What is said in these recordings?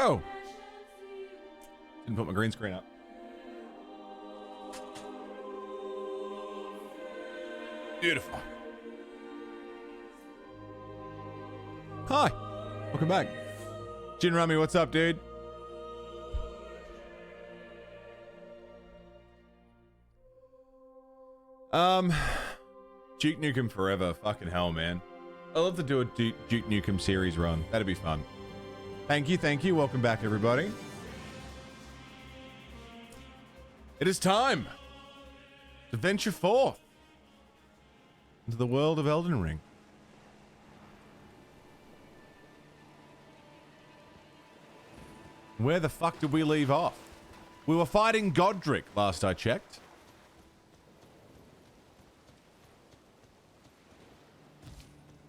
go. Didn't put my green screen up. Beautiful. Hi. Welcome back. Jin Rummy, what's up, dude? Duke Nukem forever. Fucking hell, man. I'd love to do a Duke Nukem series run. That'd be fun. Thank you, thank you. Welcome back, everybody. It is time to venture forth into the world of Elden Ring. Where the fuck did we leave off? We were fighting Godric last I checked.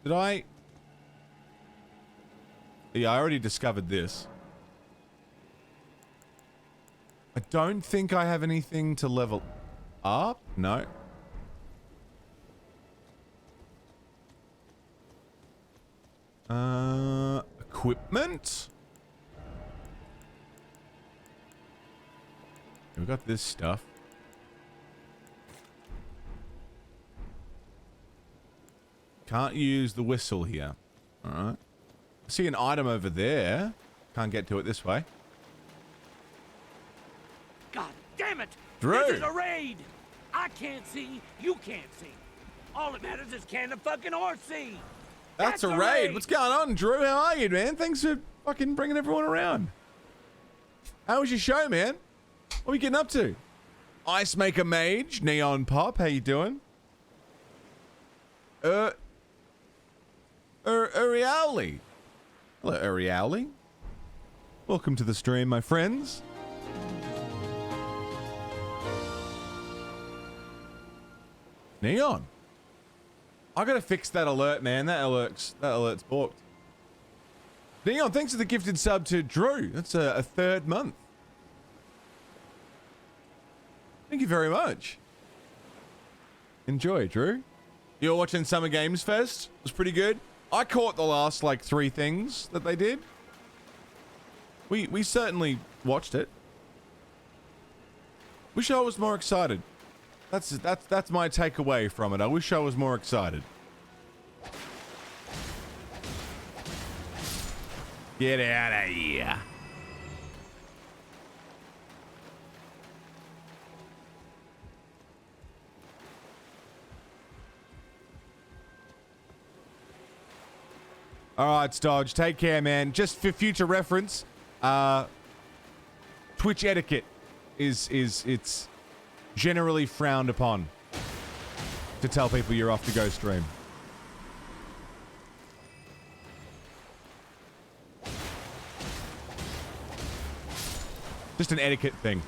Did I? Yeah, I already discovered this. I don't think I have anything to level up. No. Equipment? We got this stuff. Can't use the whistle here. Alright. I see an item over there. Can't get to it this way. God damn it! Drew! This is a raid! I can't see, you can't see. All that matters is can the fucking horse see? That's a raid! What's going on, Drew? How are you, man? Thanks for fucking bringing everyone around. How was your show, man? What are you getting up to? Ice Maker Mage, Neon Pop, how you doing? Uriali. Hello, Uriali. Welcome to the stream, my friends. Neon. I gotta fix that alert, man. That alert's booked. Neon, thanks for the gifted sub to Drew. That's a third month. Thank you very much. Enjoy, Drew. You're watching Summer Games Fest? It was pretty good. I caught the last, like, 3 things that they did. We certainly watched it. Wish I was more excited. That's my takeaway from it. I wish I was more excited. Get out of here. All right, Stodge, take care, man. Just for future reference, Twitch etiquette it's generally frowned upon to tell people you're off to go stream. Just an etiquette thing.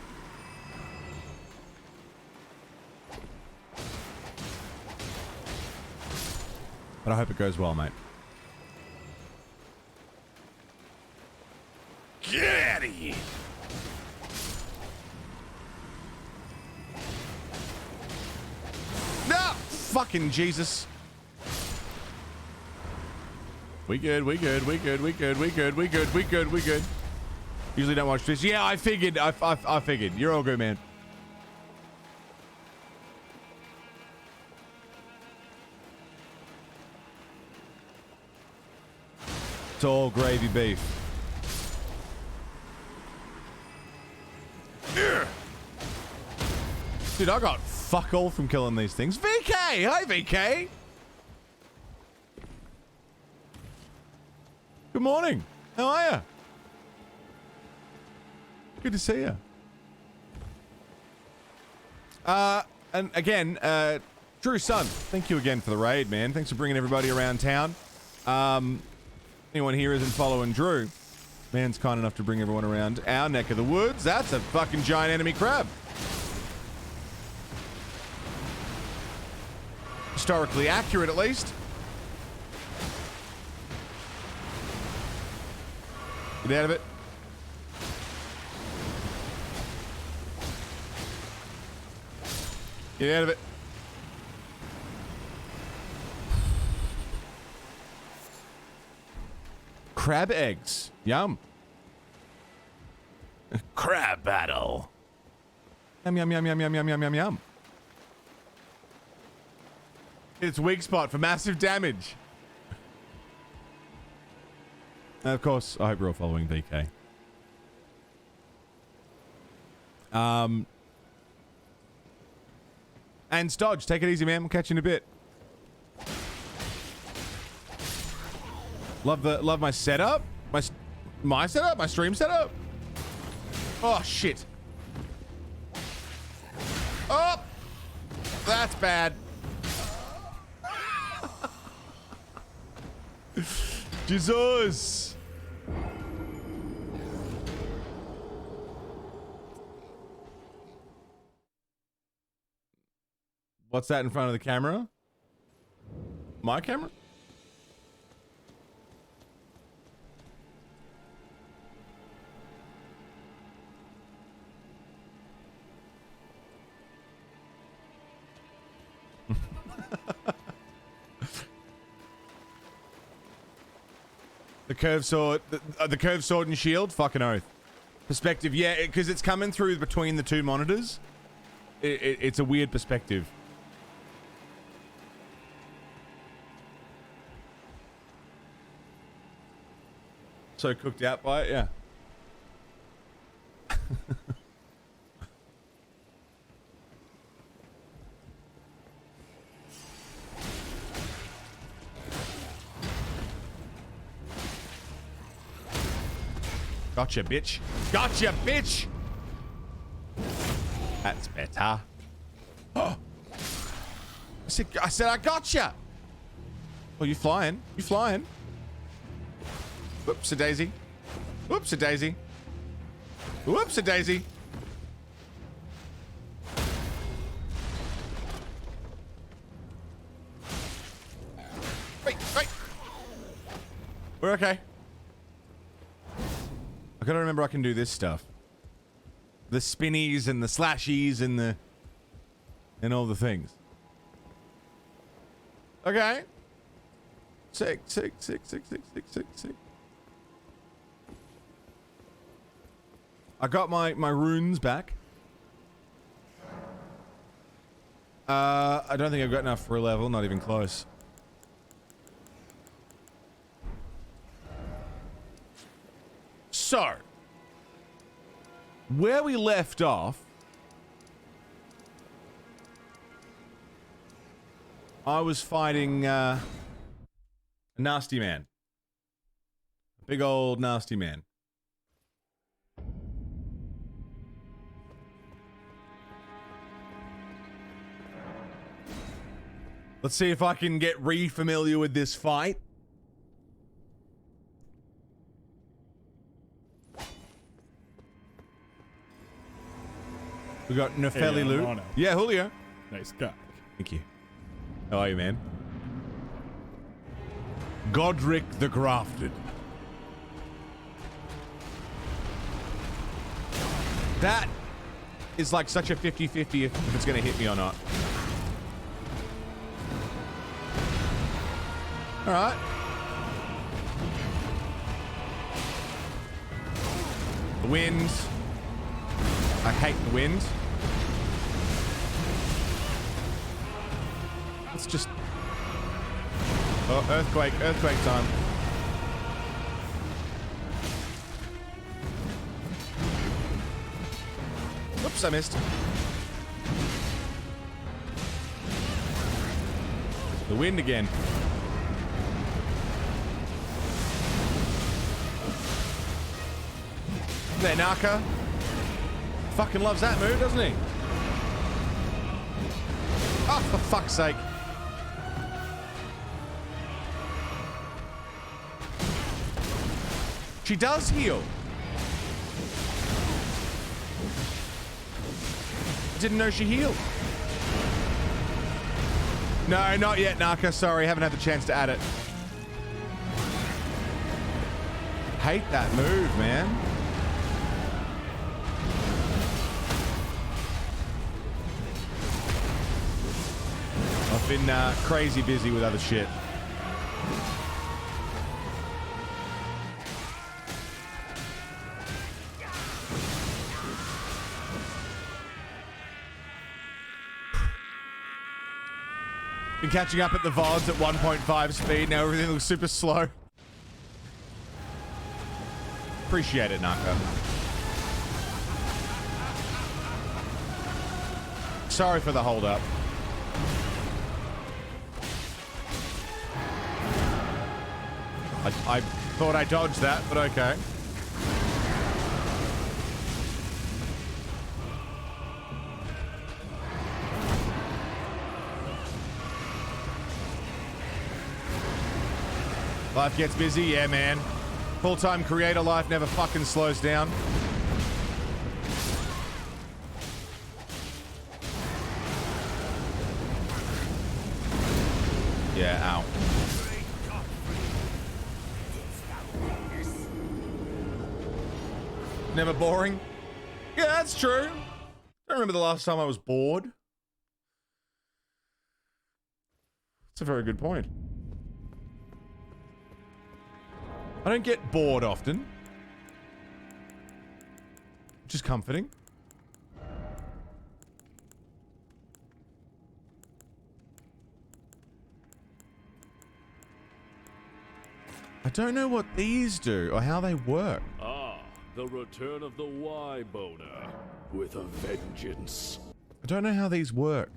But I hope it goes well, mate. Get out of here! No! Fucking Jesus. We good. Usually don't watch this. Yeah, I figured. I figured. You're all good, man. It's all gravy beef. Dude, I got fuck all from killing these things. VK! Hi, VK! Good morning. How are you? Good to see you. And again, Drew Sun, thank you again for the raid, man. Thanks for bringing everybody around town. Anyone here isn't following Drew, man's kind enough to bring everyone around our neck of the woods. That's a fucking giant enemy crab. Historically accurate, at least. Get out of it. Get out of it. Crab eggs. Yum. crab battle. Yum, yum, yum, yum, yum, yum, yum, yum, yum. It's weak spot for massive damage. And of course, I hope you're all following BK. And Stodge, take it easy, man. We'll catch you in a bit. Love my setup. My setup? My stream setup? Oh, shit. Oh! That's bad. Jesus! What's that in front of the camera? My camera? The curved sword, the curved sword and shield, fucking oath. Perspective, yeah, because it's coming through between the two monitors. It's a weird perspective. So cooked out by it, yeah. Gotcha, bitch. Gotcha, bitch! That's better. Oh! I said I gotcha! Oh, you flying. You flying. Whoops-a-daisy. Whoops-a-daisy. Whoops-a-daisy. Wait, wait! We're okay. I gotta remember I can do this stuff. The spinnies and the slashies and all the things. Okay. Sick. I got my runes back. I don't think I've got enough for a level, not even close. So, where we left off, I was fighting a nasty man. A big old nasty man. Let's see if I can get re-familiar with this fight. We got Nefeli Hey, loot. Mono. Yeah, Julio. Nice cock. Thank you. How are you, man? Godric the Grafted. That is like such a 50-50 if it's going to hit me or not. All right. The wind. I hate the wind. Let's just... Oh, earthquake time. Oops, I missed. The wind again. There, Naka. Fucking loves that move, doesn't he? Oh, for fuck's sake. She does heal. Didn't know she healed. No, not yet, Naka. Sorry, haven't had the chance to add it. Hate that move, man. I've been crazy busy with other shit. Been catching up at the VODs at 1.5 speed. Now everything looks super slow. Appreciate it, Naka. Sorry for the hold up. I thought I dodged that, but okay. Life gets busy, yeah, man. Full-time creator life never fucking slows down. Yeah, ow. Never boring? Yeah, that's true. I remember the last time I was bored. That's a very good point. I don't get bored often. Which is comforting. I don't know what these do or how they work. Ah, the return of the Y-boner with a vengeance. I don't know how these work.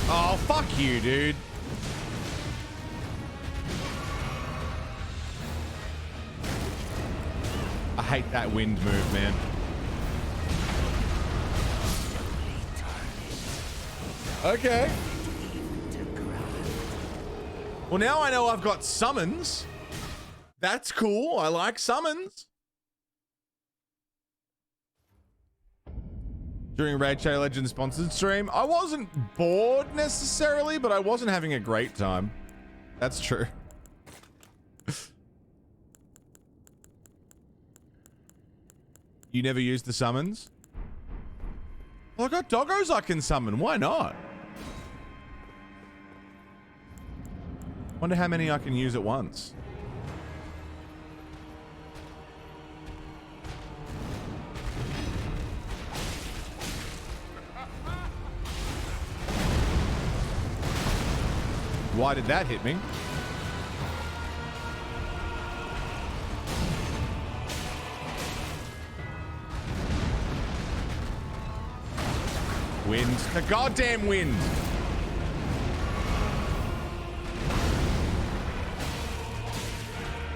Oh, fuck you, dude. I hate that wind move, man. Okay. Well, now I know I've got summons. That's cool. I like summons. During Raid Shadow Legends sponsored stream, I wasn't bored necessarily, but I wasn't having a great time. That's true. You never used the summons? Well, I got doggos I can summon. Why not? Wonder how many I can use at once. Why did that hit me? Wind. The goddamn wind.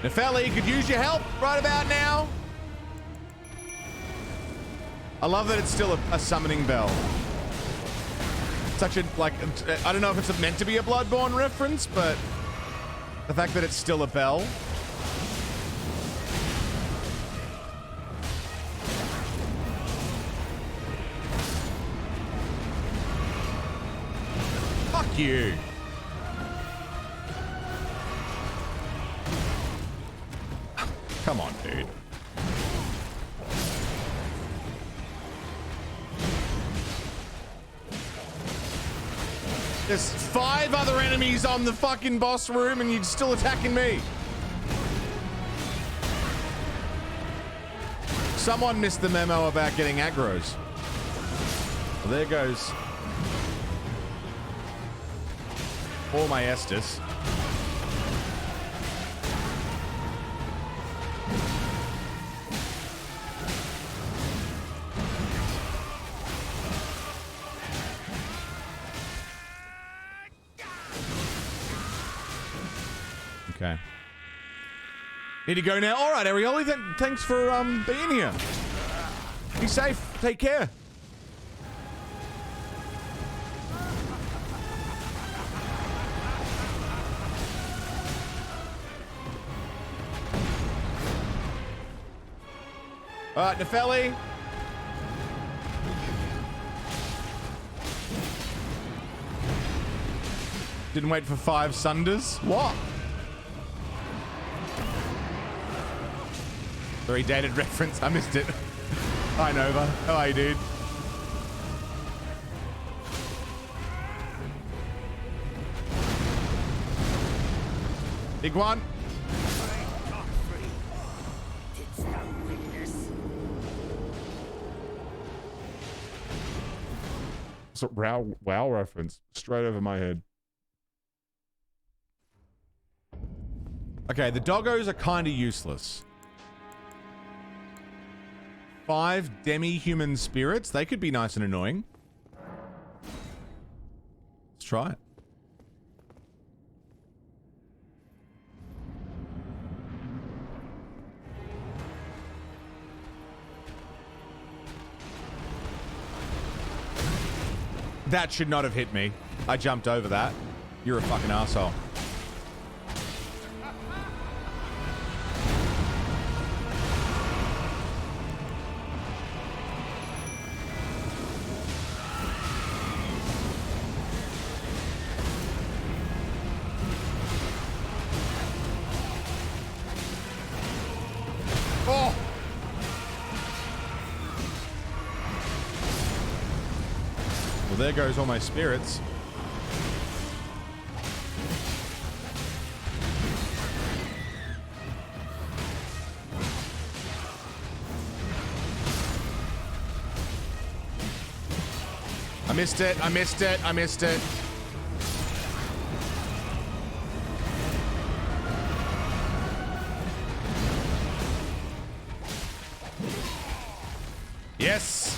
Nefeli could use your help right about now. I love that it's still a summoning bell. Such a, like, I don't know if it's meant to be a Bloodborne reference, but the fact that it's still a bell. Fuck you. Come on, dude. There's 5 other enemies on the fucking boss room and you're still attacking me. Someone missed the memo about getting aggros. Well, there goes all my Estus. Okay. Need to go now. All right, Arioli, thanks for being here. Be safe. Take care. All right, Nepheli. Didn't wait for 5 Sunders. What? Very dated reference. I missed it. Hi, Nova. How are you, dude? Big one. It's a wow reference. Straight over my head. Okay, the doggos are kind of useless. 5 demi-human spirits. They could be nice and annoying. Let's try it. That should not have hit me. I jumped over that. You're a fucking asshole. Oh! Well, there goes all my spirits. I missed it. I missed it. I missed it. Yes.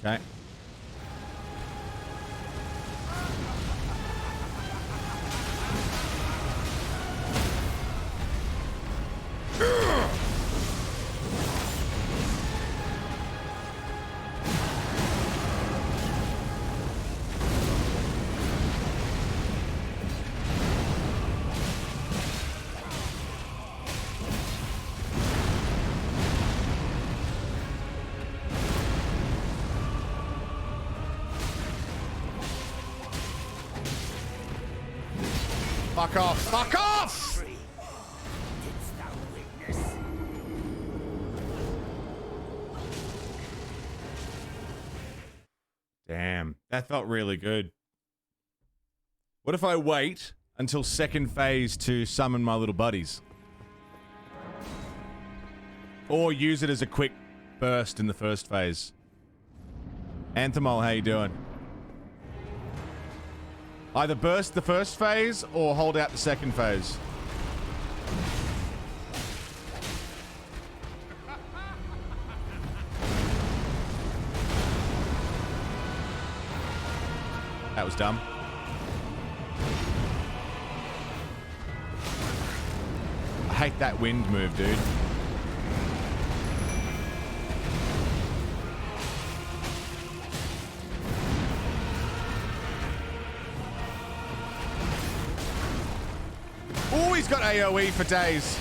Okay. Fuck off! Fuck off! Damn, that felt really good. What if I wait until second phase to summon my little buddies? Or use it as a quick burst in the first phase? Anthemol, how you doing? Either burst the first phase or hold out the second phase. That was dumb. I hate that wind move, dude. Oh, he's got AoE for days.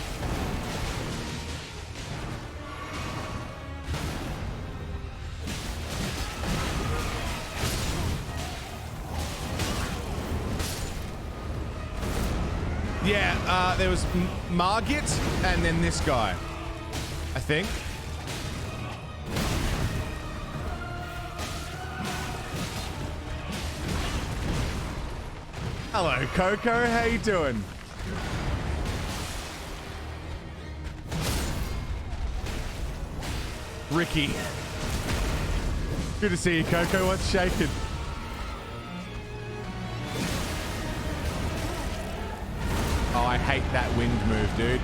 Yeah, there was Margit and then this guy, I think. Hello, Coco. How you doing? Ricky. Good to see you, Coco. What's shaking? Oh, I hate that wind move, dude.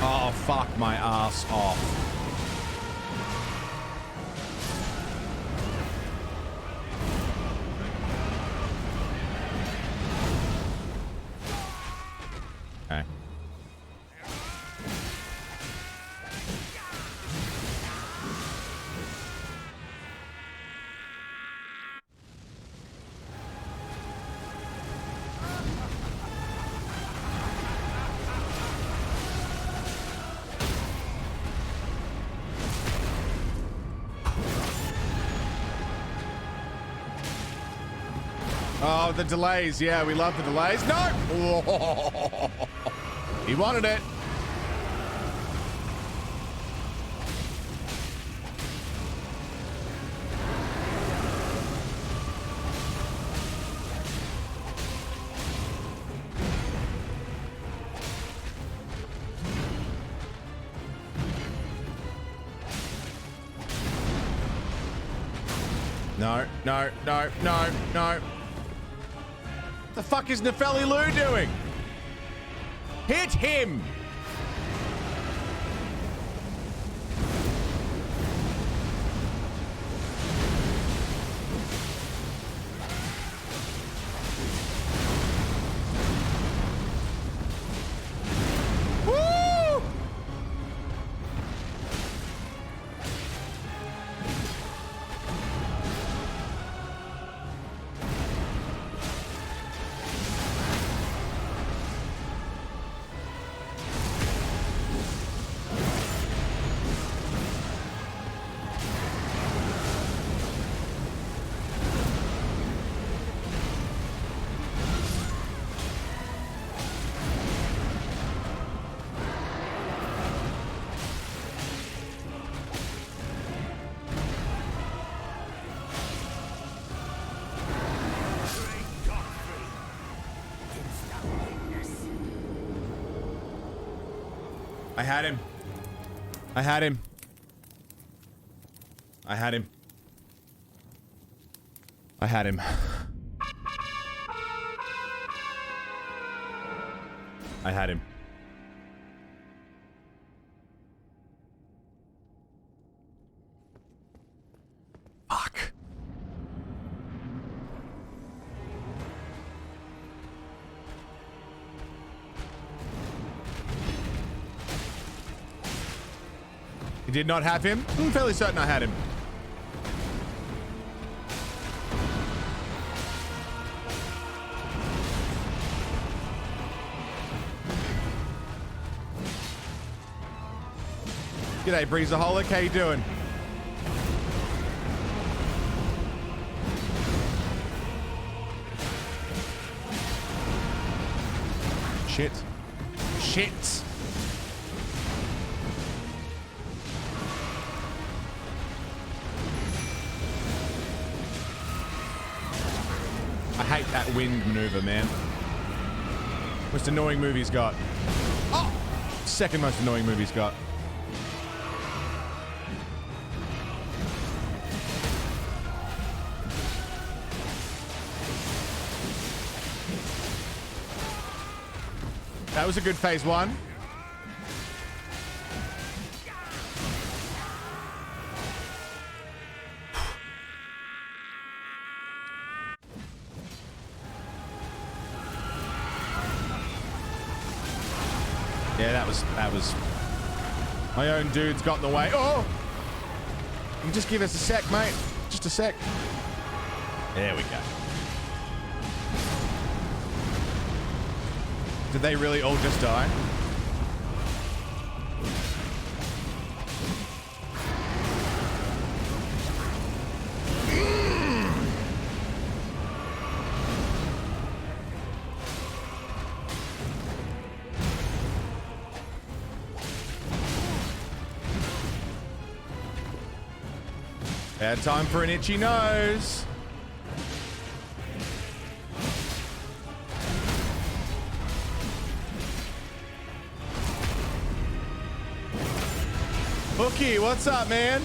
Oh, fuck my ass off. Oh, the delays. Yeah, we love the delays. No! He wanted it. No, no, no, no, no. The fuck is Nefeli Lou doing? Hit him! Woo! I had him. I had him. I had him. I had him. I had him. Fuck. You did not have him? I'm fairly certain I had him. G'day, Breezaholic. How you doing? Shit. Shit. I hate that wind maneuver, man. Most annoying move he's got. Oh! Second most annoying move he's got. That was a good phase one. Yeah, that was my own dude's got in the way. Oh! You just give us a sec, mate. Just a sec. There we go. Did they really all just die? Bad time for an itchy nose. Hookie, what's up, man?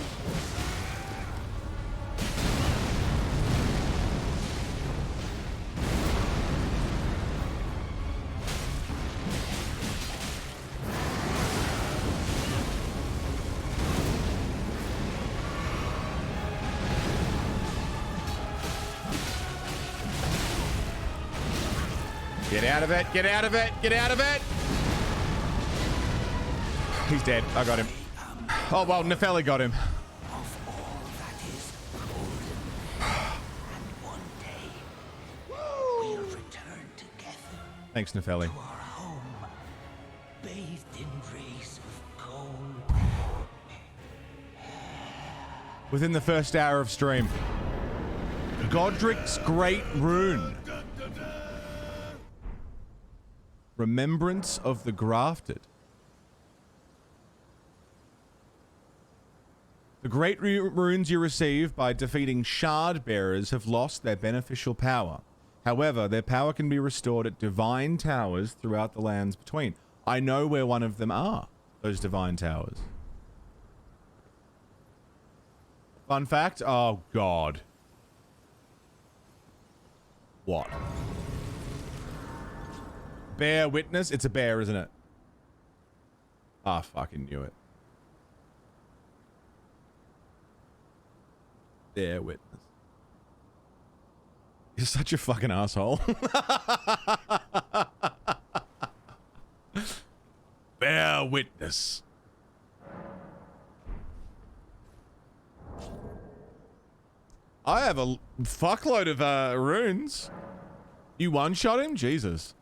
Get out of it, get out of it, get out of it! He's dead, I got him. Oh, well, Nefeli got him. Of all that is golden, and one day we'll return together Thanks, Nefeli. to our home, bathed in rays of gold. Within the first hour of stream. Godric's Great Rune. Remembrance of the Grafted. The great runes you receive by defeating shard bearers have lost their beneficial power. However, their power can be restored at divine towers throughout the lands between. I know where one of them are, those divine towers. Fun fact? Oh, God. What? Bear witness? It's a bear, isn't it? Ah, fucking knew it. Bear witness. You're such a fucking asshole. Bear witness. I have a fuckload of runes. You one-shot him? Jesus.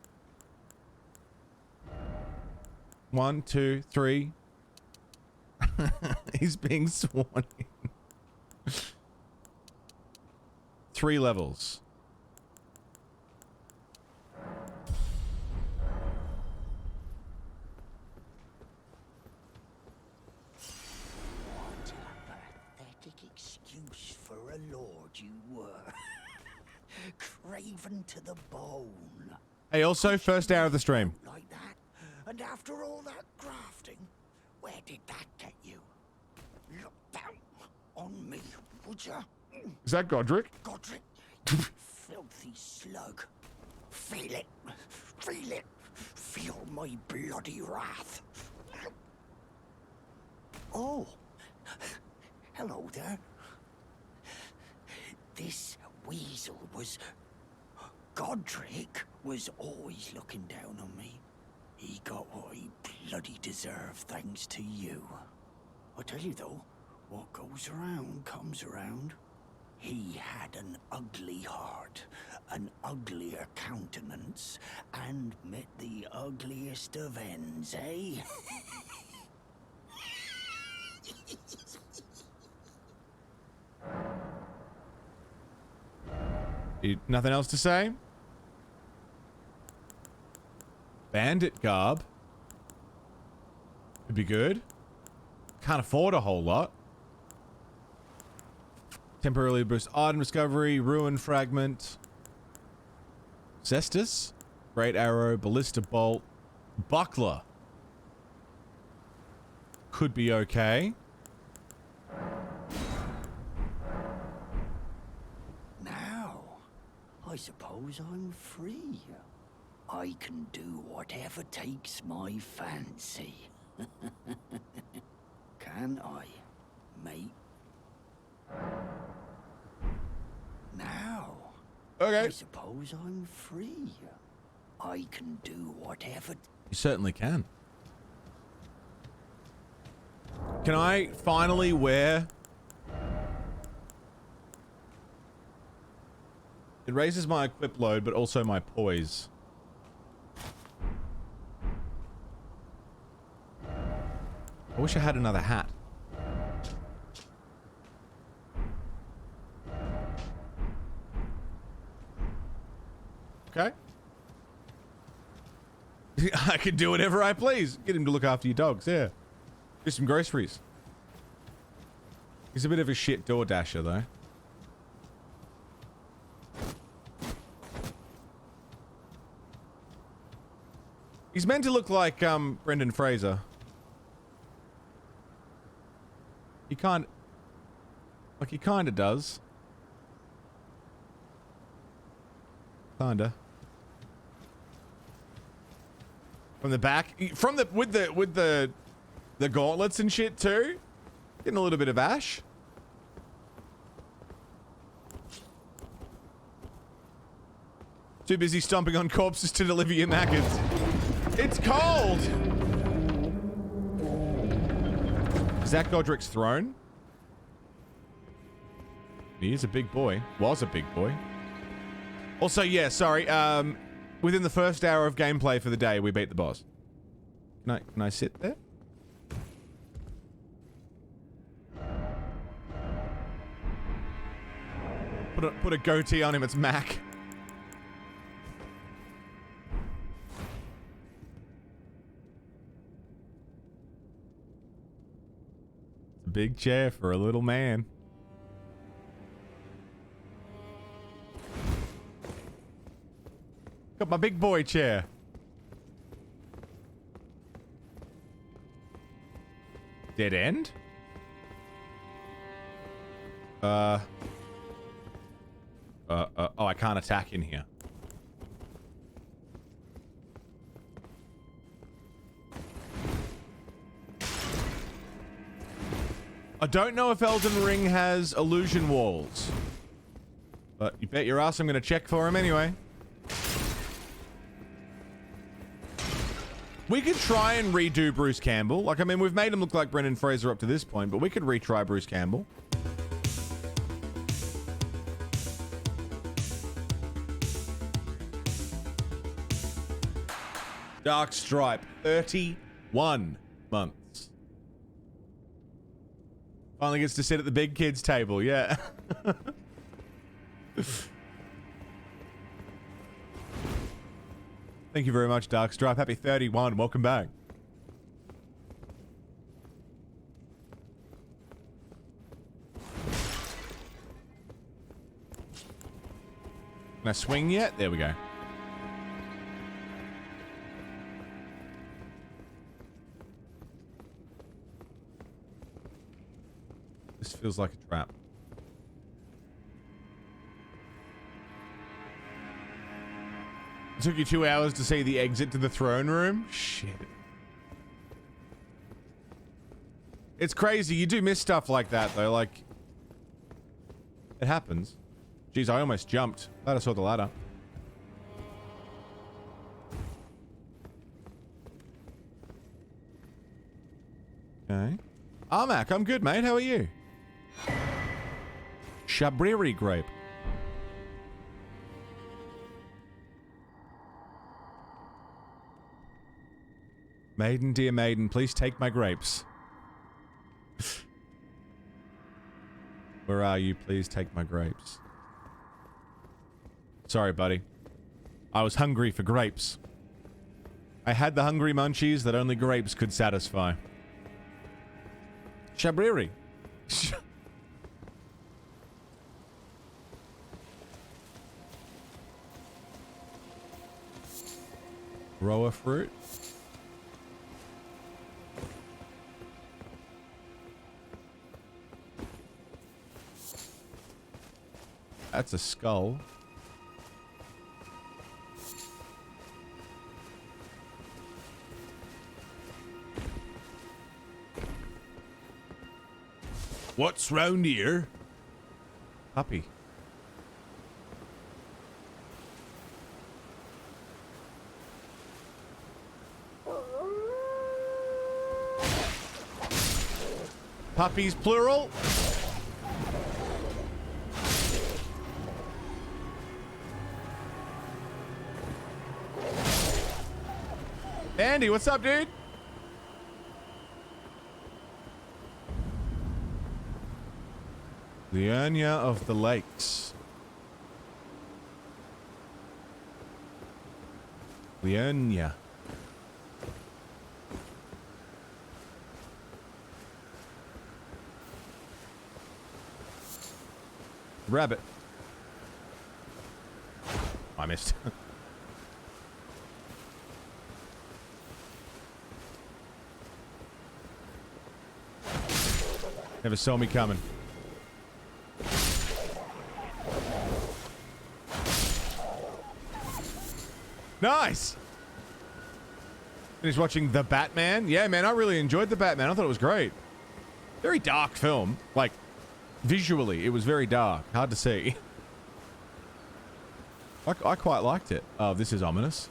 1, 2, 3. He's being sworn in. 3 levels. What a pathetic excuse for a lord you were. Craven to the bone. Hey, also, first hour of the stream. Like that? And after all that grafting, where did that get you? Look down on me, would ya? Is that Godric? Godric, you filthy slug. Feel it. Feel it. Feel my bloody wrath. Oh. Hello there. This weasel was... Godric was always looking down on me. He got what he bloody deserved thanks to you. I tell you though, what goes around comes around. He had an ugly heart, an uglier countenance, and met the ugliest of ends, eh? Nothing else to say? Bandit garb. Could be good. Can't afford a whole lot. Temporarily boost item discovery, ruin fragment. Cestus. Great arrow, ballista bolt, buckler. Could be okay. Now, I suppose I'm free. I can do whatever takes my fancy. Can I, mate? Now, Okay. I suppose I'm free. I can do whatever... You certainly can. Can I finally wear... It raises my equip load, but also my poise. I wish I had another hat. Okay. I can do whatever I please. Get him to look after your dogs, yeah. Do some groceries. He's a bit of a shit door dasher, though. He's meant to look like, Brendan Fraser. He kinda does. Kinda. From the back, with the gauntlets and shit too. Getting a little bit of ash. Too busy stomping on corpses to deliver your macas. It's cold! Is that Godric's throne? He is a big boy. Was a big boy. Also, yeah, sorry. Within the first hour of gameplay for the day, we beat the boss. Can I sit there? Put a goatee on him. It's Mac. It's a big chair for a little man. Got my big boy chair. Dead end? Oh, I can't attack in here. I don't know if Elden Ring has illusion walls. But you bet your ass I'm gonna check for him anyway. We could try and redo Bruce Campbell. Like, I mean, we've made him look like Brendan Fraser up to this point, but we could retry Bruce Campbell. Dark Stripe, 31 months. Finally gets to sit at the big kids table, yeah. Thank you very much, Dark Stripe. Happy 31. Welcome back. Can I swing yet? There we go. This feels like a trap. It took you 2 hours to see the exit to the throne room? Shit. It's crazy. You do miss stuff like that, though. Like, it happens. Jeez, I almost jumped. Glad I saw the ladder. Okay. Armac, I'm good, mate. How are you? Shabriri grape. Maiden, dear maiden, please take my grapes. Where are you? Please take my grapes. Sorry, buddy. I was hungry for grapes. I had the hungry munchies that only grapes could satisfy. Shabriri. Roa fruit. That's a skull. What's round here? Puppy. Puppies plural? Andy, what's up, dude? The Urnia of the Lakes. The Urnia. Rabbit. I missed. Never saw me coming. Nice! Finished watching The Batman. Yeah, man, I really enjoyed The Batman. I thought it was great. Very dark film. Like, visually, it was very dark. Hard to see. I quite liked it. Oh, this is ominous.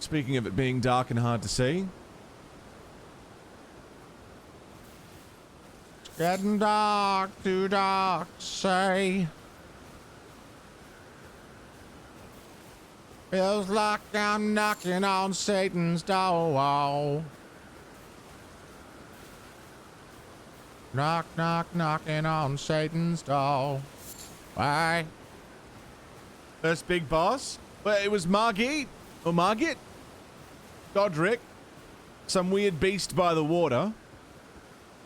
Speaking of it being dark and hard to see. It's getting dark, too dark to say. Feels like I'm knocking on Satan's door. Knock, knock, knocking on Satan's door. Why? First big boss? Well, it was Margit. Or Margit? Godric. Some weird beast by the water.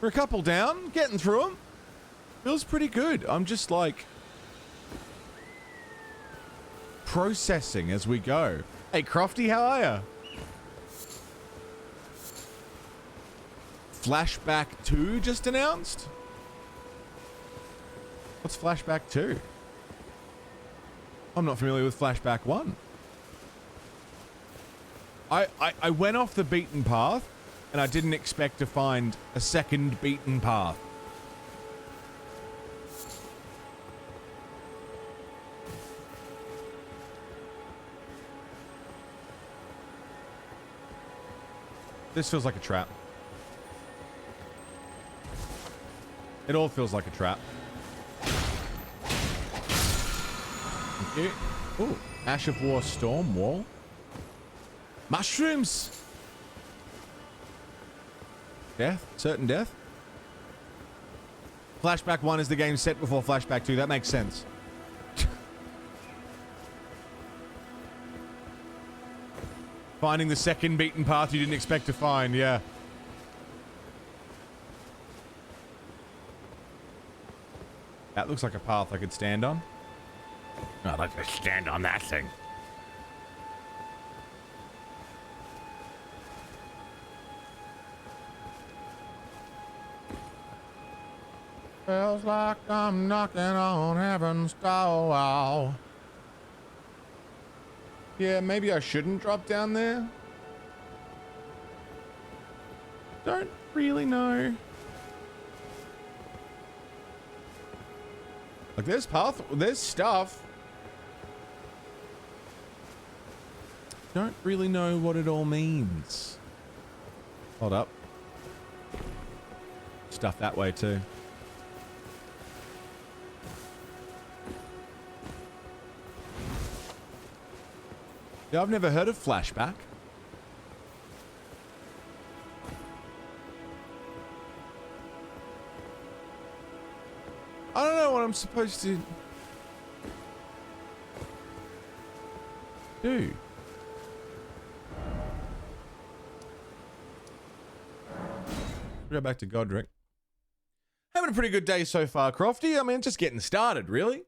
We're a couple down, getting through them. Feels pretty good. I'm just like processing as we go. Hey, Crofty, how are ya? Flashback 2 just announced? What's Flashback 2? I'm not familiar with Flashback 1. I went off the beaten path, and I didn't expect to find a second beaten path. This feels like a trap. It all feels like a trap. Thank you. Ooh, Ash of War Storm Wall. Mushrooms! Death? Certain death? Flashback 1 is the game set before Flashback 2. That makes sense. Finding the second beaten path you didn't expect to find, yeah. That looks like a path I could stand on. I'd like to stand on that thing. Feels like I'm knocking on heaven's door. Yeah, maybe I shouldn't drop down there. Don't really know. Like, there's path, there's stuff. Don't really know what it all means. Hold up. Stuff that way too. Yeah, I've never heard of Flashback. I don't know what I'm supposed to do. Go back to Godric. Having a pretty good day so far, Crofty. I mean, just getting started, really.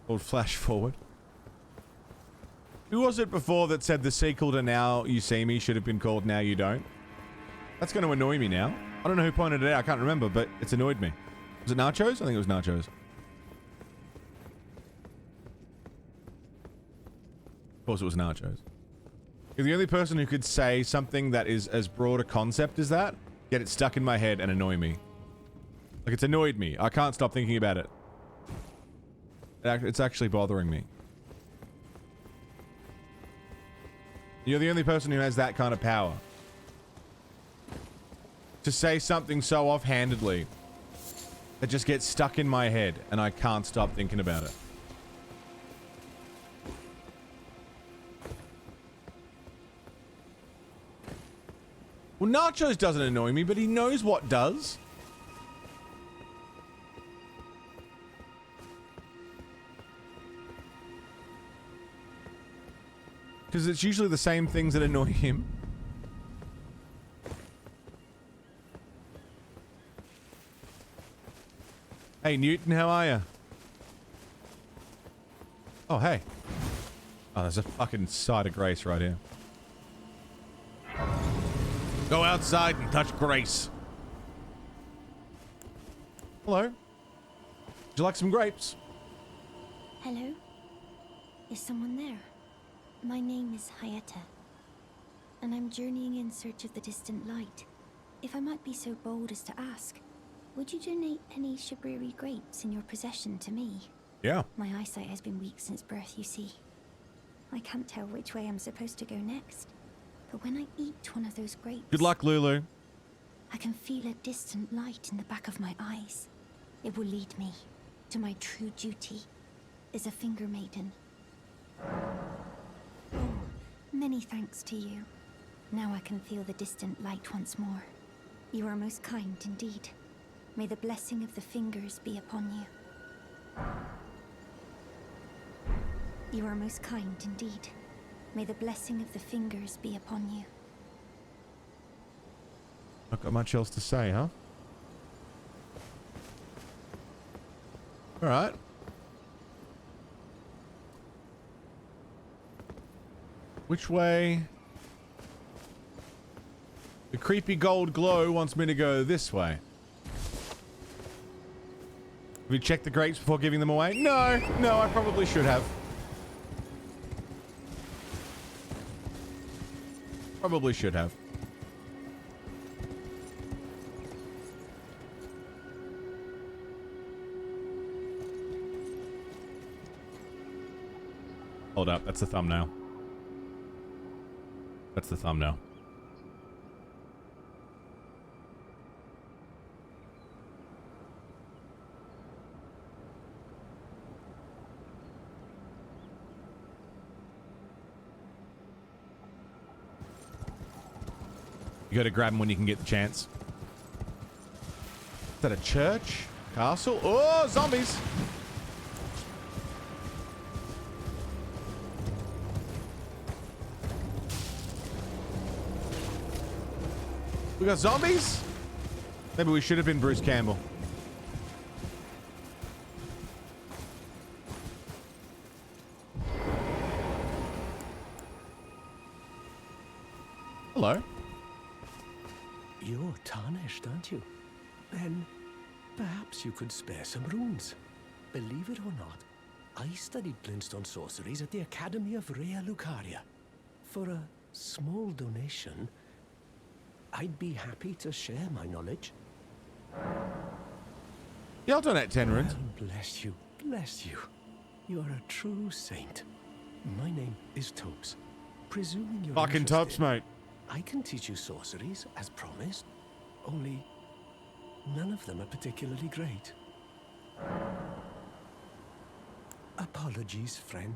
Old flash forward. Who was it before that said the sequel to Now You See Me should have been called Now You Don't? That's going to annoy me now. I don't know who pointed it out. I can't remember, but it's annoyed me. Was it Nachos? I think it was Nachos. Of course it was Nachos. You're the only person who could say something that is as broad a concept as that, get it stuck in my head and annoy me. Like, it's annoyed me. I can't stop thinking about it. It's actually bothering me. You're the only person who has that kind of power. To say something so offhandedly that just gets stuck in my head and I can't stop thinking about it. Well, Nachos doesn't annoy me, but he knows what does. Because it's usually the same things that annoy him. Hey, Newton, how are you? Oh, hey. Oh, there's a fucking side of grace right here. Go outside and touch grace. Hello. Would you like some grapes? Hello? Is someone there? My name is Hayata, and I'm journeying in search of the distant light. If I might be so bold as to ask, would you donate any Shabriri grapes in your possession to me? Yeah. My eyesight has been weak since birth, you see. I can't tell which way I'm supposed to go next, but when I eat one of those grapes... Good luck, Lulu. I can feel a distant light in the back of my eyes. It will lead me to my true duty. is a finger maiden. Oh, many thanks to you. Now I can feel the distant light once more. You are most kind indeed. May the blessing of the fingers be upon you. You are most kind indeed. May the blessing of the fingers be upon you. Not got much else to say, huh? All right. Which way? The creepy gold glow wants me to go this way. Have you checked the grapes before giving them away? No, I probably should have. Probably should have. Hold up, that's the thumbnail. That's the thumbnail. You gotta grab them when you can get the chance. Is that a church? Castle? Oh, zombies! We got zombies? Maybe we should have been Bruce Campbell. Hello. You're tarnished, aren't you? Then perhaps you could spare some runes. Believe it or not, I studied glintstone sorceries at the Academy of Rea Lucaria. For a small donation, I'd be happy to share my knowledge. Yeah, I'll donate 10 runes. Well, bless you, bless you. You are a true saint. My name is Topes. Presuming you're Fucking interested, Topes, mate. I can teach you sorceries, as promised. Only, none of them are particularly great. Apologies, friend.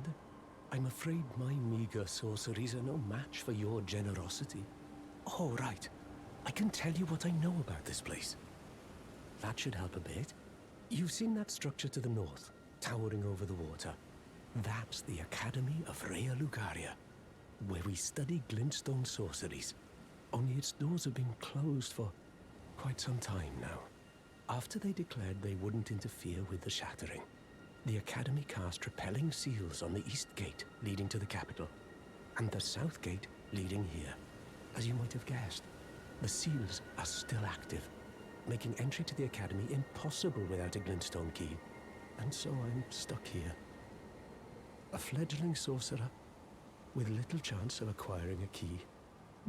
I'm afraid my meager sorceries are no match for your generosity. Oh, right. I can tell you what I know about this place. That should help a bit. You've seen that structure to the north, towering over the water. That's the Academy of Rea Lucaria, where we study glintstone sorceries. Only its doors have been closed for quite some time now. After they declared they wouldn't interfere with the shattering, the Academy cast repelling seals on the east gate leading to the capital, and the south gate leading here. As you might have guessed, the seals are still active, making entry to the Academy impossible without a glintstone key. And so I'm stuck here. A fledgling sorcerer with little chance of acquiring a key.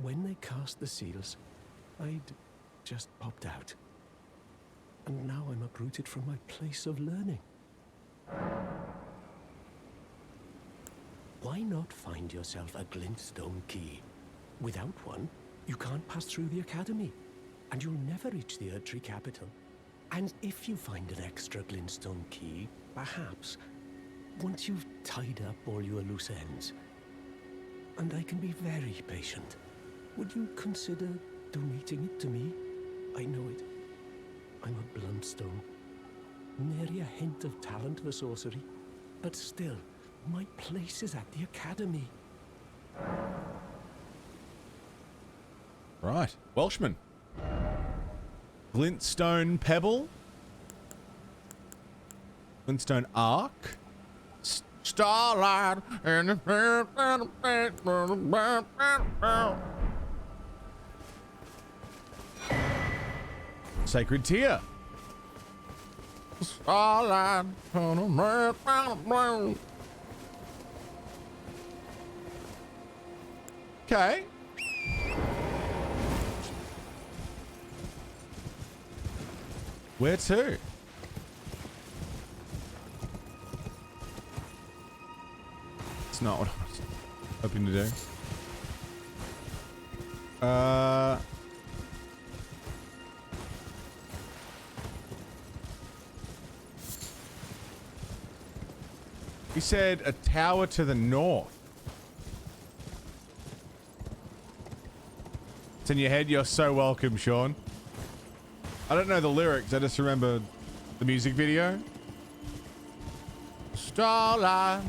When they cast the seals, I'd just popped out. And now I'm uprooted from my place of learning. Why not find yourself a glintstone key? Without one, you can't pass through the Academy, and you'll never reach the Erdtree capital. And if you find an extra glintstone key, perhaps, once you've tied up all your loose ends, and I can be very patient, would you consider donating it to me? I know it. I'm a bluntstone. Nary a hint of talent for sorcery. But still, my place is at the Academy. Right. Welshman. Glintstone Pebble. Glintstone Arc. Starlight. Sacred Tear. Starlight. Okay. Where to? It's not what I was hoping to do. He said a tower to the north. It's in your head. You're so welcome, Sean. I don't know the lyrics. I just remember the music video. Starlight.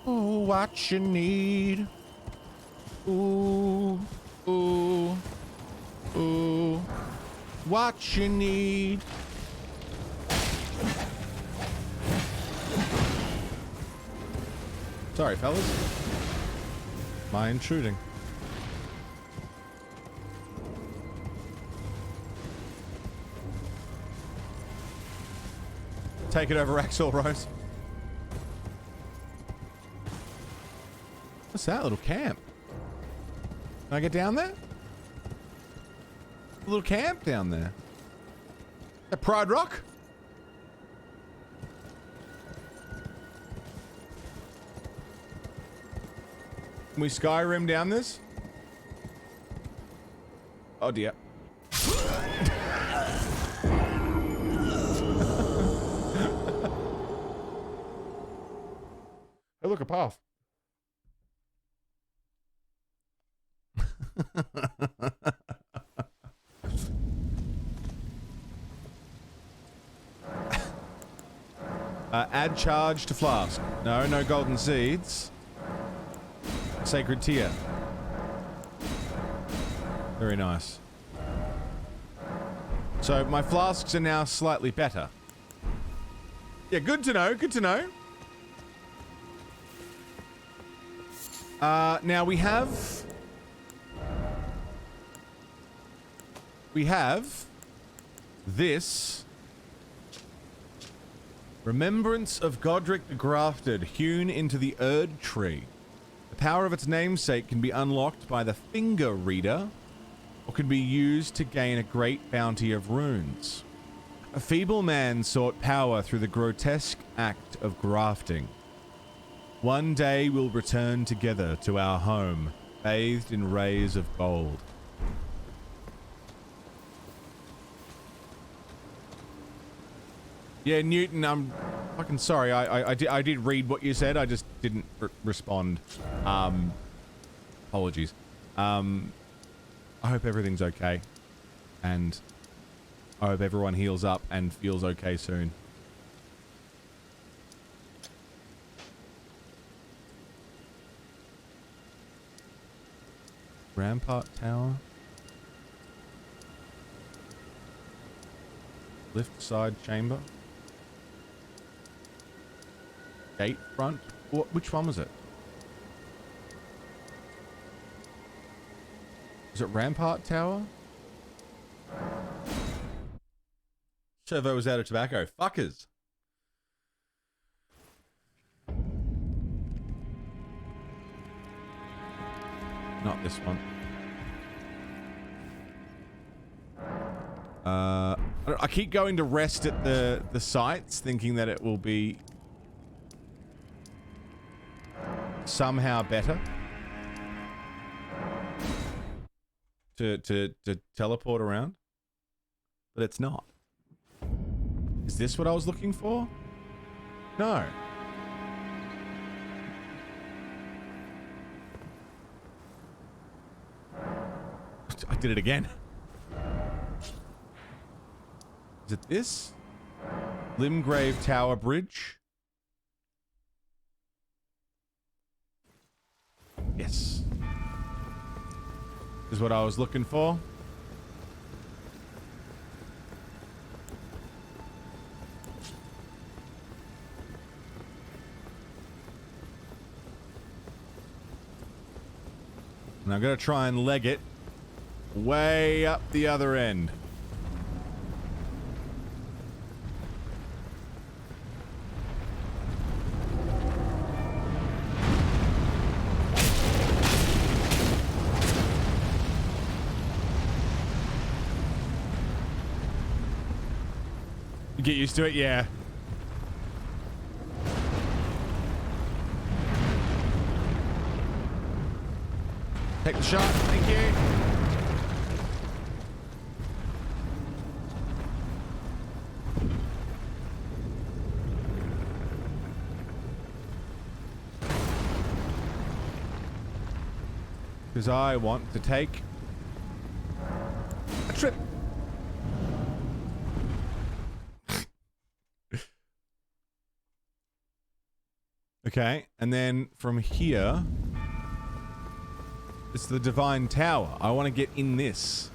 Ooh, what you need. Ooh, ooh, ooh. What you need. Sorry, fellas. My intruding. Take it over, Axel Rose. What's that little camp? Can I get down there? A little camp down there. At Pride Rock? Can we Skyrim down this? Oh dear. Hey, look, a path. Add charge to flask. No, no golden seeds. Sacred tier. Very nice. So my flasks are now slightly better. Yeah, good to know. Good to know. Now we have this Remembrance of Godric the Grafted, hewn into the Erd tree. The power of its namesake can be unlocked by the Finger Reader, or can be used to gain a great bounty of runes. A feeble man sought power through the grotesque act of grafting. One day we'll return together to our home, bathed in rays of gold. Yeah, Newton, I'm fucking sorry. I did read what you said. I just didn't respond. Apologies. I hope everything's okay. And I hope everyone heals up and feels okay soon. Rampart Tower. Lift side chamber. Gate front. Which one was it? Was it Rampart Tower? Servo was out of tobacco. Fuckers. Not this one. I keep going to rest at the sites, thinking that it will be somehow better to teleport around, but it's not. Is this what I was looking for? No. I did it again. Is it this? Limgrave Tower Bridge? Yes. Is what I was looking for. And I'm gonna try and leg it way up the other end. You get used to it, yeah. Take the shot, thank you. Because I want to take a trip. Okay, and then from here, it's the Divine Tower. I want to get in this.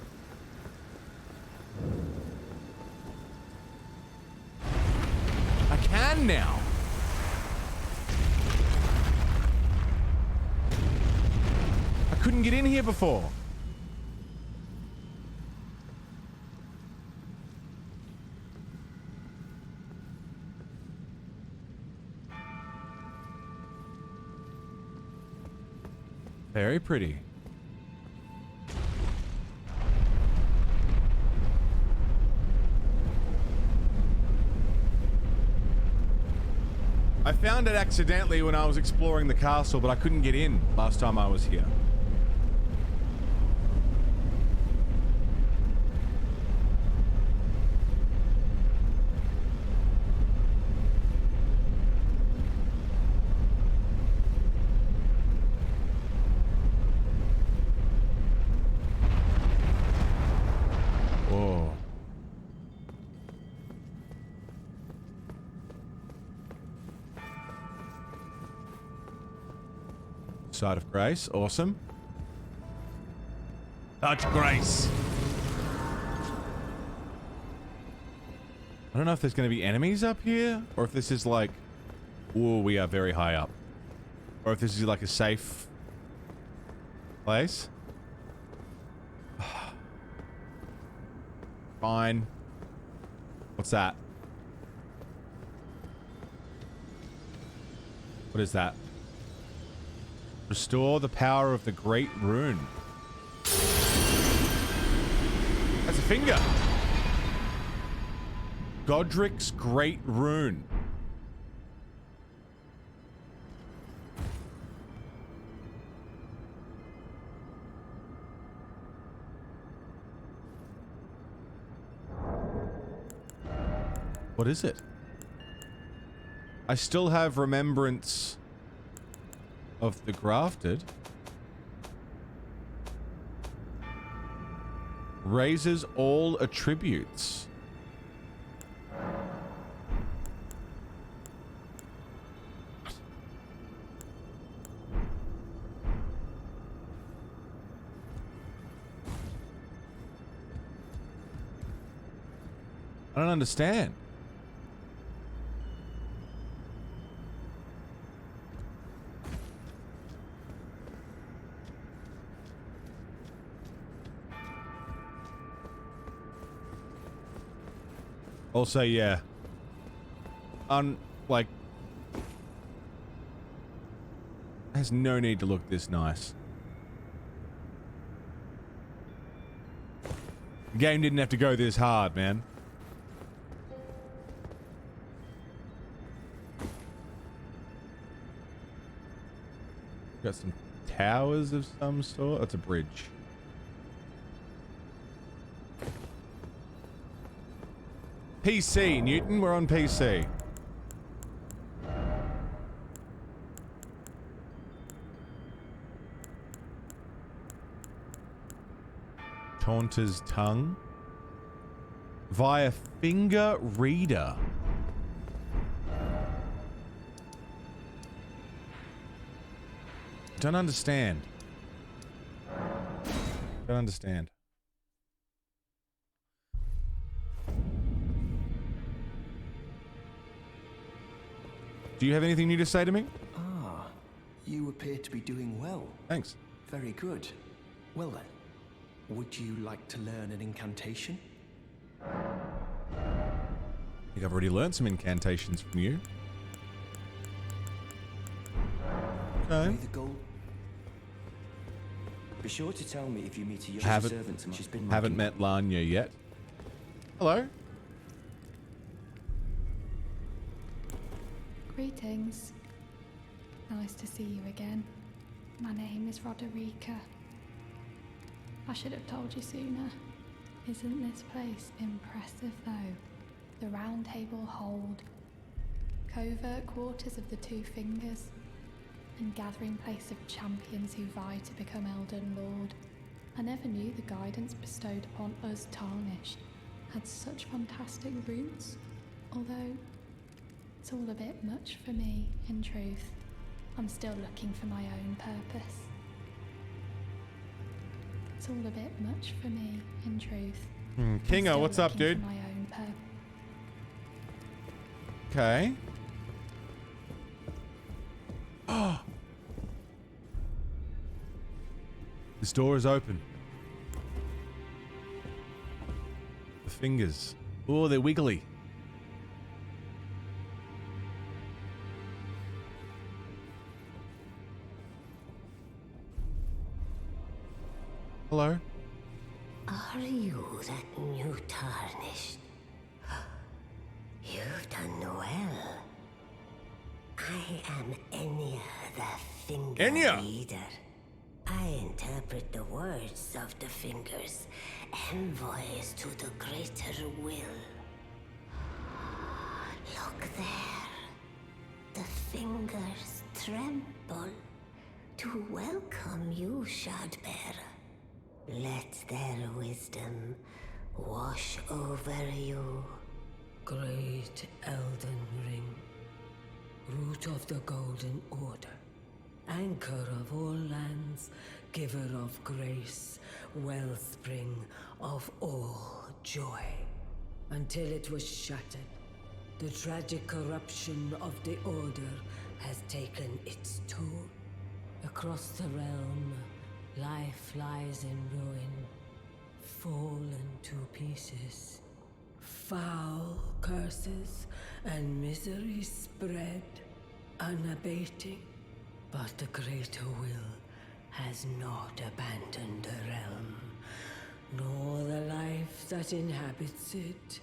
I can now. I couldn't get in here before. Very pretty. I found it accidentally when I was exploring the castle, but I couldn't get in last time I was here. Side of Grace, awesome. Touch Grace. I don't know if there's going to be enemies up here, or if this is like, whoa, we are very high up, or if this is like a safe place. Fine. What's that? What is that? Restore the power of the Great Rune. That's a finger. Godric's Great Rune. What is it? I still have remembrance of the grafted. Raises all attributes. I don't understand. Also, yeah. Like, has no need to look this nice. The game didn't have to go this hard, man. Got some towers of some sort. That's a bridge. PC, Newton, we're on PC. Taunter's Tongue. Via finger reader. Don't understand. Don't understand. Do you have anything new to say to me? Ah, you appear to be doing well. Thanks. Very good. Well then, would you like to learn an incantation? I think I've already learned some incantations from you. Okay. May the gold... Be sure to tell me if you meet a young servant. She's been haven't met Lanya yet. Hello. Greetings. Nice to see you again. My name is Roderica. I should have told you sooner. Isn't this place impressive though? The Round Table Hold. Covert quarters of the Two Fingers. and gathering place of champions who vie to become Elden Lord. I never knew the guidance bestowed upon us Tarnished had such fantastic roots, although it's all a bit much for me, in truth. I'm still looking for my own purpose. It's all a bit much for me, in truth. Kingo, what's up, dude? My own purpose. Okay. Oh. This door is open. The fingers. Oh, they're wiggly. Hello? Are you that new Tarnished? You've done well. I am Enya, the Finger Enya! Reader. I interpret the words of the fingers, envoys to the greater will. Look there. The fingers tremble to welcome you, Shardbearer. Let their wisdom wash over you. Great Elden Ring, root of the Golden Order, anchor of all lands, giver of grace, wellspring of all joy. Until it was shattered, the tragic corruption of the Order has taken its toll. Across the realm, life lies in ruin, fallen to pieces. Foul curses and misery spread, unabating. But the greater will has not abandoned the realm, nor the life that inhabits it.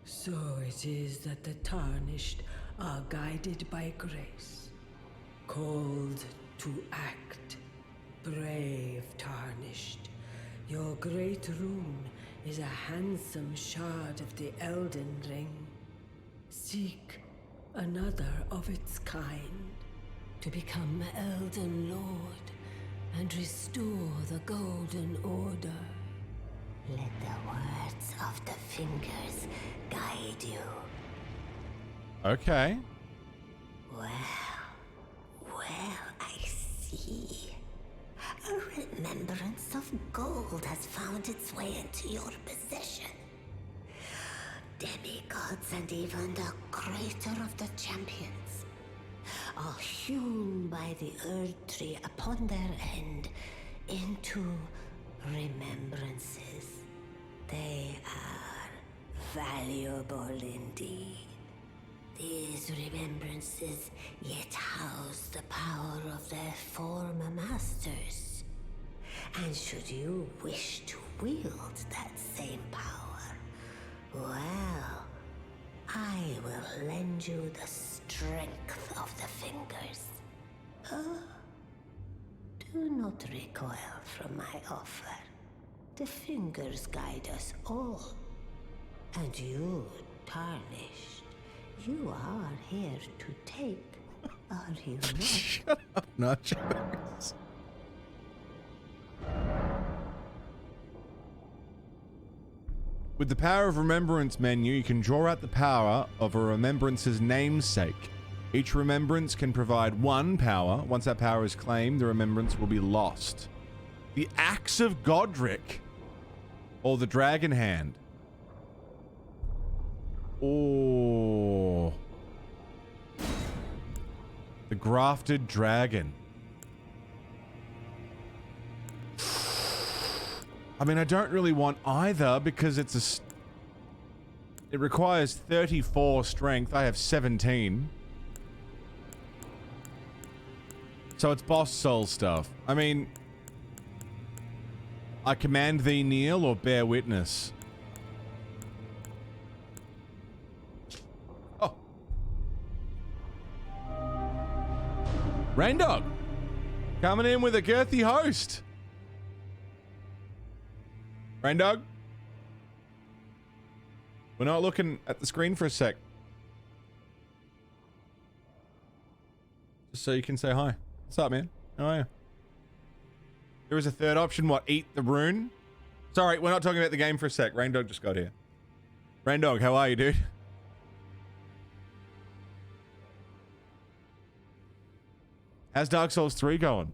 So it is that the Tarnished are guided by grace, called to act. Brave Tarnished, your great rune is a handsome shard of the Elden Ring. Seek another of its kind to become Elden Lord and restore the Golden Order. Let the words of the fingers guide you. Okay. Well, I see. A remembrance of gold has found its way into your possession. Demigods and even the greater of the champions are hewn by the Earth Tree upon their end into remembrances. They are valuable indeed. These remembrances yet house the power of their former masters. And should you wish to wield that same power, well, I will lend you the strength of the fingers. Do not recoil from my offer. The fingers guide us all. And you, Tarnished, you are here to take, are you not? Shut up, Nachos. With the Power of Remembrance menu, you can draw out the power of a remembrance's namesake. Each remembrance can provide one power. Once that power is claimed, the remembrance will be lost. The Axe of Godric, or the Dragon Hand. Oh. The Grafted Dragon. I mean, I don't really want either because it requires 34 strength. I have 17. So it's boss soul stuff. I mean, I command thee kneel or bear witness. Oh. Raindog. Coming in with a girthy host. Raindog? We're not looking at the screen for a sec. Just so you can say hi. What's up, man? How are you? There is a third option. What? Eat the rune? Sorry, we're not talking about the game for a sec. Rain Dog just got here. Rain Dog, how are you, dude? How's Dark Souls 3 going?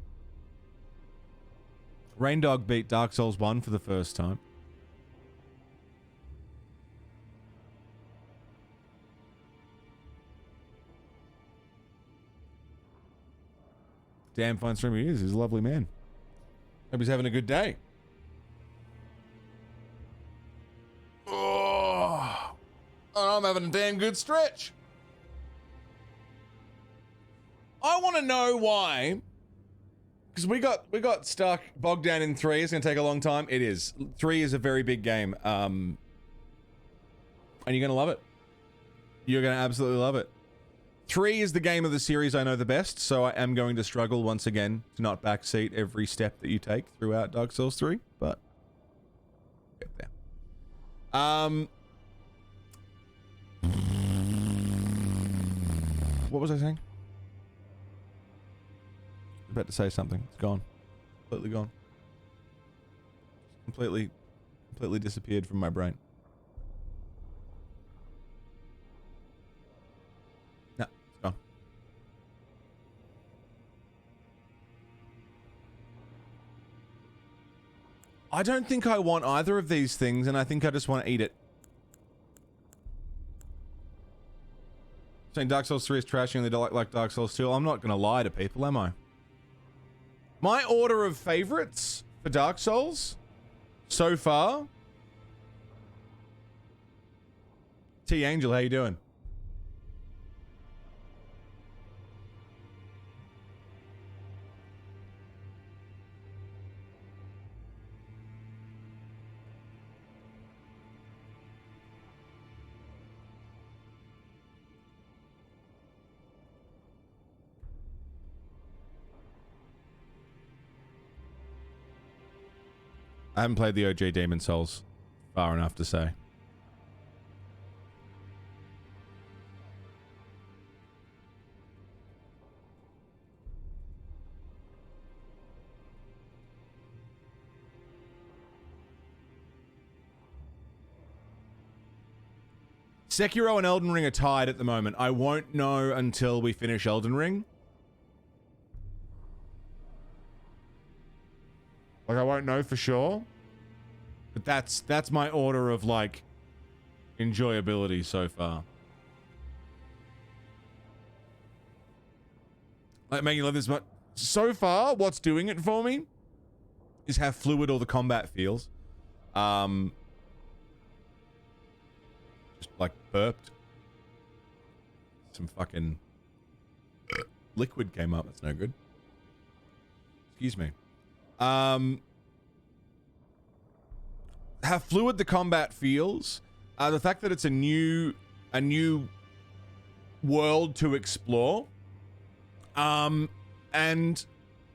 Rain Dog beat Dark Souls 1 for the first time. Damn fine streamer he is. He's a lovely man. Hope he's having a good day. Oh, I'm having a damn good stretch. I want to know why. Because we got stuck, bogged down in 3. It's going to take a long time. It is. 3 is a very big game. And you're going to love it. You're going to absolutely love it. 3 is the game of the series I know the best, so I am going to struggle once again to not backseat every step that you take throughout Dark Souls 3, but get there. What was I saying? I was about to say something. It's gone. Completely gone. Completely disappeared from my brain. No, it's gone. I don't think I want either of these things, and I think I just want to eat it. Saying Dark Souls 3 is trashy and they don't like Dark Souls 2. I'm not going to lie to people, am I? My order of favorites for Dark Souls so far. T Angel, how you doing? I haven't played the OG Demon Souls far enough to say. Sekiro and Elden Ring are tied at the moment. I won't know until we finish Elden Ring. Like, I won't know for sure. But that's my order of, like, enjoyability so far. Like, making love this much. So far, what's doing it for me is how fluid all the combat feels. Just, like, burped. Some fucking liquid came up. That's no good. Excuse me. How fluid the combat feels, the fact that it's a new world to explore, and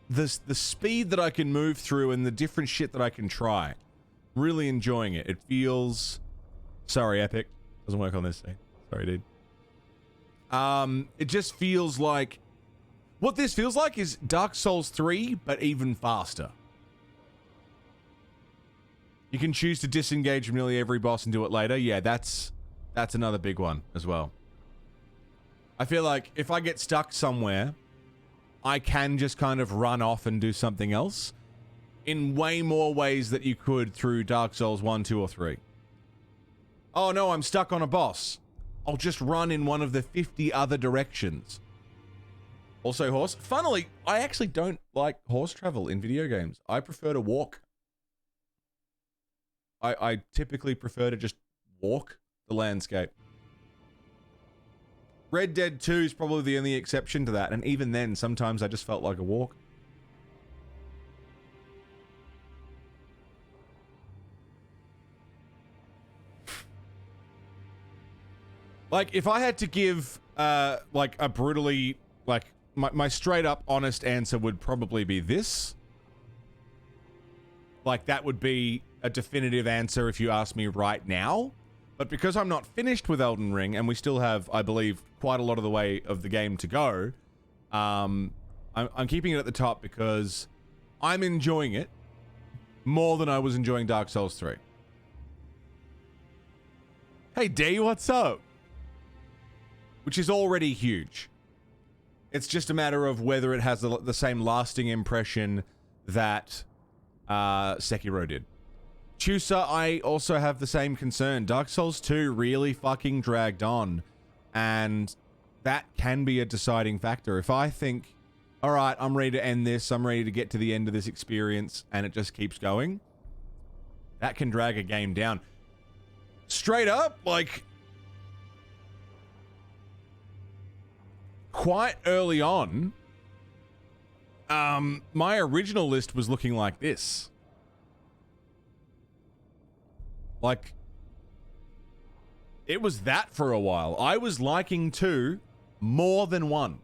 the speed that I can move through and the different shit that I can try. Really enjoying it. It feels... Sorry, Epic. Doesn't work on this thing. Sorry, dude. It just feels like... What this feels like is Dark Souls 3, but even faster. You can choose to disengage from nearly every boss and do it later. Yeah, that's another big one as well. I feel like if I get stuck somewhere, I can just kind of run off and do something else in way more ways that you could through Dark Souls 1, 2, or 3. Oh no, I'm stuck on a boss. I'll just run in one of the 50 other directions. Also horse. Funnily, I actually don't like horse travel in video games. I prefer to walk. I typically prefer to just walk the landscape. Red Dead 2 is probably the only exception to that, and even then, sometimes I just felt like a walk. Like, if I had to give, like, a brutally, like, my straight up honest answer would probably be this. Like, that would be a definitive answer if you ask me right now. But because I'm not finished with Elden Ring, and we still have, I believe, quite a lot of the way of the game to go, I'm keeping it at the top because I'm enjoying it more than I was enjoying Dark Souls 3. Hey D, what's up? Which is already huge. It's just a matter of whether it has the same lasting impression that Sekiro did. Chusa, I also have the same concern. Dark Souls 2 really fucking dragged on, and that can be a deciding factor. If I think, all right, I'm ready to end this, I'm ready to get to the end of this experience, and it just keeps going, that can drag a game down. Straight up, like, quite early on, my original list was looking like this. Like, it was that for a while. I was liking 2 more than 1.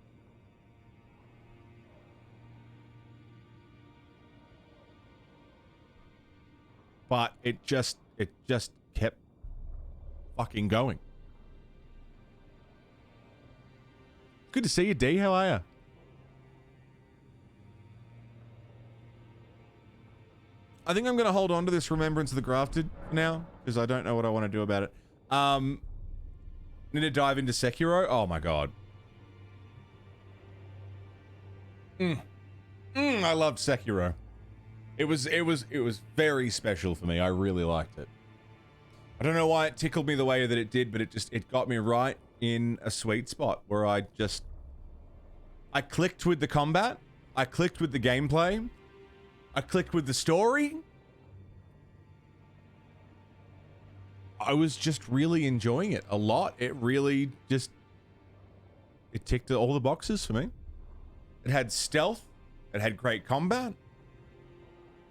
But it just kept fucking going. Good to see you, D. How are you? I think I'm going to hold on to this Remembrance of the Grafted now, because I don't know what I want to do about it. Need to dive into Sekiro? Oh my god. I loved Sekiro. It was very special for me. I really liked it. I don't know why it tickled me the way that it did, but it got me right in a sweet spot where I clicked with the combat, I clicked with the gameplay, I clicked with the story. I was just really enjoying it a lot. It really it ticked all the boxes for me. It had stealth, it had great combat,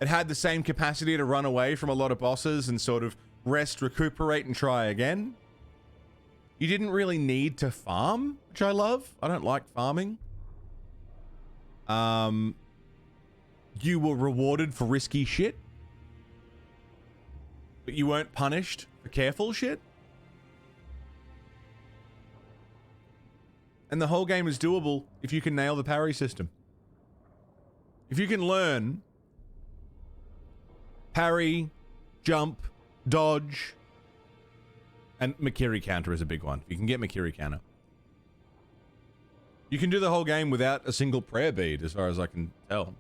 it had the same capacity to run away from a lot of bosses and sort of rest, recuperate, and try again. You didn't really need to farm, which I love. I don't like farming. You were rewarded for risky shit, but you weren't punished for careful shit. And the whole game is doable if you can nail the parry system. If you can learn parry, jump, dodge, and Makiri counter is a big one. If you can get Makiri counter, you can do the whole game without a single prayer bead, as far as I can tell.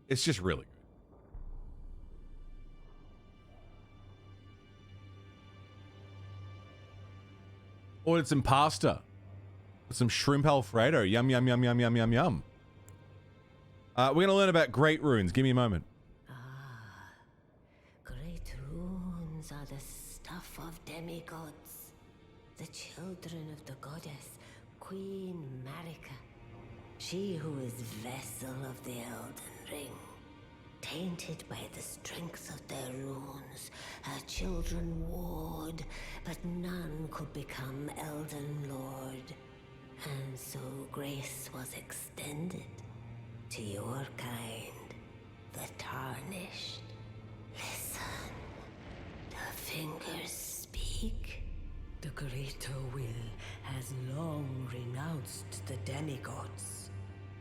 It's just really good. Ordered some pasta with some shrimp Alfredo. Yum, yum, yum, yum, yum, yum, yum. We're going to learn about great runes. Give me a moment. Great runes are the stuff of demigods, the children of the goddess, Queen Marika. She who is vessel of the Elden Ring. Tainted by the strength of their runes, her children warred, but none could become Elden Lord. And so grace was extended to your kind, the Tarnished. Listen, the fingers speak. The greater will has long renounced the demigods.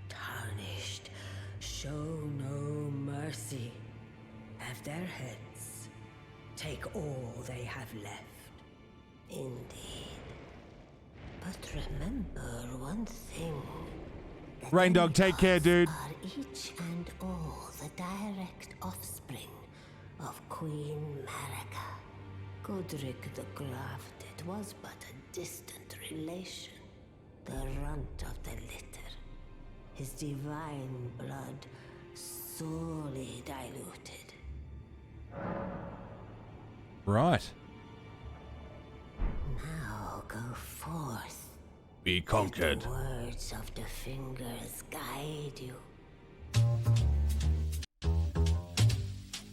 Tarnished, show no mercy. Have their heads. Take all they have left. Indeed. But remember one thing. Rain Dog, take care, dude. Are each and all the direct offspring of Queen Marika. Godric the Grafted was but a distant relation, the runt of the litter. His divine blood sorely diluted. Right. Now go forth. We conquered. Let the words of the fingers guide you.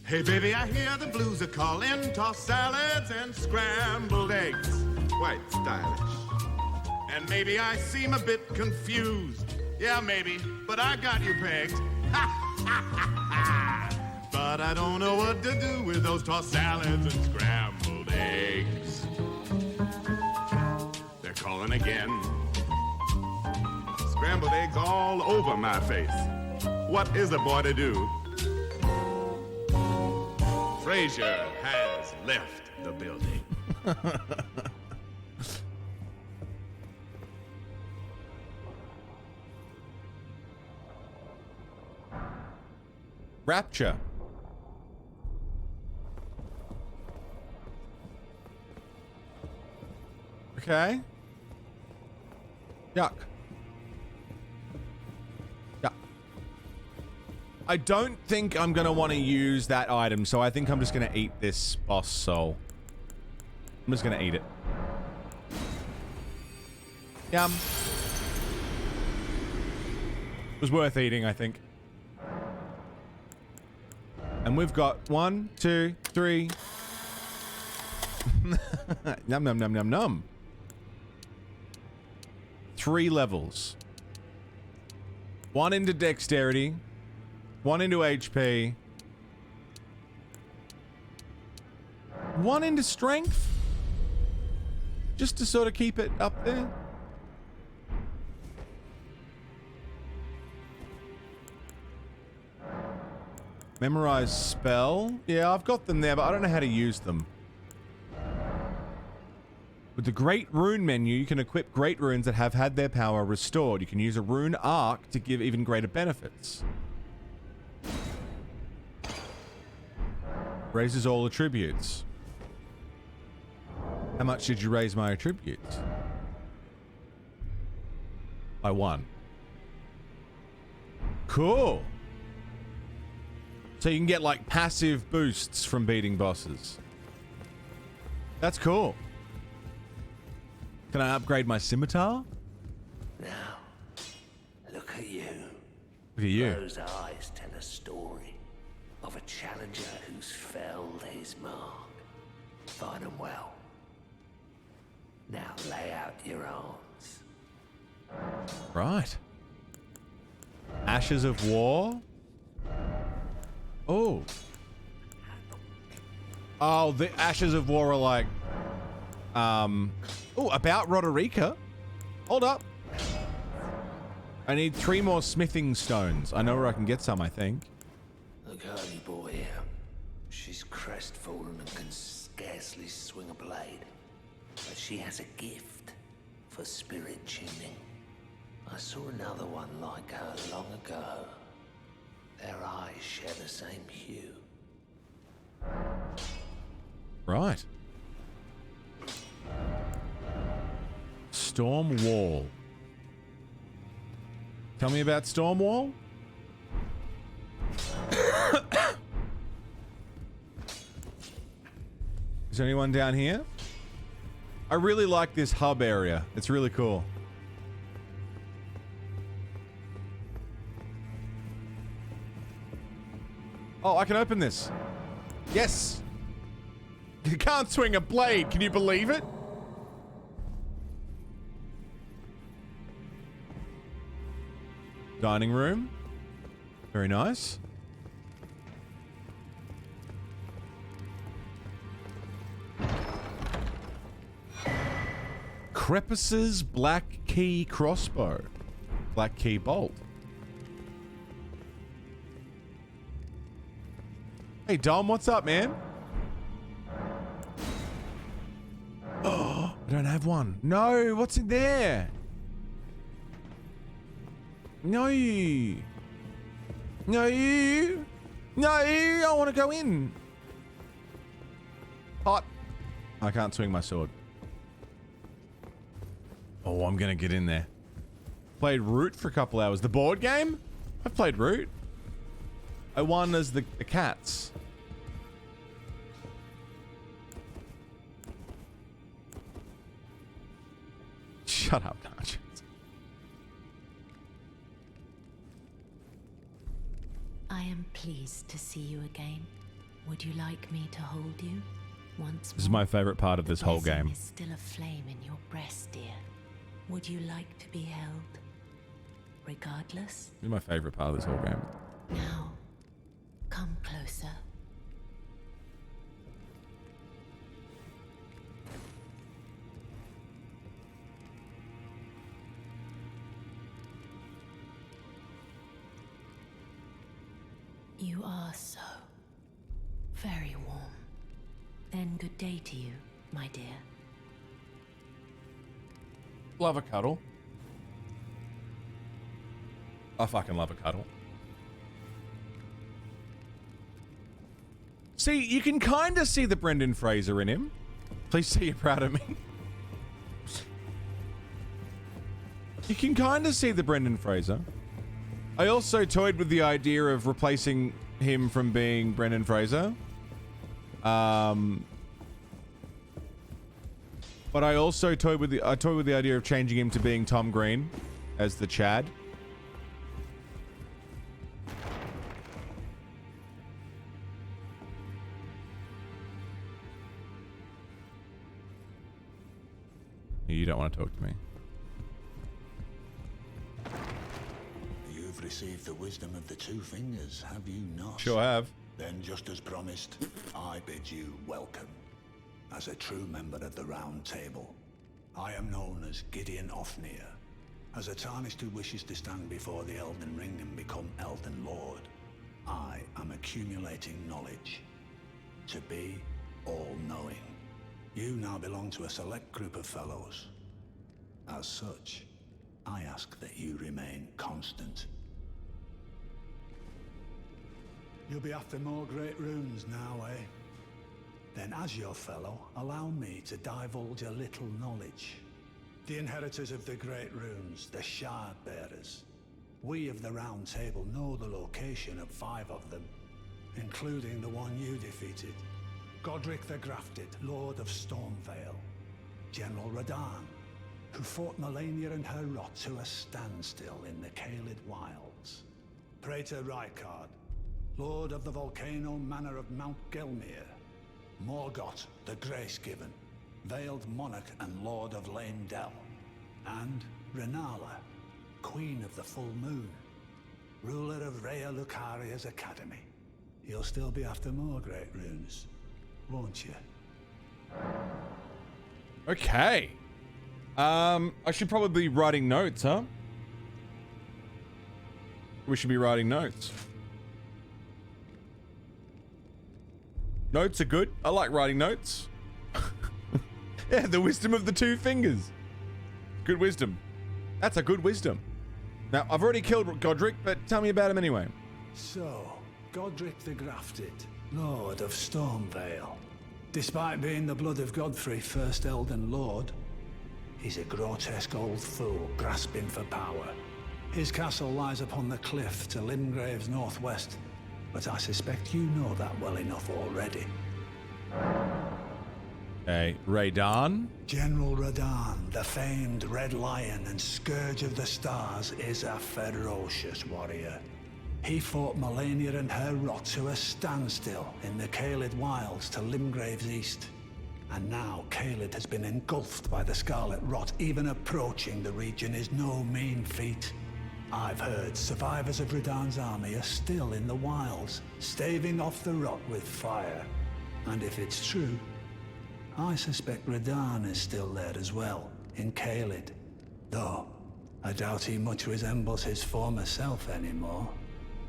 Hey baby, I hear the blues are calling. Tossed salads and scrambled eggs. Quite stylish. And maybe I seem a bit confused. Yeah, maybe, but I got you pegged. But I don't know what to do with those tossed salads and scrambled eggs. They're calling again. scrambled eggs all over my face. What is a boy to do? Frazier has left the building. Rapture. Okay. Yuck. Yuck. I don't think I'm going to want to use that item, so I think I'm just going to eat this boss soul. I'm just going to eat it. Yum. It was worth eating, I think. And we've got 1, 2, 3. Num num num num num. 3 levels. 1 into dexterity, 1 into HP, 1 into strength, just to sort of keep it up there. Memorize spell. Yeah, I've got them there, but I don't know how to use them. With the Great Rune menu, you can equip Great Runes that have had their power restored. You can use a Rune Arc to give even greater benefits. Raises all attributes. How much did you raise my attributes? By 1. Cool. So you can get like passive boosts from beating bosses. That's cool. Can I upgrade my scimitar? Now, look at you. Look at you. Those eyes tell a story of a challenger who's felled his mark. Find them well. Now lay out your arms. Right. Ashes of War. Oh. Oh, the Ashes of War are like... Oh, about Roderica. Hold up. I need 3 more smithing stones. I know where I can get some, I think. The girly boy here. She's crestfallen and can scarcely swing a blade. But she has a gift for spirit tuning. I saw another one like her long ago. Their eyes share the same hue. Right. Storm Wall. Tell me about Storm Wall. Is there anyone down here? I really like this hub area. It's really cool. Oh, I can open this. Yes. You can't swing a blade. Can you believe it? Dining room. Very nice. Crepice's Black Key Crossbow. Black Key Bolt. Hey, Dom, what's up, man? Oh, I don't have one. No, what's in there? No. No. No, I want to go in. Hot. I can't swing my sword. Oh, I'm going to get in there. Played Root for a couple hours. The board game? I've played Root. I won as the cats. Shut up, Nudge. I am pleased to see you again. Would you like me to hold you once more? This is my favorite part of this whole game. Is still a flame in your breast, dear. Would you like to be held? Regardless? This is my favorite part of this whole game. Now, come closer. so. Very warm. Then good day to you, my dear. Love a cuddle. I fucking love a cuddle. See, you can kind of see the Brendan Fraser in him. Please say you're proud of me. You can kind of see the Brendan Fraser. I also toyed with the idea of replacing him from being Brendan Fraser. But I also toyed with the idea of changing him to being Tom Green as the Chad. You don't want to talk to me. You've received the wisdom of the two fingers, have you not? Sure have. Then, just as promised, I bid you welcome. As a true member of the Round Table, I am known as Gideon Ofnir. As a tarnished who wishes to stand before the Elden Ring and become Elden Lord, I am accumulating knowledge. To be all-knowing. You now belong to a select group of fellows. As such, I ask that you remain constant. You'll be after more great runes now, eh? Then as your fellow, allow me to divulge a little knowledge. The inheritors of the great runes, the Shard Bearers. We of the Round Table know the location of 5 of them, including the one you defeated. Godric the Grafted, Lord of Stormvale. General Radahn, who fought Melania and her rot to a standstill in the Caelid Wilds. Praetor Rykard, Lord of the Volcano Manor of Mount Gelmir. Morgoth the Grace-Given, Veiled Monarch and Lord of Leyndell. And Renala, Queen of the Full Moon, ruler of Rhea Lucaria's Academy. You'll still be after more great runes, won't you? Okay. I should probably be writing notes, huh? We should be writing notes. Notes are good. I like writing notes. Yeah, the wisdom of the two fingers. Good wisdom. That's a good wisdom. Now, I've already killed Godric, but tell me about him anyway. So, Godric the Grafted, Lord of Stormvale. Despite being the blood of Godfrey, first Elden Lord, he's a grotesque old fool grasping for power. His castle lies upon the cliff to Limgrave's northwest, but I suspect you know that well enough already. Hey, Radahn? General Radahn, the famed Red Lion and Scourge of the Stars, is a ferocious warrior. He fought Melania and her rot to a standstill in the Caelid Wilds to Limgrave's east. And now Caelid has been engulfed by the Scarlet Rot. Even approaching the region is no mean feat. I've heard survivors of Radahn's army are still in the wilds, staving off the rot with fire. And if it's true, I suspect Radahn is still there as well, in Caelid. Though, I doubt he much resembles his former self anymore.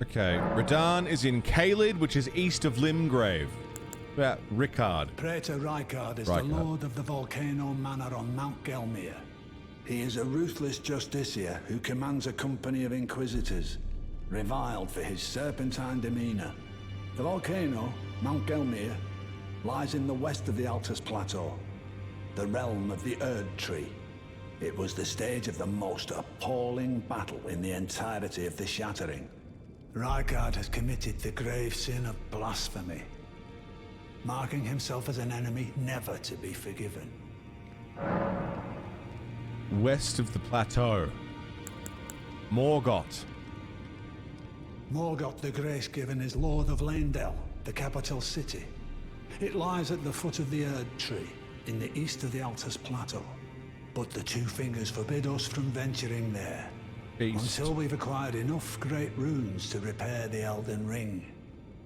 Okay, Radahn is in Caelid, which is east of Limgrave. About Rykard. Praetor Rykard is the Lord of the Volcano Manor on Mount Gelmir. He is a ruthless justiciar who commands a company of inquisitors, reviled for his serpentine demeanor. The volcano, Mount Gelmir, lies in the west of the Altus Plateau, the realm of the Erd Tree. It was the stage of the most appalling battle in the entirety of the Shattering. Rykard has committed the grave sin of blasphemy, marking himself as an enemy never to be forgiven. West of the plateau. Morgoth. Morgoth the Grace-Given is Lord of Leyndell, the capital city. It lies at the foot of the Erd Tree, in the east of the Altus Plateau. But the Two Fingers forbid us from venturing there. Until we've acquired enough great runes to repair the Elden Ring.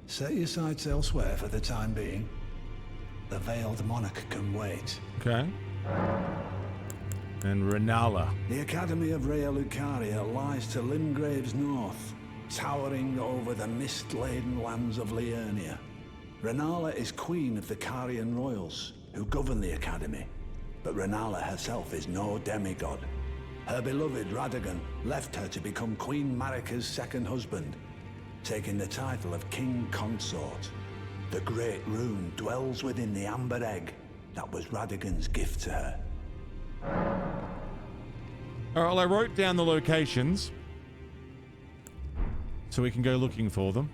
Set your sights elsewhere for the time being. The Veiled Monarch can wait. Okay. And Renala. The Academy of Rhea Lucaria lies to Limgrave's north. towering over the mist-laden lands of Liurnia. Renala is queen of the Carian royals, who govern the academy. But Renala herself is no demigod. Her beloved Radagon left her to become Queen Marika's second husband, taking the title of King Consort. The Great Rune dwells within the amber egg that was Radagon's gift to her. All right, well, I wrote down the locations so we can go looking for them.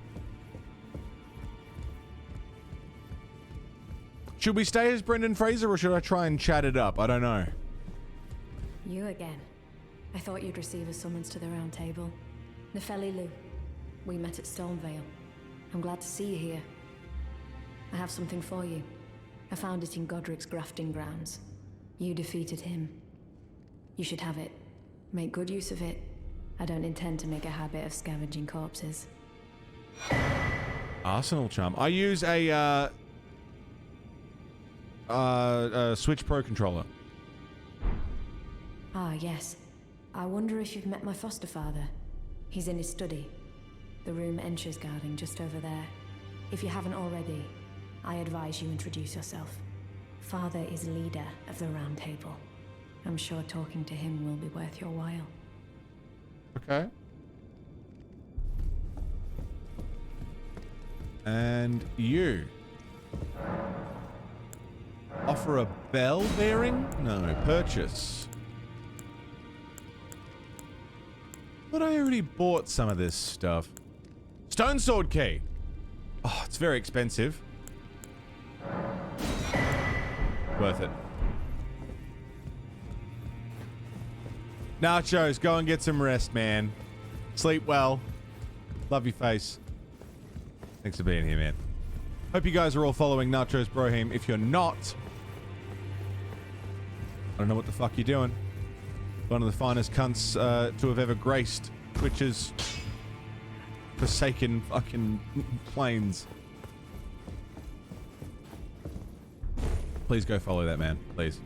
Should we stay as Brendan Fraser or should I try and chat it up? I don't know. You again. I thought you'd receive a summons to the round table. Nefeli Lu. We met at Stonevale. I'm glad to see you here. I have something for you. I found it in Godric's grafting grounds. You defeated him. You should have it. Make good use of it. I don't intend to make a habit of scavenging corpses. Arsenal charm. I use a Switch Pro controller. Ah, yes. I wonder if you've met my foster father. He's in his study. The room Encher's guarding just over there. If you haven't already, I advise you introduce yourself. Father is leader of the Round Table. I'm sure talking to him will be worth your while. Okay. And you. Offer a bell bearing? No, purchase. But I already bought some of this stuff. Stone sword key. Oh, it's very expensive. Worth it. Nachos, go and get some rest, man. Sleep well. Love your face. Thanks for being here, man. Hope you guys are all following Nachos Brohim. If you're not, I don't know what the fuck you're doing. One of the finest cunts to have ever graced Twitch's forsaken fucking plains. Please go follow that man, please.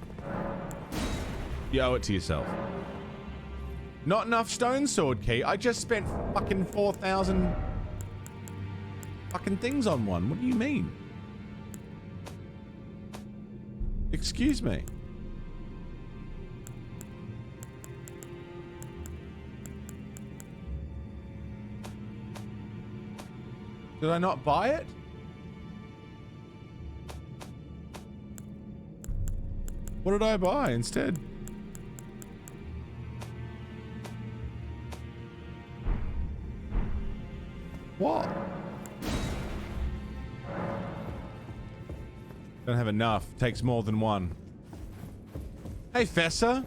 You owe it to yourself. Not enough stone sword key. I just spent fucking 4,000 fucking things on one. What do you mean? Excuse me. Did I not buy it? What did I buy instead? What? Don't have enough. Takes more than one. Hey, Fessa.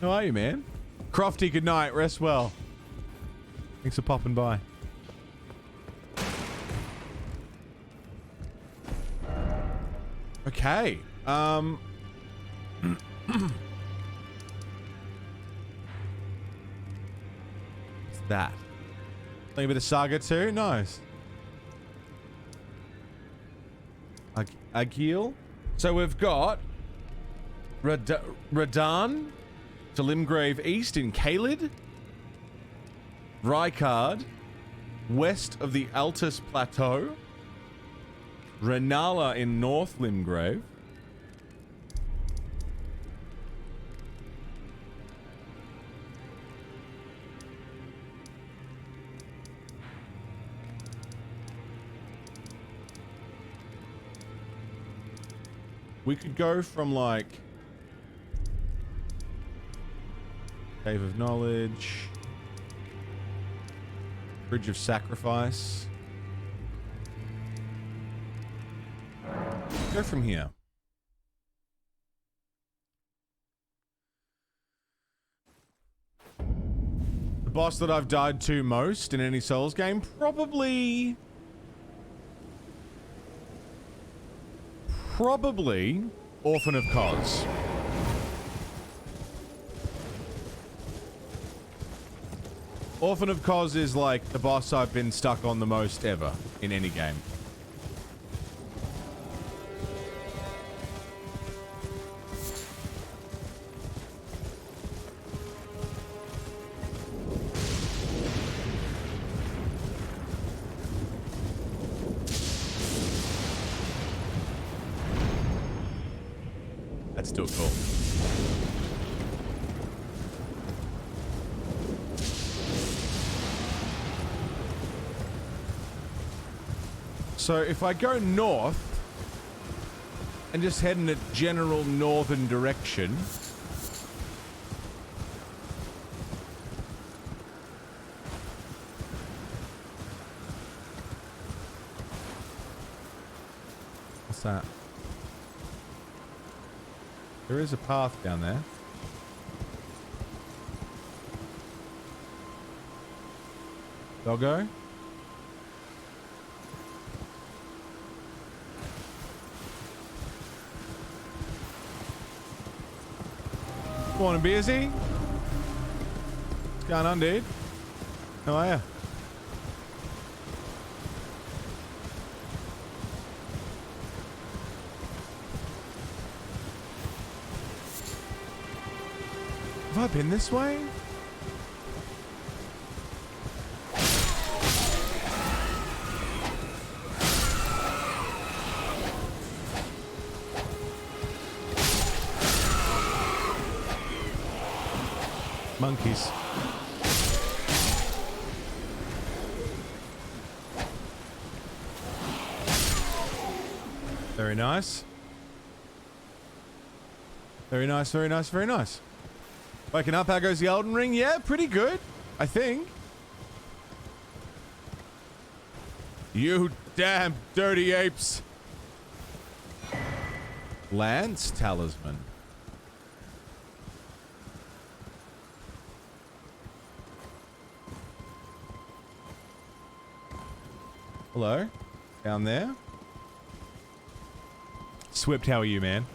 How are you, man? Crofty, good night. Rest well. Thanks for popping by. Okay. What's that? Playing a bit of Saga too? Nice. Agil. So we've got Radan to Limgrave East in Caelid. Rykard, west of the Altus Plateau. Renala in North Limgrave. We could go from like Cave of Knowledge, Bridge of Sacrifice. Go from here. The boss that I've died to most in any Souls game, probably Orphan of Kos. Orphan of Kos is like the boss I've been stuck on the most ever in any game. That's still cool. So if I go north and just head in a general northern direction, what's that? There is a path down there. Doggo? Morning, Beersy. What's going on, dude? How are ya? Have I been this way? Monkeys. Very nice. Very nice, very nice, very nice. Waking up, how goes the Elden Ring? Yeah, pretty good, I think. You damn dirty apes. Lance Talisman. Hello? Down there? Swift, how are you, man?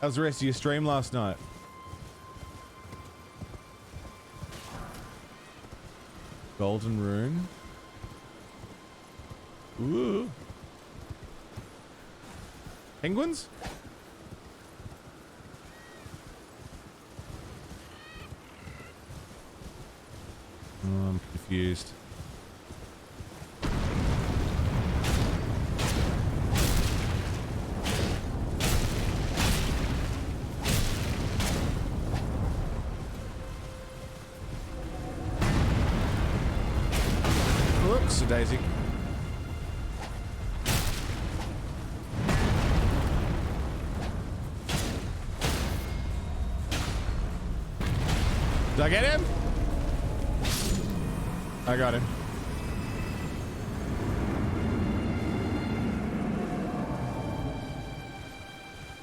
How was the rest of your stream last night? Golden rune. Ooh. Penguins? Oh, I'm confused. Daisy. Did I get him? I got him.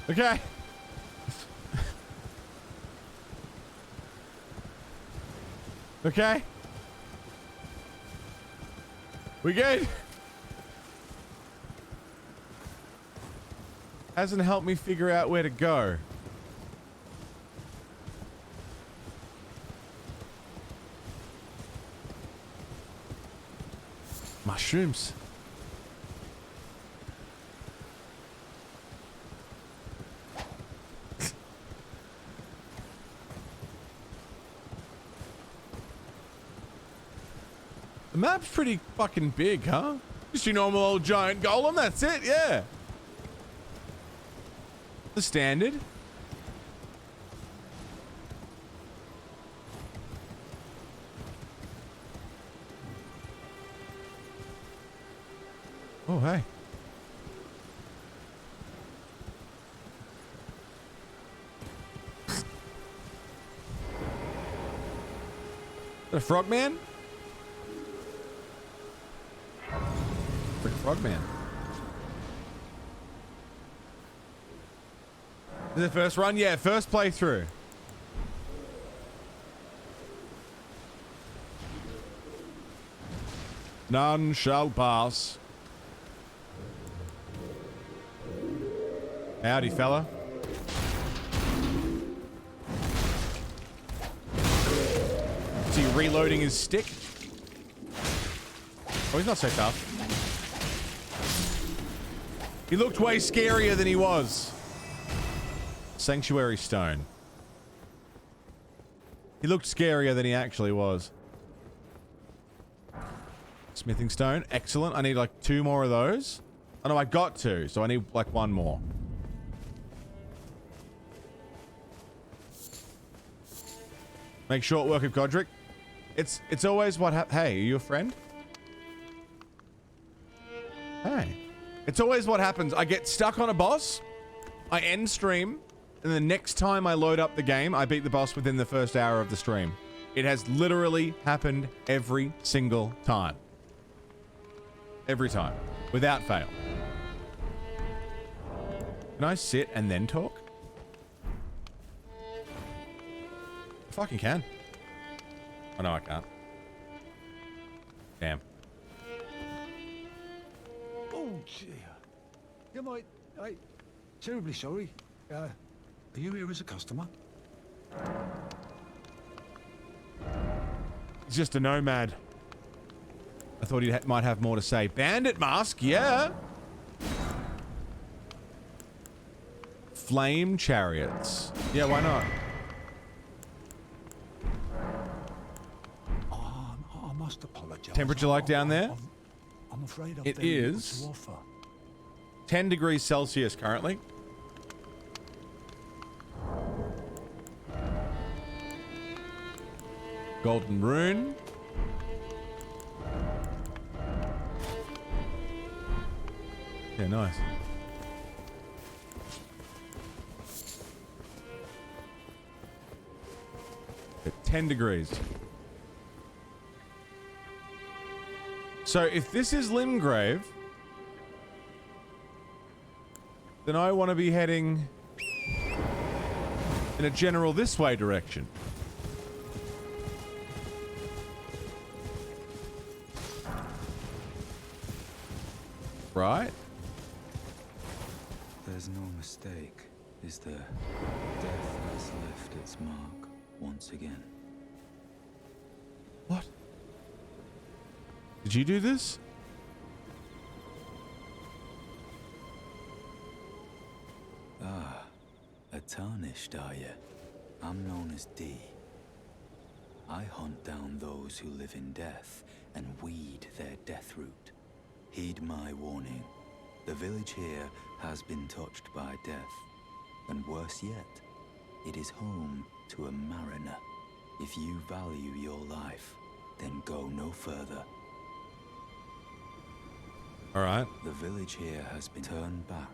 Okay. Okay. We good? Hasn't helped me figure out where to go. Mushrooms. The map's pretty fucking big, huh? Just your normal old giant golem, that's it, yeah. The standard. Oh, hey. Is that a frogman? Freaking frogman. Is it the first run? Yeah, first playthrough. None shall pass. Howdy, fella. Is he reloading his stick? Oh, he's not so tough. He looked way scarier than he was. Sanctuary stone. He looked scarier than he actually was. Smithing stone. Excellent. I need like 2 more of those. Oh no, I got 2, so I need like 1 more. Make short work of Godric. It's always what hey, are you a friend? Hey. It's always what happens. I get stuck on a boss, I end stream, and the next time I load up the game, I beat the boss within the first hour of the stream. It has literally happened every single time. Every time. Without fail. Can I sit and then talk? I fucking can. Oh no, I can't. Damn. Oh, dear. You might... terribly sorry. Are you here as a customer? He's just a nomad. I thought he might have more to say. Bandit mask, yeah. Flame chariots. Yeah, why not? I must apologize. Temperature like down there? I'm afraid I've It very little is to offer. 10 degrees Celsius currently. Golden rune. Yeah, nice. At 10 degrees. So if this is Limgrave, then I want to be heading in a general this way direction. Right? There's no mistake, is there? Death has left its mark once again. What? Did you do this? Ah, a tarnished, are you? I'm known as D. I hunt down those who live in death and weed their death root. Heed my warning. The village here has been touched by death. And worse yet, it is home to a mariner. If you value your life, then go no further. All right. The village here has been turned back.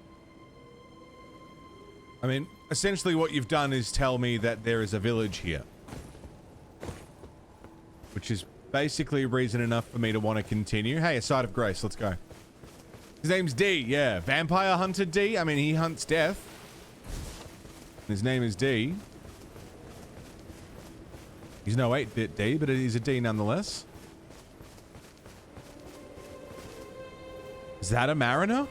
I mean, essentially what you've done is tell me that there is a village here. Which is basically reason enough for me to want to continue. Hey, a site of grace. Let's go. His name's D, yeah. Vampire hunter D. I mean, he hunts death. His name is D. He's no 8-bit D, but he's a D nonetheless. Is that a mariner?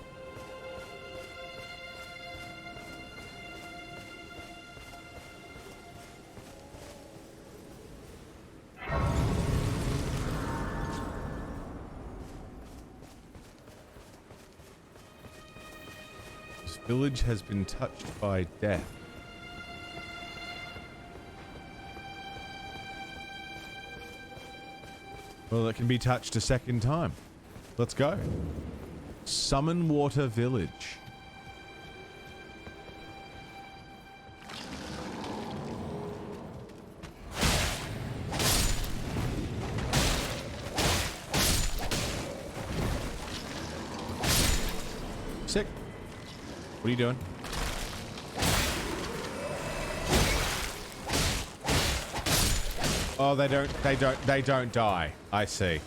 This village has been touched by death. Well, it can be touched a second time. Let's go. Summon Water Village. Sick. What are you doing? Oh, they don't die. I see.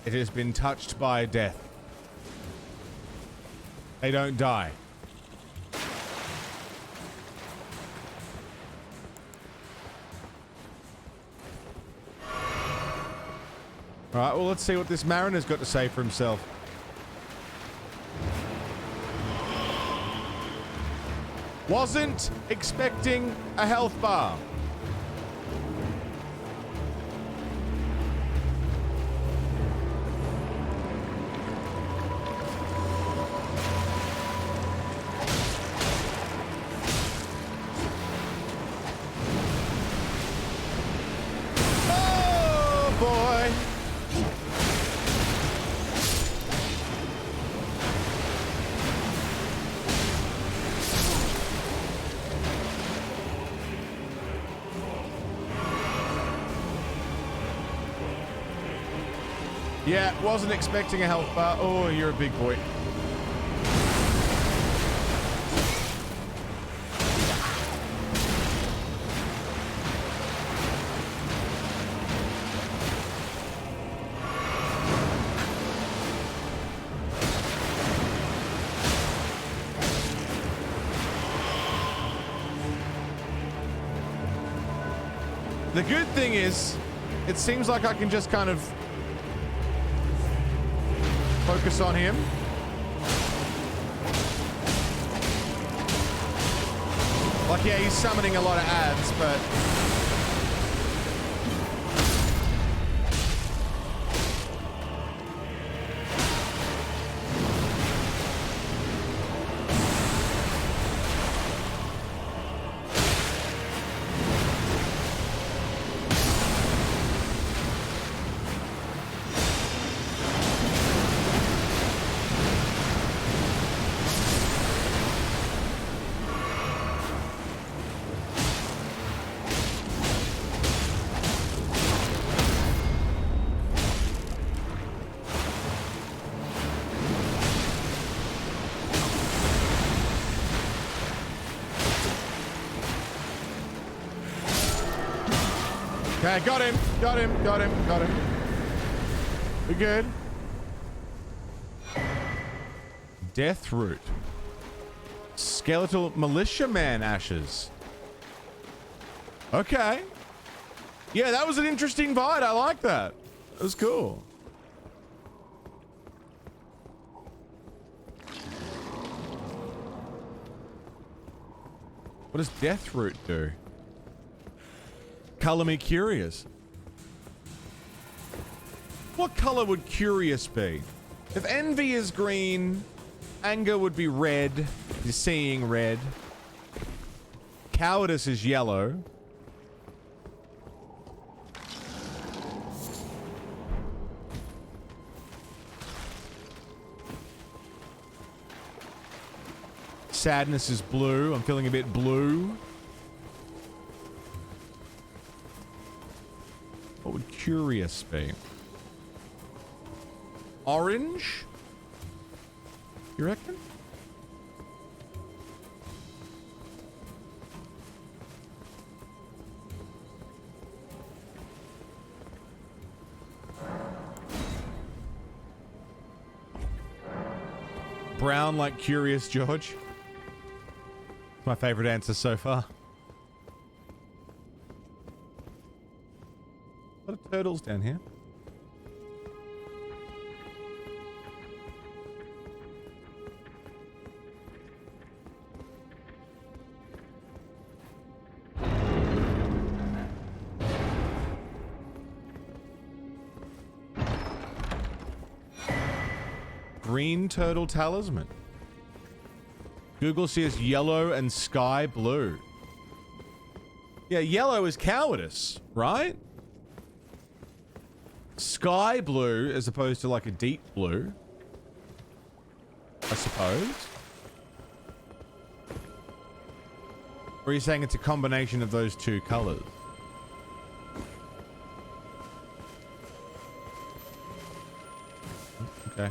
It has been touched by death. They don't die. Alright, well, let's see what this mariner's got to say for himself. Wasn't expecting a health bar. Yeah, wasn't expecting a health bar. Oh, you're a big boy. The good thing is, it seems like I can just kind of focus on him. Like, yeah, he's summoning a lot of ads, but... Okay, got him. We're good. Death Root. Skeletal Militiaman ashes. Okay. Yeah, that was an interesting fight. I like that. That was cool. What does Death Root do? Color me curious. What color would curious be? If envy is green, anger would be red. You're seeing red. Cowardice is yellow. Sadness is blue. I'm feeling a bit blue. What would curious be? Orange? You reckon? Brown like Curious George. My favorite answer so far. A lot of turtles down here. Green turtle talisman. Google says yellow and sky blue. Yeah, yellow is cowardice, right? Sky blue as opposed to like a deep blue, I suppose. Or are you saying it's a combination of those two colors? Okay.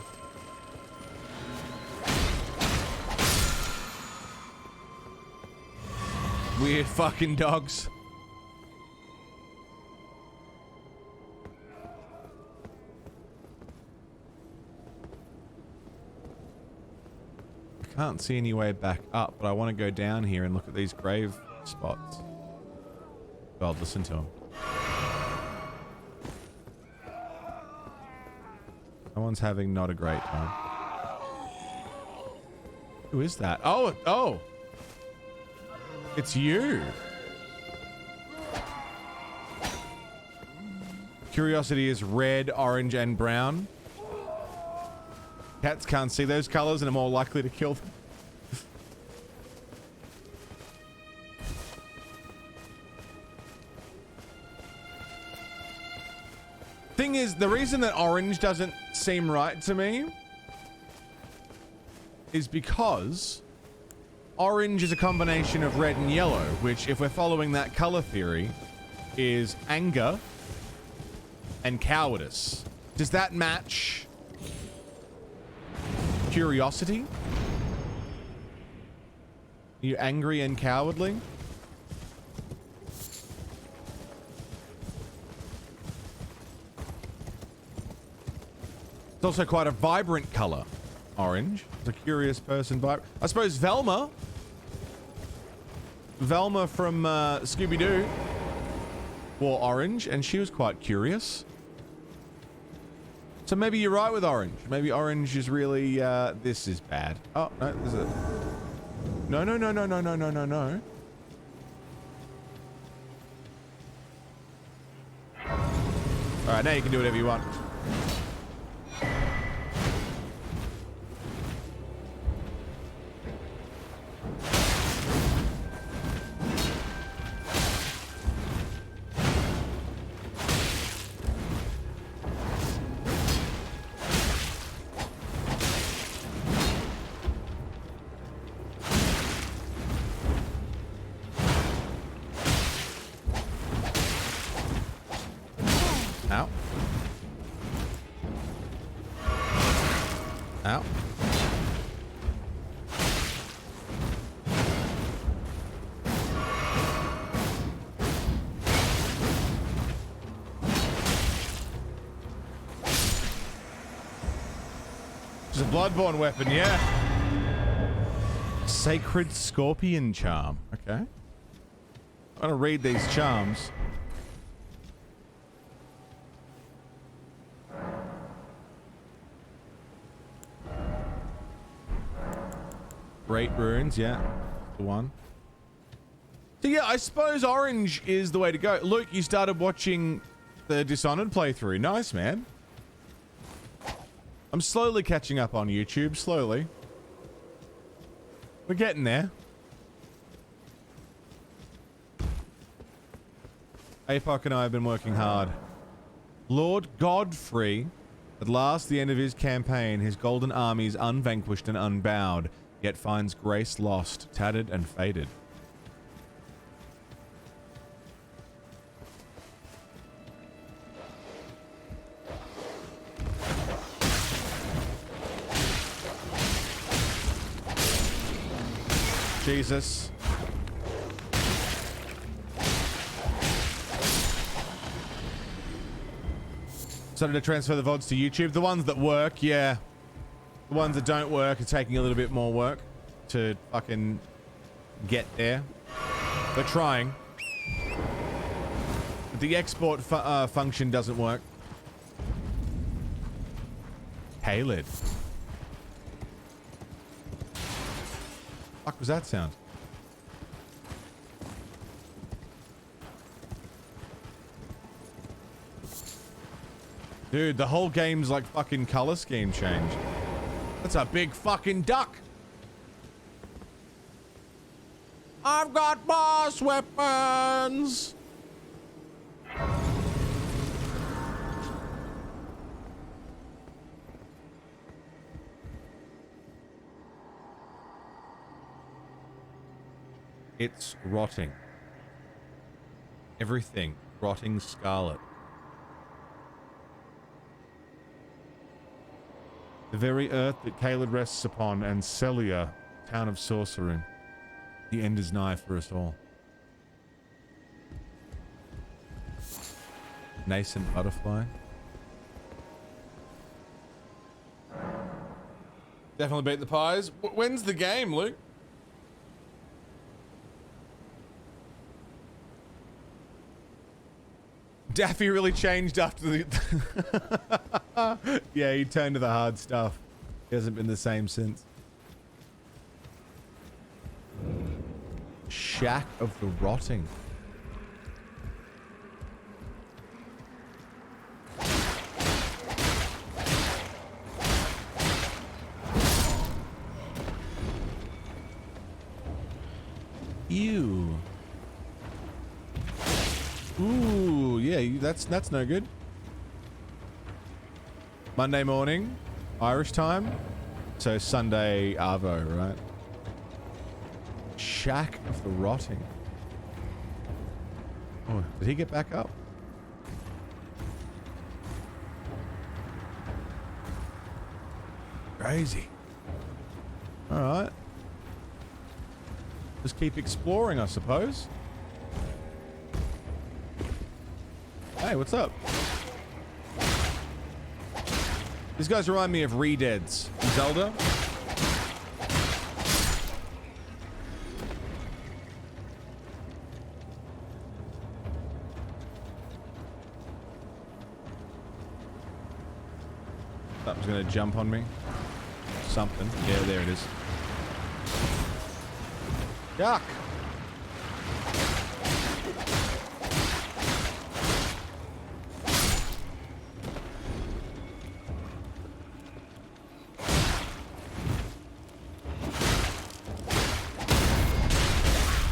Weird fucking dogs. I can't see any way back up, but I want to go down here and look at these grave spots. God, listen to them. Someone's having not a great time. Who is that? Oh! It's you. Curiosity is red, orange, and brown. Cats can't see those colors and are more likely to kill them. Thing is, the reason that orange doesn't seem right to me is because orange is a combination of red and yellow, which, if we're following that color theory, is anger and cowardice. Does that match curiosity? Are you angry and cowardly? It's also quite a vibrant color. Orange. It's a curious person vibe. I suppose Velma from Scooby-Doo wore orange and she was quite curious. So maybe you're right with orange. Maybe orange is really, this is bad. Oh, no, there's a... No, no, no, no, no, no, no, no, no. All right, now you can do whatever you want. Ow. Ow. It's a bloodborne weapon, yeah. Sacred Scorpion Charm. Okay. I'm gonna read these charms. Great runes, yeah. The one. So yeah, I suppose orange is the way to go. Luke, you started watching the Dishonored playthrough. Nice, man. I'm slowly catching up on YouTube, slowly. We're getting there. Apoc and I have been working hard. Lord Godfrey, at last the end of his campaign, his golden armies unvanquished and unbowed, yet finds grace lost, tattered and faded. Jesus. Started to transfer the VODs to YouTube. The ones that work, yeah. The ones that don't work are taking a little bit more work to fucking get there. We're trying. But the export function doesn't work. Halid. Fuck was that sound? Dude, the whole game's like fucking color scheme changed. That's a big fucking duck. I've got boss weapons. It's rotting. Everything rotting scarlet. The very earth that Caelid rests upon, and Celia, town of sorcery. The end is nigh for us all. Nascent butterfly. Definitely beat the pies. When's the game, Luke? Daffy really changed after the... Yeah, he turned to the hard stuff. He hasn't been the same since. Shack of the Rotting. Ew. Ooh, yeah, that's no good. Monday morning, Irish time. So Sunday Arvo, right? Shack of the Rotting. Oh, did he get back up? Crazy. All right. Just keep exploring, I suppose. Hey, what's up? These guys remind me of Redeads in Zelda. That was gonna jump on me. Something. Yeah, there it is. Yuck!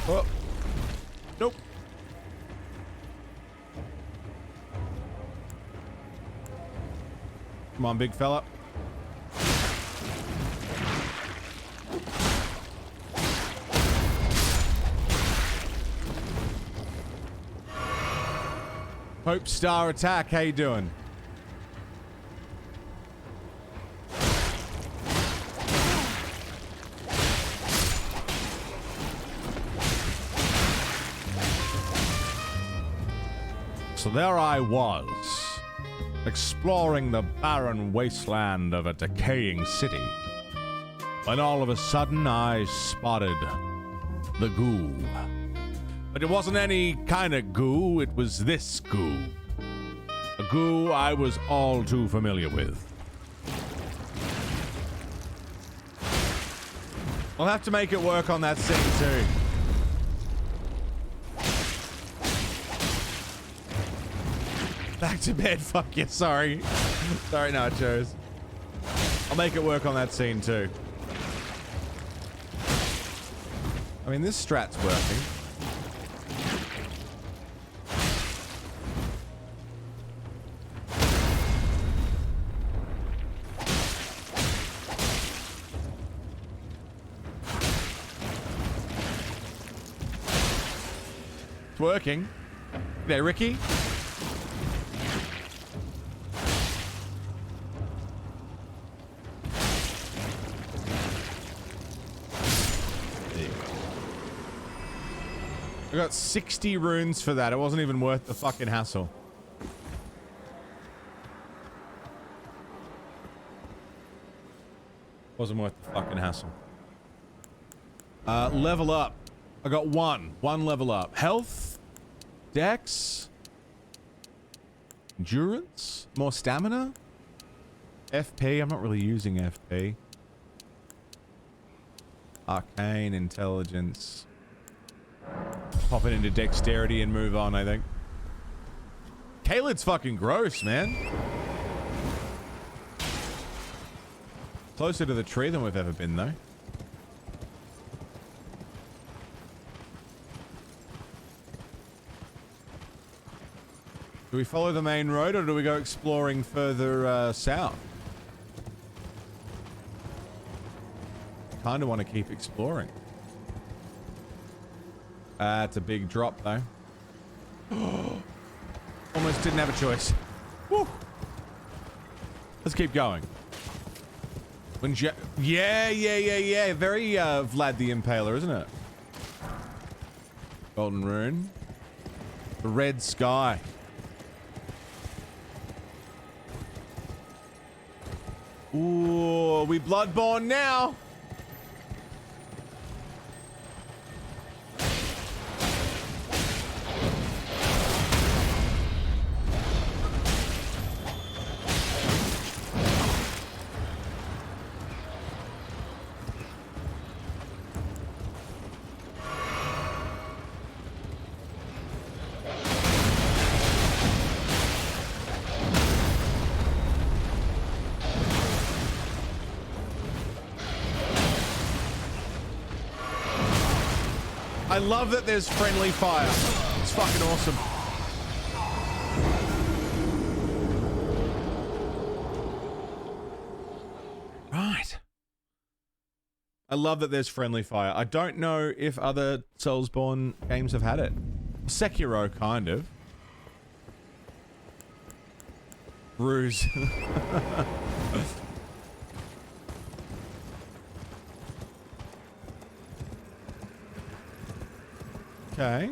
Oh. Nope. Come on, big fella. Hope Star Attack, how you doing? So there I was, exploring the barren wasteland of a decaying city, when all of a sudden I spotted the goo. But it wasn't any kind of goo, it was this goo. A goo I was all too familiar with. I'll have to make it work on that scene too. Back to bed, fuck you, sorry. Sorry, nachos. I'll make it work on that scene too. I mean, this strat's working. It's working. There, Ricky. I got 60 runes for that. It wasn't even worth the fucking hassle. Wasn't worth the fucking hassle. Level up. I got one level up. Health, Dex, Endurance, more stamina, FP. I'm not really using FP. Arcane, Intelligence. Pop it into Dexterity and move on, I think. Caelid's fucking gross, man. Closer to the tree than we've ever been, though. Do we follow the main road or do we go exploring further south? Kind of want to keep exploring. It's a big drop, though. Almost didn't have a choice. Woo. Let's keep going. Yeah. Very Vlad the Impaler, isn't it? Golden rune. The red sky. Ooh, we bloodborne now. I love that there's friendly fire. It's fucking awesome. Right. I love that there's friendly fire. I don't know if other Soulsborne games have had it. Sekiro, kind of. Ruse. Okay.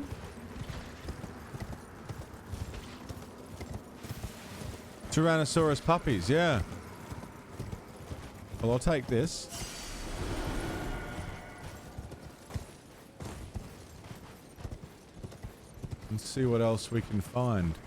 Tyrannosaurus puppies, yeah. Well, I'll take this. And see what else we can find.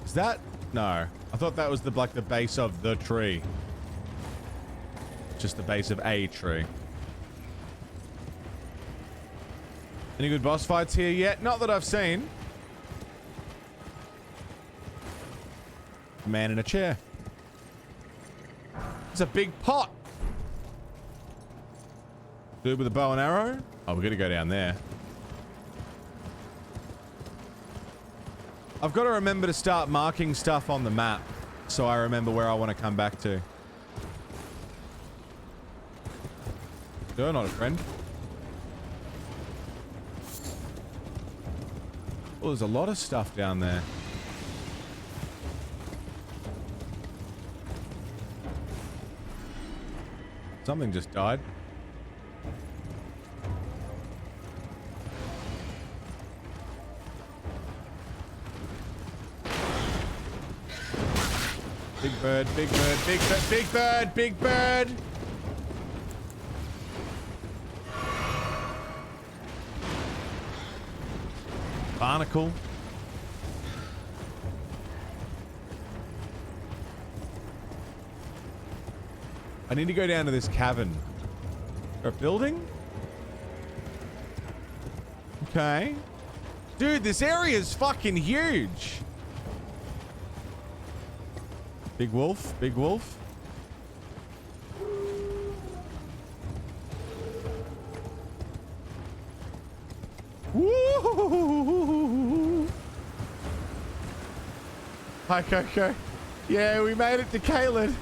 Is that? No. I thought that was the like the base of the tree. Just the base of a tree. Any good boss fights here yet? Not that I've seen. Man in a chair. It's a big pot. Dude with a bow and arrow? Oh, we're gonna go down there. I've got to remember to start marking stuff on the map so I remember where I want to come back to. You're not a friend. Oh, there's a lot of stuff down there. Something just died. Big bird, big bird, big bird, big bird, big bird! Barnacle. I need to go down to this cavern. A building? Okay. Dude, this area is fucking huge. Big wolf, big wolf. Woo! Hi, Coco. Yeah, we made it to Caelid.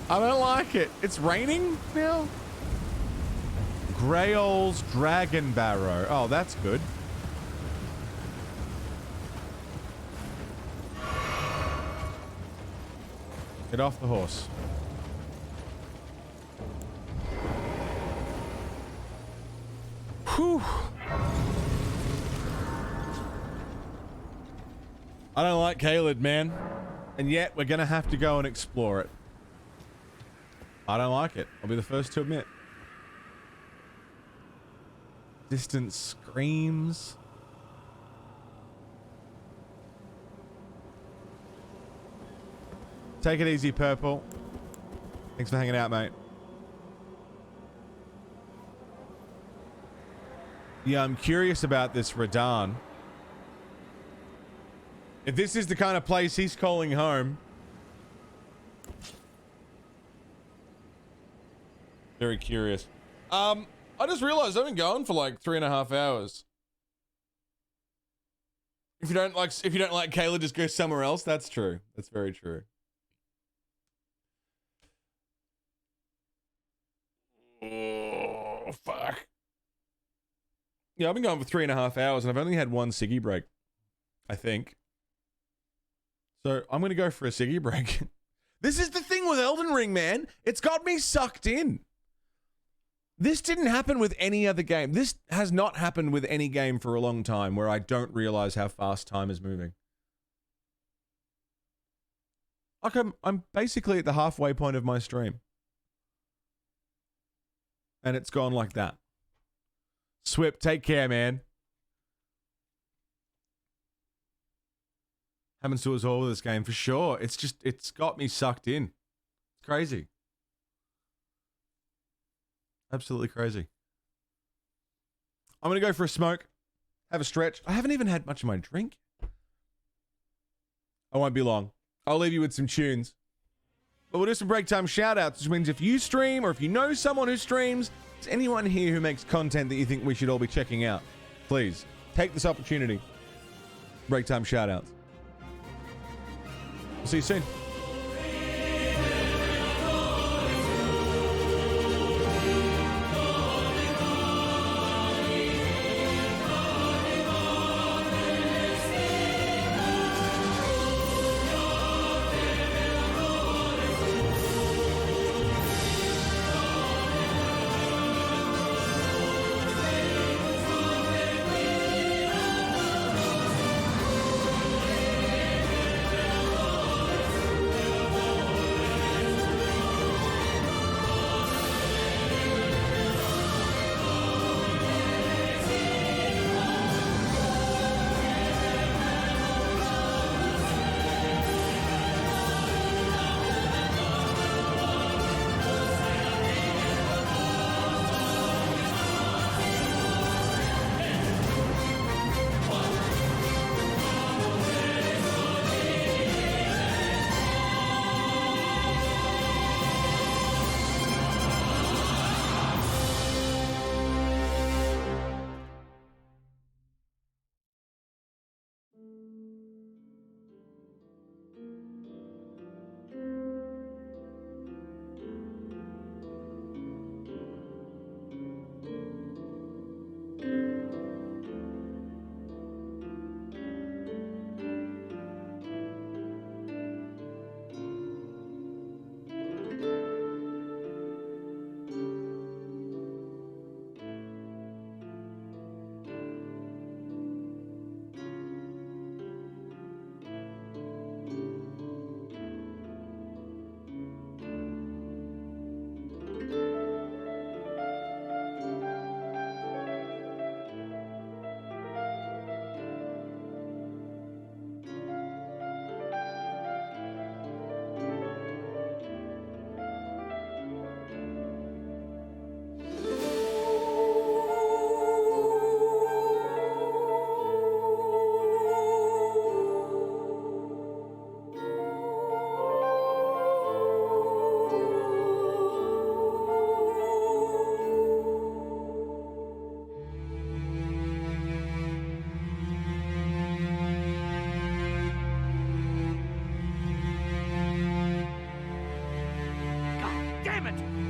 I don't like it. It's raining now? Grail's Dragon Barrow. Oh, that's good. Get off the horse. Whew. I don't like Caelid, man. And yet, we're gonna have to go and explore it. I don't like it. I'll be the first to admit. Distant screams. Take it easy, Purple. Thanks for hanging out, mate. Yeah, I'm curious about this Radahn. If this is the kind of place he's calling home. Very curious. I just realized I've been going for like 3.5 hours. If you don't like Caelid, just go somewhere else. That's true. That's very true. Oh, fuck. Yeah, I've been going for 3.5 hours and I've only had one ciggy break, I think. So I'm going to go for a ciggy break. This is the thing with Elden Ring, man. It's got me sucked in. This didn't happen with any other game. This has not happened with any game for a long time where I don't realize how fast time is moving. Like I'm basically at the halfway point of my stream. And it's gone like that. Swip, take care, man. Happens to us all with this game, for sure. It's got me sucked in. It's crazy. Absolutely crazy. I'm going to go for a smoke. Have a stretch. I haven't even had much of my drink. I won't be long. I'll leave you with some tunes. But we'll do some break time shout outs, which means if you stream or if you know someone who streams, there's anyone here who makes content that you think we should all be checking out, please take this opportunity. Break time shout outs. We'll see you soon.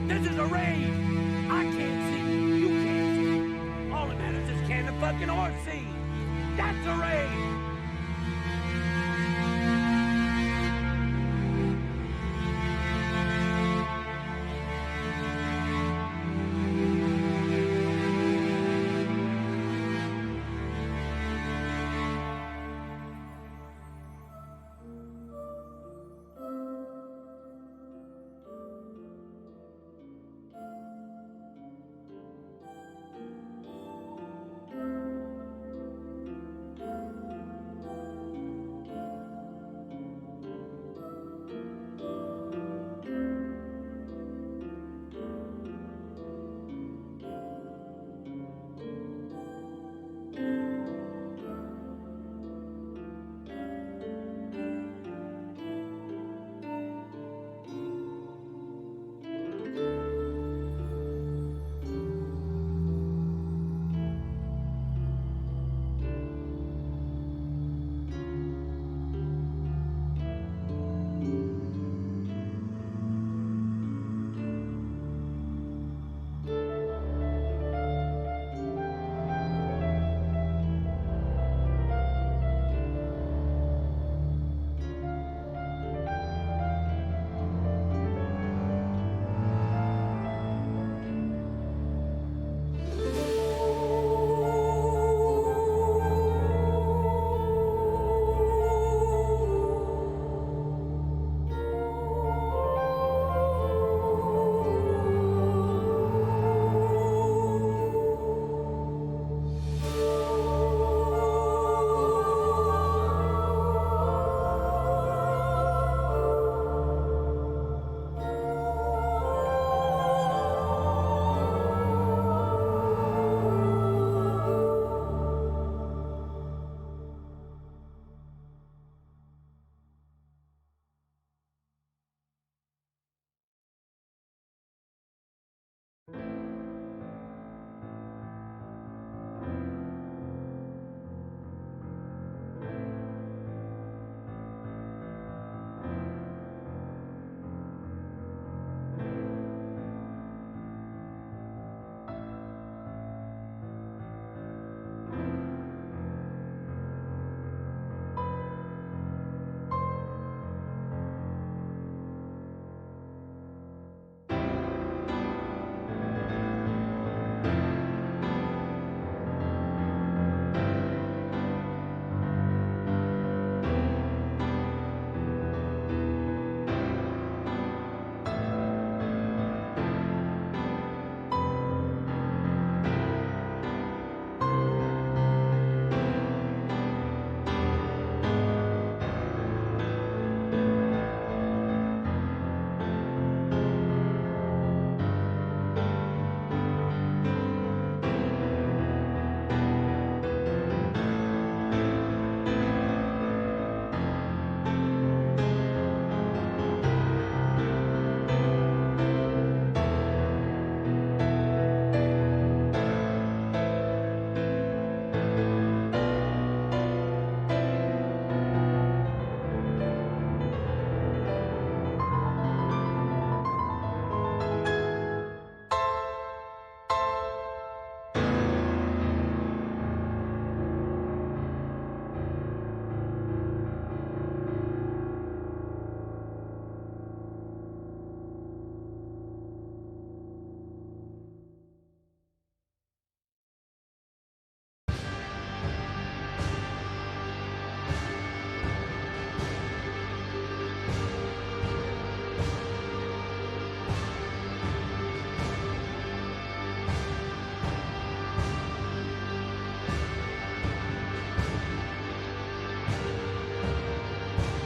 This is a raid! I can't see, you can't see. All that matters is can the fucking horse see? That's a raid!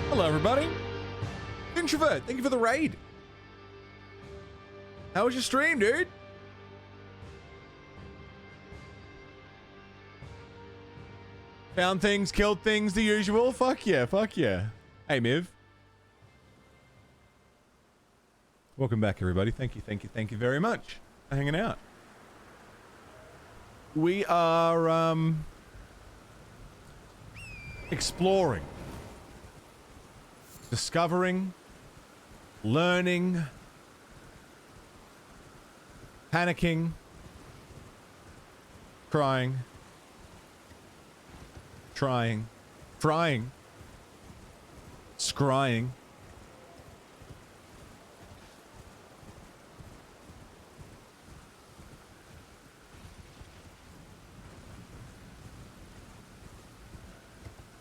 Hello, everybody. Introvert, thank you for the raid. How was your stream, dude? Found things, killed things, the usual. Fuck yeah, fuck yeah. Hey, Miv. Welcome back, everybody. Thank you very much for hanging out. We are, exploring, discovering, learning, Panicking. Crying. Trying. Frying. Scrying.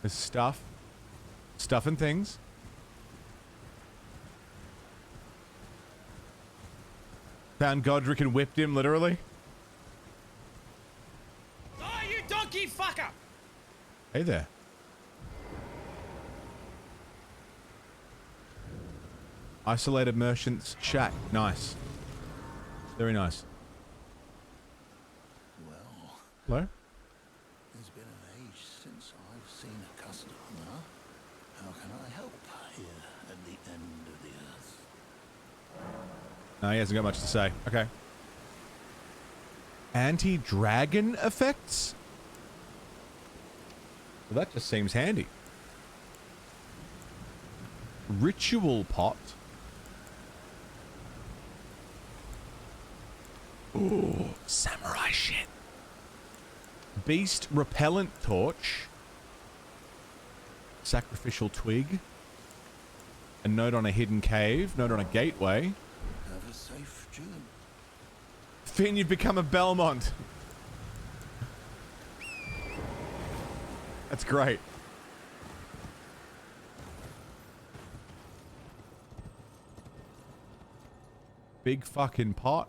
There's stuff. Stuff and things. Found Godric and whipped him, literally. Oh, you donkey fucker! Hey there. Isolated merchant's shack. Nice. Very nice. Well, Hello? there's been an age since I've seen a customer. How can I help here at the end of the earth? No, he hasn't got much to say. Okay. Anti-dragon effects? Well, that just seems handy. Ritual pot. Ooh, samurai shit. Beast repellent torch. Sacrificial twig. A note on a hidden cave. Note on a gateway. Have a safe journey. Finn, you've become a Belmont. That's great. Big fucking pot.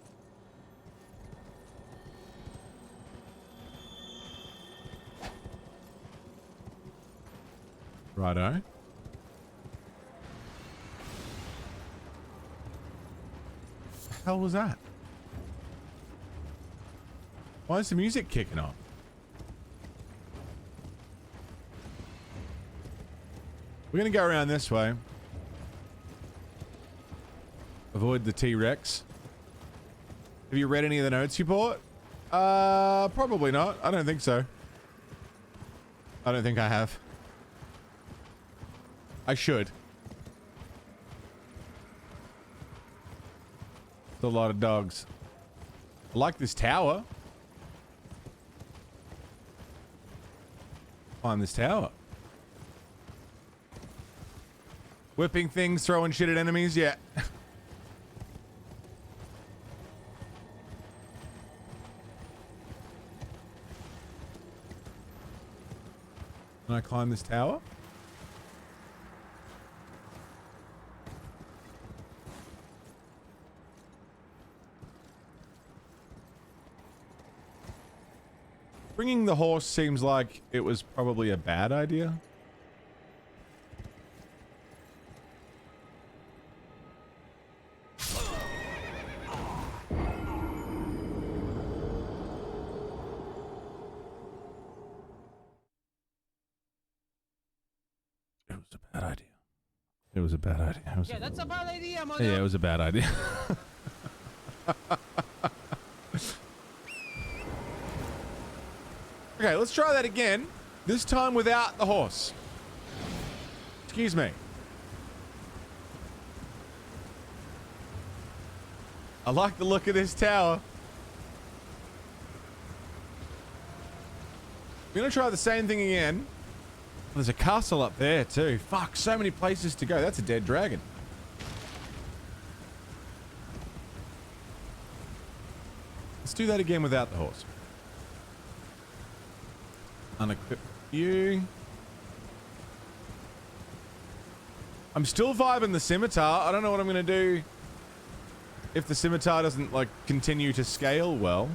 Righto. The hell was that? Why is the music kicking off? We're gonna go around this way. Avoid the T-Rex. Have you read any of the notes you bought? Probably not. I don't think so. I don't think I have. I should. It's a lot of dogs. I like this tower. Climb this tower. Whipping things, throwing shit at enemies, yeah. Can I climb this tower? Bringing the horse seems like it was probably a bad idea. It was a bad idea. Yeah, that's a bad idea, man. Yeah, it was a bad idea. Okay, let's try that again. This time without the horse. Excuse me. I like the look of this tower. We're gonna try the same thing again. There's a castle up there too. Fuck, so many places to go. That's a dead dragon. Let's do that again without the horse. Unequip you. I'm still vibing the scimitar. I don't know what I'm gonna do if the scimitar doesn't like continue to scale well.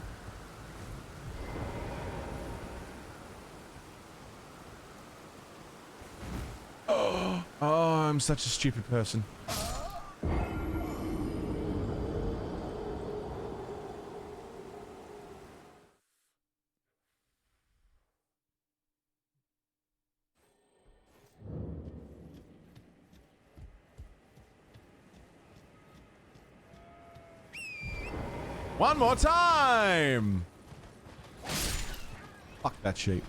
Oh, I'm such a stupid person. One more time! Fuck that sheep.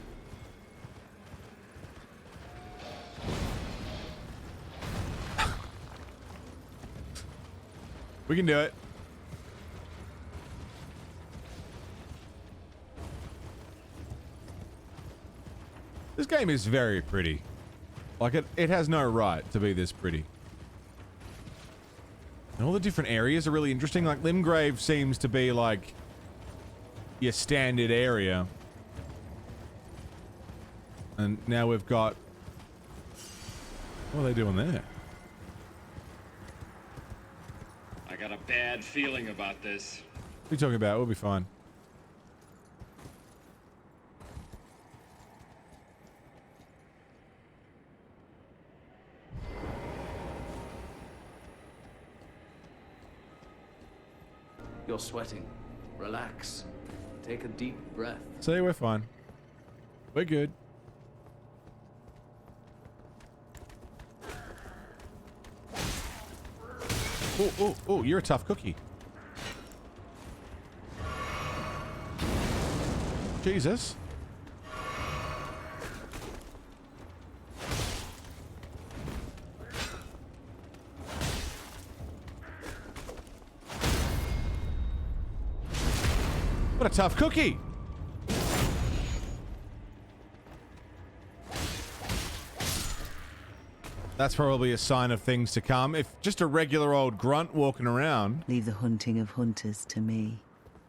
We can do it. This game is very pretty. Like, it has no right to be this pretty. And all the different areas are really interesting. Like, Limgrave seems to be, like, your standard area. And now we've got... What are they doing there? I got a bad feeling about this. What are you talking about? We'll be fine. You're sweating. Relax. Take a deep breath. See, we're fine. We're good. Oh, you're a tough cookie. Jesus. What a tough cookie. That's probably a sign of things to come. If just a regular old grunt walking around... Leave the hunting of hunters to me.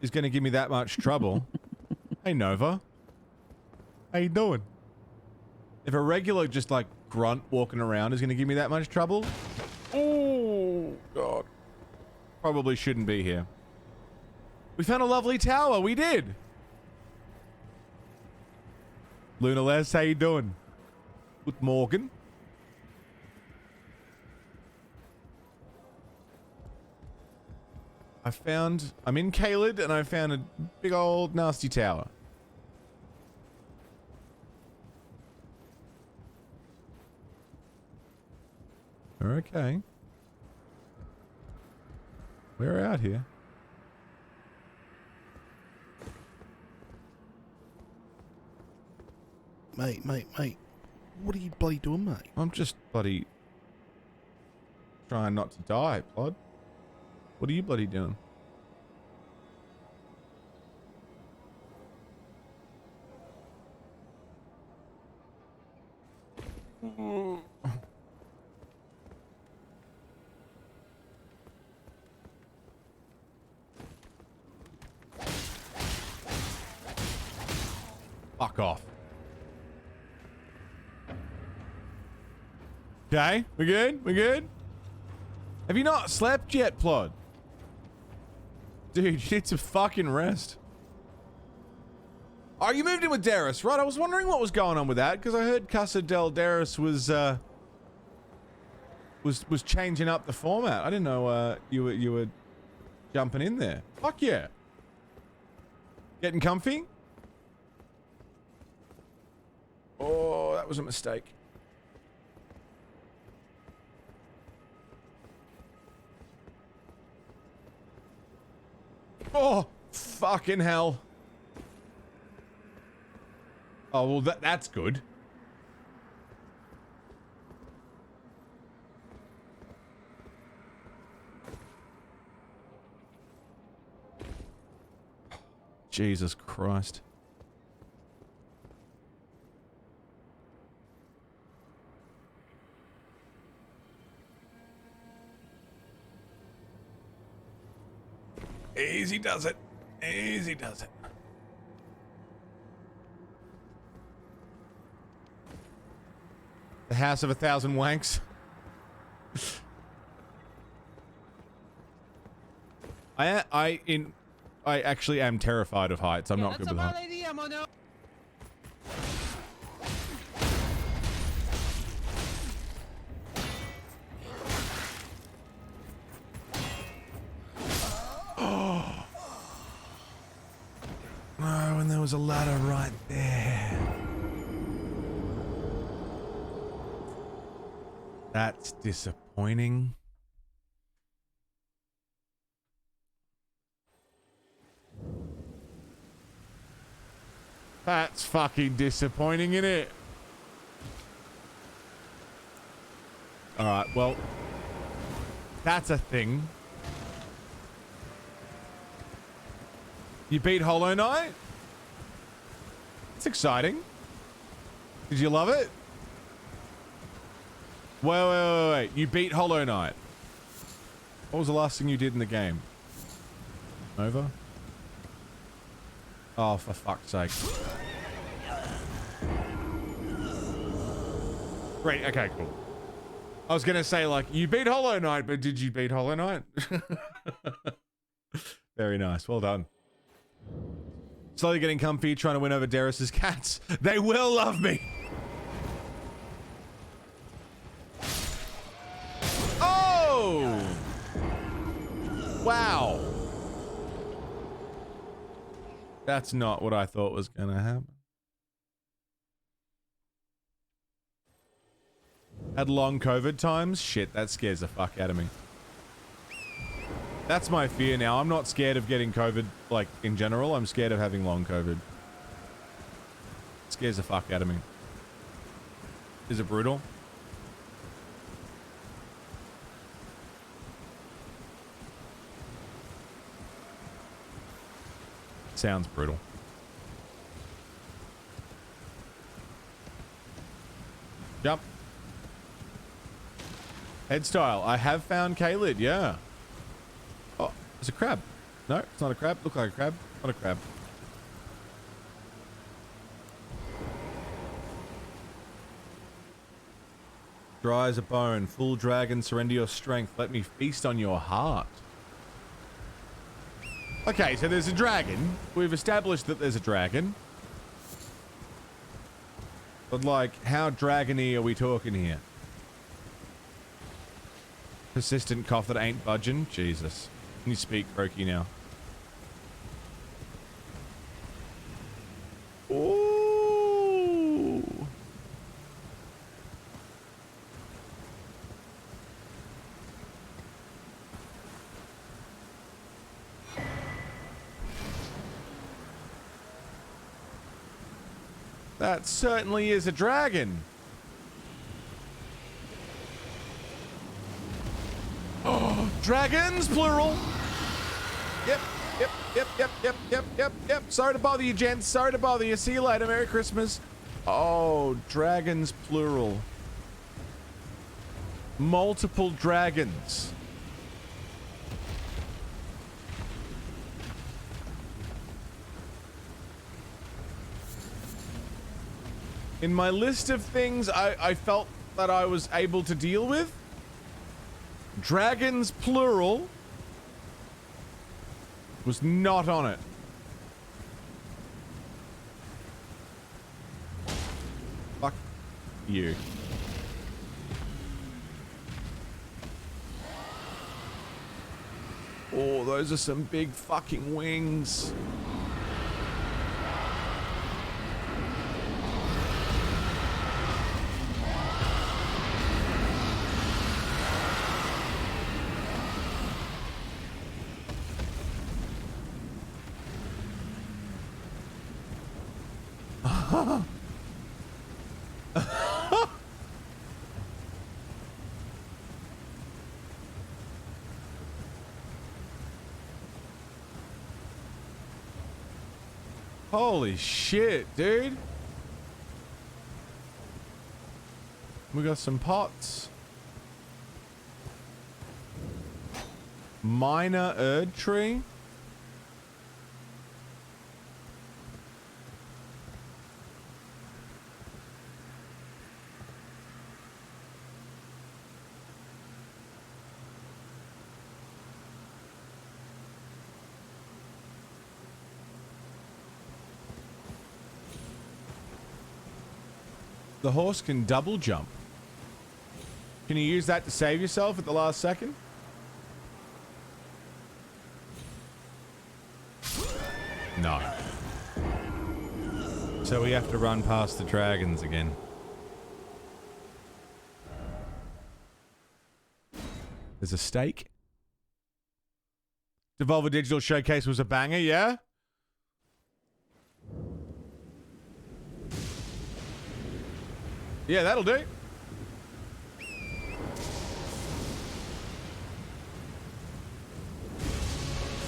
...is going to give me that much trouble. Hey, Nova. How you doing? If a regular just, like, grunt walking around is going to give me that much trouble... Oh, God. Probably shouldn't be here. We found a lovely tower. We did. Luna Les, how you doing? Good Morgan. I'm in Caelid and I found a big old nasty tower. Okay. We're out here. Mate. What are you bloody doing, mate? I'm just bloody trying not to die, Plod. What are you bloody doing? Fuck off. Okay, we good? We good? Have you not slept yet, Plod? Dude, you need some fucking rest. Oh, you moved in with Darius, right? I was wondering what was going on with that, because I heard Casa del Darius was changing up the format. I didn't know you were jumping in there. Fuck yeah. Getting comfy? Oh, that was a mistake. Oh, fucking hell. Oh, well, that's good. Jesus Christ. Easy does it. Easy does it. The House of a Thousand Wanks. I actually am terrified of heights. I'm not good with heights. Oh. No, and there was a ladder right there. That's disappointing. That's fucking disappointing, isn't it? Alright, well, that's a thing. You beat Hollow Knight? It's exciting. Did you love it? Wait. You beat Hollow Knight. What was the last thing you did in the game? Over? Oh, for fuck's sake. Great, okay, cool. I was gonna say, like, you beat Hollow Knight, but did you beat Hollow Knight? Very nice, well done. Slowly getting comfy, trying to win over Darius's cats. They will love me! Oh! Wow. That's not what I thought was gonna happen. Had long COVID times? Shit, that scares the fuck out of me. That's my fear now. I'm not scared of getting COVID, like, in general. I'm scared of having long COVID. It scares the fuck out of me. Is it brutal? Sounds brutal. Jump. Head style. I have found Kalid, yeah. Oh, it's a crab. No, it's not a crab. Look like a crab. Not a crab. Dry as a bone. Full dragon, surrender your strength. Let me feast on your heart. Okay, so there's a dragon. We've established that there's a dragon. But, like, how dragony are we talking here? Persistent cough that ain't budging? Jesus. Can you speak croaky now? Ooh. That certainly is a dragon. Oh, dragons, plural. Yep. Sorry to bother you, gents. Sorry to bother you. See you later. Merry Christmas. Oh, dragons, plural. Multiple dragons. In my list of things I felt that I was able to deal with, dragons plural was not on it. Fuck you. Oh, those are some big fucking wings. Holy shit, dude. We got some pots. Minor Erd tree. The horse can double jump. Can you use that to save yourself at the last second? No. So we have to run past the dragons again. There's a steak. Devolver Digital Showcase was a banger, yeah? Yeah, that'll do.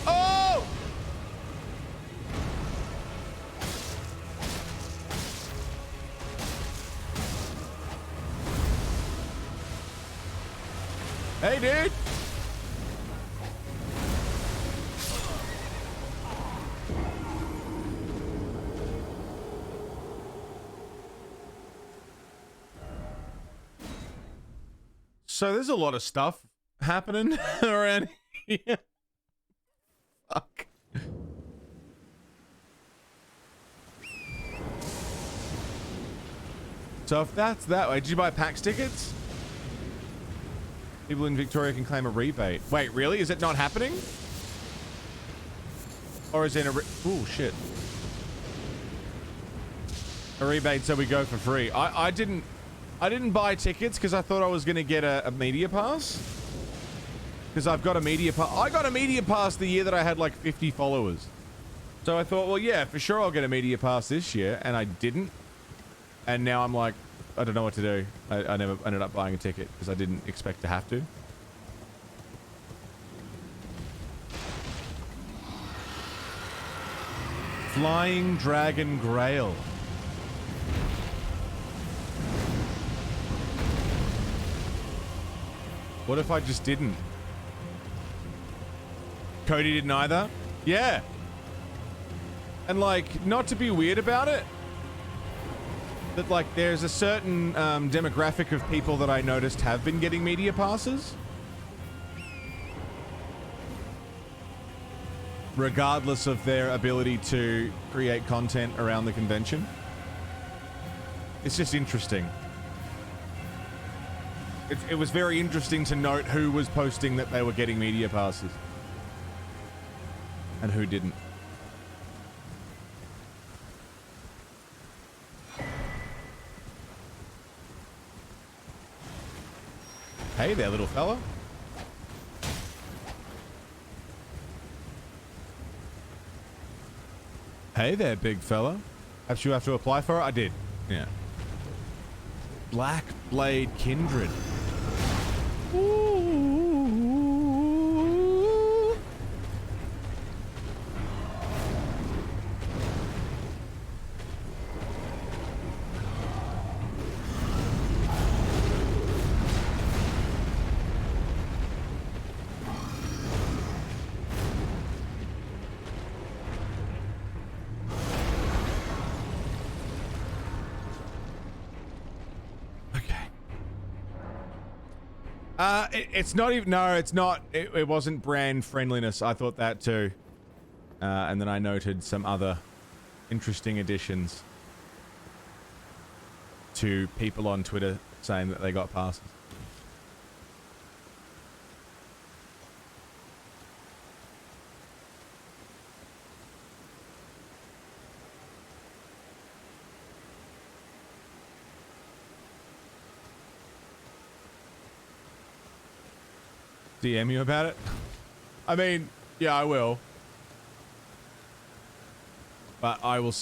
Oh! Hey, dude. So there's a lot of stuff happening around here. Fuck. So if that's that way, did you buy PAX tickets? People in Victoria can claim a rebate. Wait, really? Is it not happening? Or is it a oh shit. A rebate so we go for free. I didn't buy tickets because I thought I was gonna get a media pass. Because I've got a media pass. I got a media pass the year that I had like 50 followers. So I thought, well, yeah, for sure I'll get a media pass this year, and I didn't. And now I'm like, I don't know what to do. I never ended up buying a ticket because I didn't expect to have to. Flying Dragon Grail. What if I just didn't? Cody didn't either? Yeah. And like, not to be weird about it, but like there's a certain demographic of people that I noticed have been getting media passes. Regardless of their ability to create content around the convention. It's just interesting. It was very interesting to note who was posting that they were getting media passes. And who didn't. Hey there, little fella. Hey there, big fella. Perhaps you have to apply for it? I did. Yeah. Black Blade Kindred. It's not even, no, it's not, it wasn't brand friendliness. I thought that too. And then I noted some other interesting additions to people on Twitter saying that they got passes. DM you about it? I mean, yeah, I will. But I will...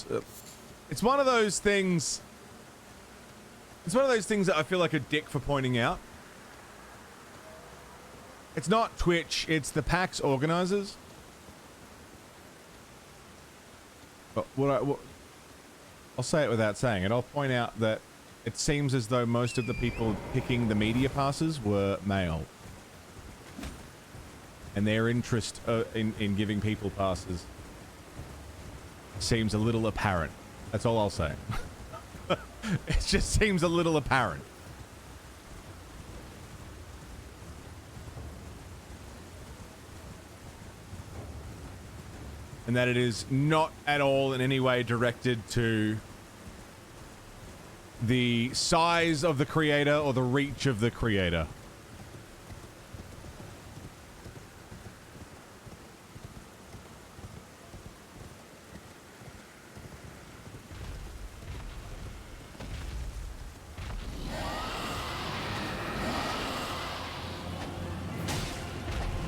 it's one of those things... It's one of those things that I feel like a dick for pointing out. It's not Twitch, it's the PAX organizers. But I'll say it without saying it. I'll point out that it seems as though most of the people picking the media passes were male. And their interest in giving people passes seems a little apparent. That's all I'll say. It just seems a little apparent. And that it is not at all in any way directed to the size of the creator or the reach of the creator.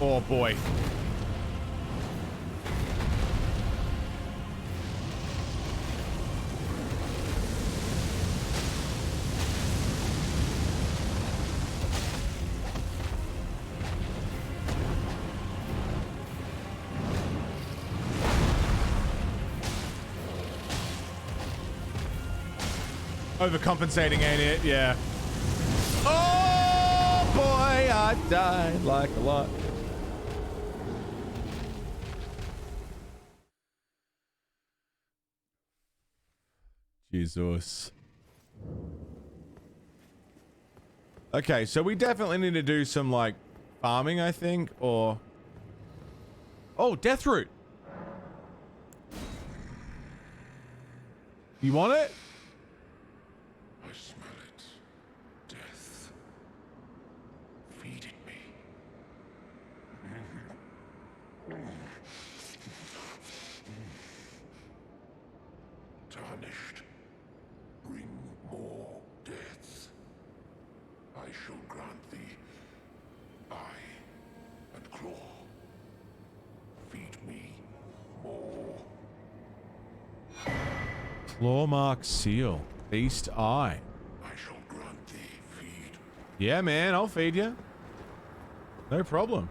Oh boy. Overcompensating, ain't it? Yeah. Oh boy, die like a lot. Jesus. Okay, so we definitely need to do some, like, farming, I think, or... Oh, death root! You want it? I smell it. Death. Feed it me. Tarnished. Bring more death. I shall grant thee eye and claw. Feed me more. Clawmark seal. Beast eye. I shall grant thee feed. Yeah, man, I'll feed you. No problem.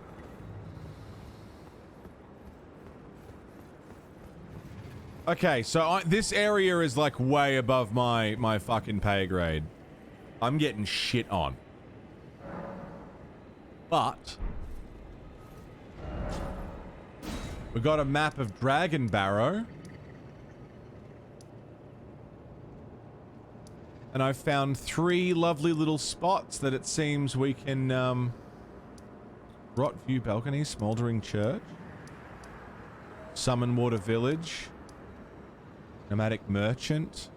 Okay, so this area is like way above my fucking pay grade. I'm getting shit on. But we got a map of Dragon Barrow. And I've found 3 lovely little spots that it seems we can, Rot View Balcony, Smoldering Church, Summon Water Village, Nomadic Merchant.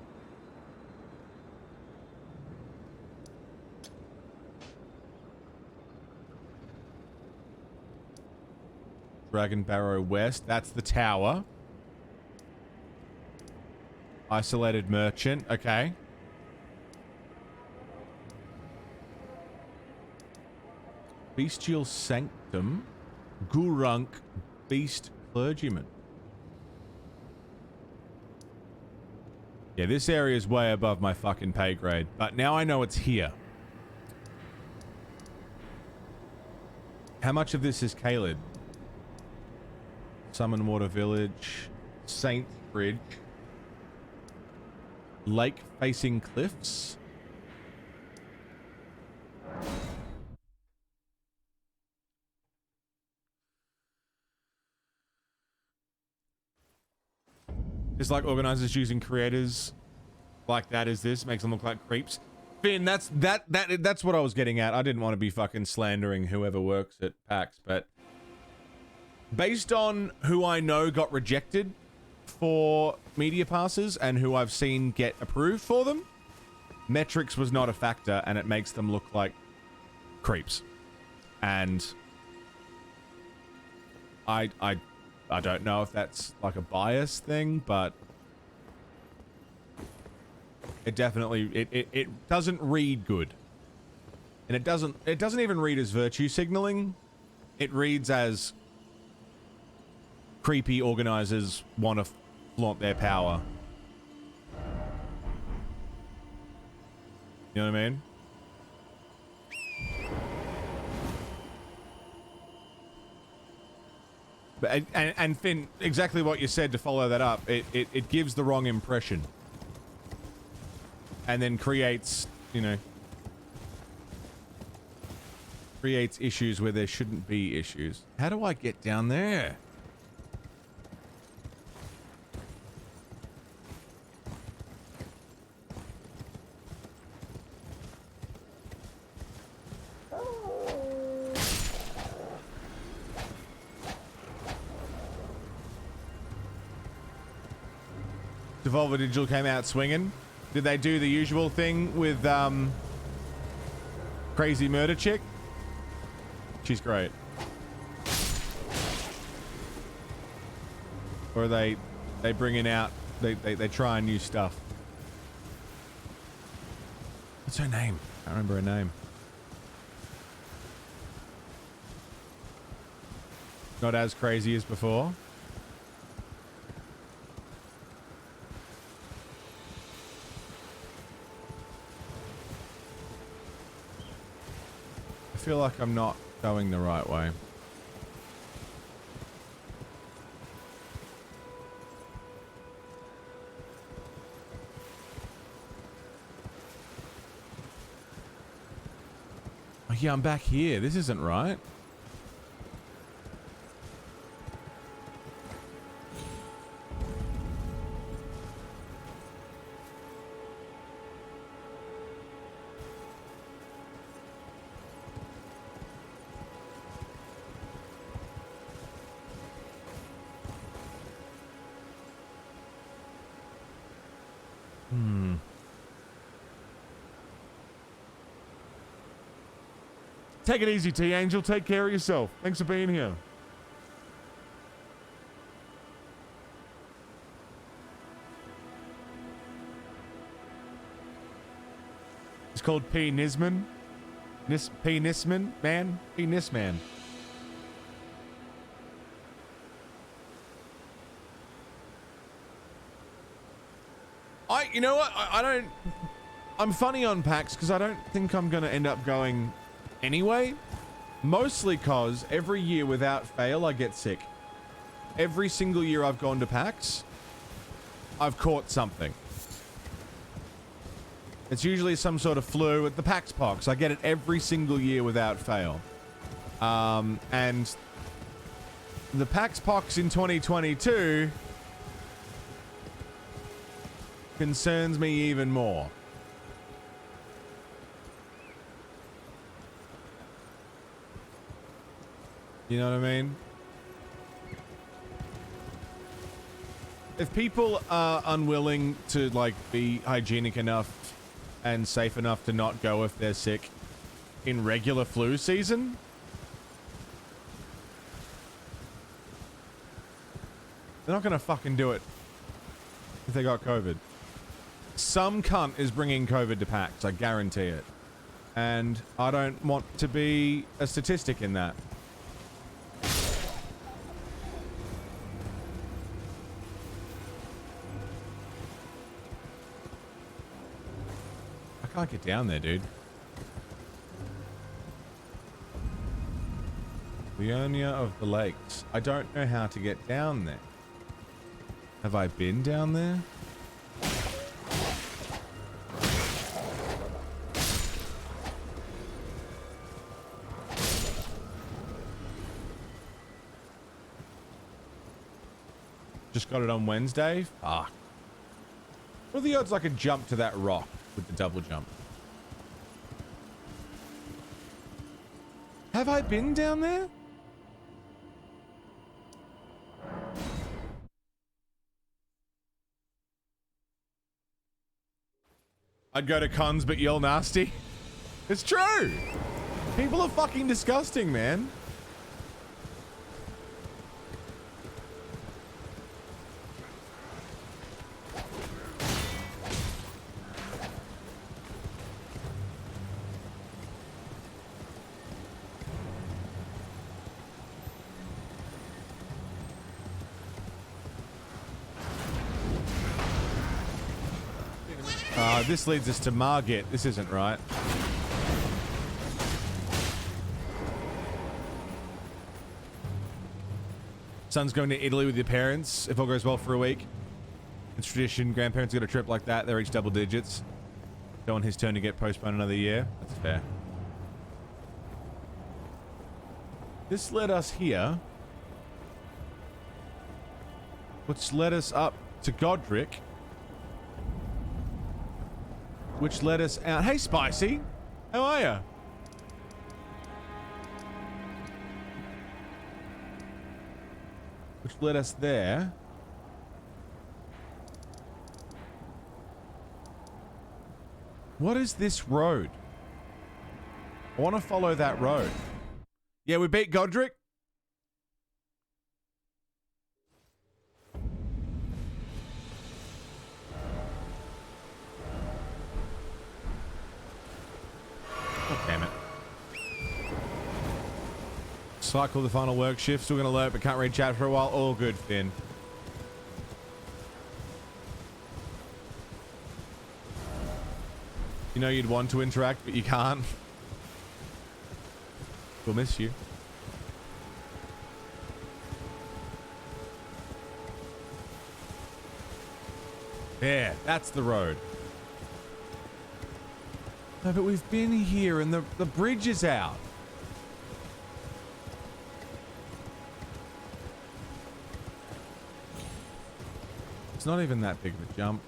Dragon Barrow West, that's the tower. Isolated Merchant, okay. Bestial Sanctum, Gurunk, Beast Clergyman. Yeah, this area is way above my fucking pay grade, but now I know it's here. How much of this is Caelid? Summon Water Village, Saint Bridge, Lake Facing Cliffs. It's like organizers using creators like that as this makes them look like creeps. Finn, that's what I was getting at. I didn't want to be fucking slandering whoever works at PAX, but based on who I know got rejected for media passes and who I've seen get approved for them, metrics was not a factor, and it makes them look like creeps. And I don't know if that's like a bias thing, but it definitely it doesn't read good. And it doesn't even read as virtue signaling. It reads as creepy organizers want to flaunt their power. You know what I mean? But, and Finn, exactly what you said to follow that up, it gives the wrong impression. And then creates, you know, creates issues where there shouldn't be issues. How do I get down there? Devolver Digital came out swinging. Did they do the usual thing with Crazy Murder Chick? She's great. Or they bringing out, they try new stuff. What's her name? I can't remember her name. Not as crazy as before. I feel like I'm not going the right way. Oh yeah, I'm back here. This isn't right. Take it easy, T-Angel. Take care of yourself. Thanks for being here. It's called P. Nisman. P. Nisman, man. P. Nisman. You know what? I don't... I'm funny on PAX because I don't think I'm going to end up going anyway. Mostly because every year without fail, I get sick. Every single year I've gone to PAX, I've caught something. It's usually some sort of flu at the PAX pox. I get it every single year without fail. And the PAX pox in 2022 concerns me even more. You know what I mean? If people are unwilling to, like, be hygienic enough and safe enough to not go if they're sick in regular flu season, they're not gonna fucking do it if they got COVID. Some cunt is bringing COVID to PAX, I guarantee it. And I don't want to be a statistic in that. I can't get down there, dude. Leonia of the Lakes. I don't know how to get down there. Have I been down there? Just got it on Wednesday? Fuck. What are the odds I could jump to that rock with the double jump? Have I been down there? I'd go to cons but yell nasty. It's true. People are fucking disgusting, man. This leads us to Margit. This isn't right. Son's going to Italy with your parents, if all goes well, for a week. It's tradition. Grandparents get a trip like that. They're each double digits. Don't want his turn to get postponed another year. That's fair. This led us here. Which led us up to Godric. Which led us out. Hey, Spicy. How are ya? Which led us there. What is this road? I want to follow that road. Yeah, we beat Godric. Oh, damn it. Cycle the final work shift. Still going to alert, but can't read chat for a while. All good, Finn. You know you'd want to interact, but you can't. We'll miss you. There, that's the road. No, but we've been here and the bridge is out. It's not even that big of a jump.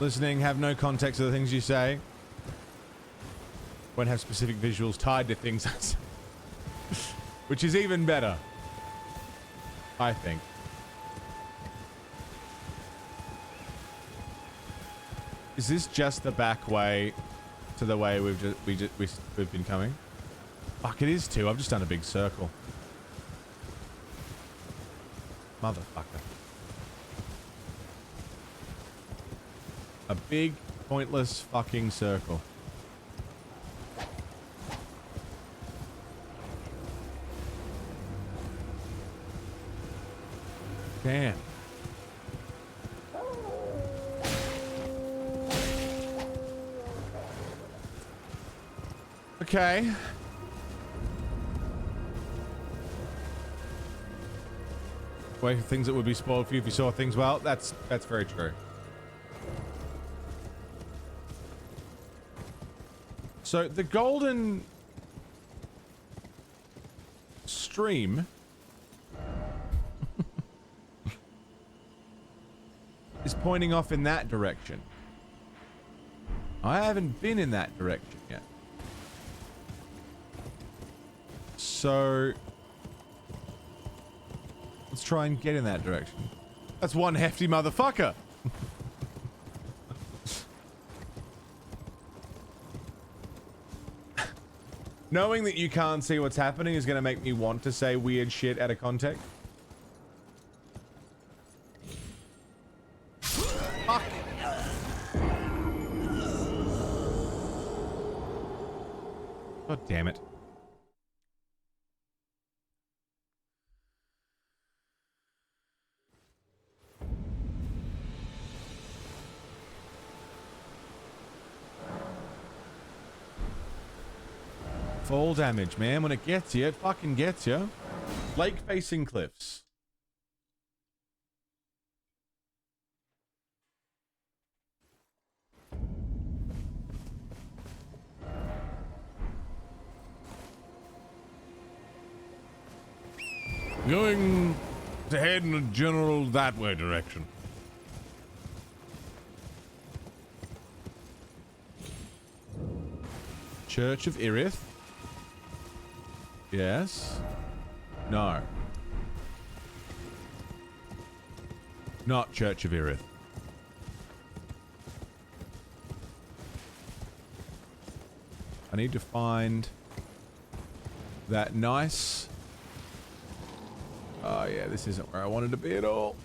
Listening, have no context to the things you say. Won't have specific visuals tied to things. Which is even better. I think. Is this just the back way to the way we've been coming? Fuck, it is too. I've just done a big circle. Motherfucker. A big, pointless fucking circle. Damn. Okay. Way for things that would be spoiled for you if you saw things well. That's very true. So the golden stream is pointing off in that direction. I haven't been in that direction yet. So let's try and get in that direction. That's one hefty motherfucker. Knowing that you can't see what's happening is going to make me want to say weird shit out of context. Fuck. God damn it. Fall damage, man. When it gets you, it fucking gets you. Lake-facing cliffs. Going to head in a general that way direction. Church of Irith. Yes. No. Not Church of Irith. I need to find that nice... Oh yeah, this isn't where I wanted to be at all.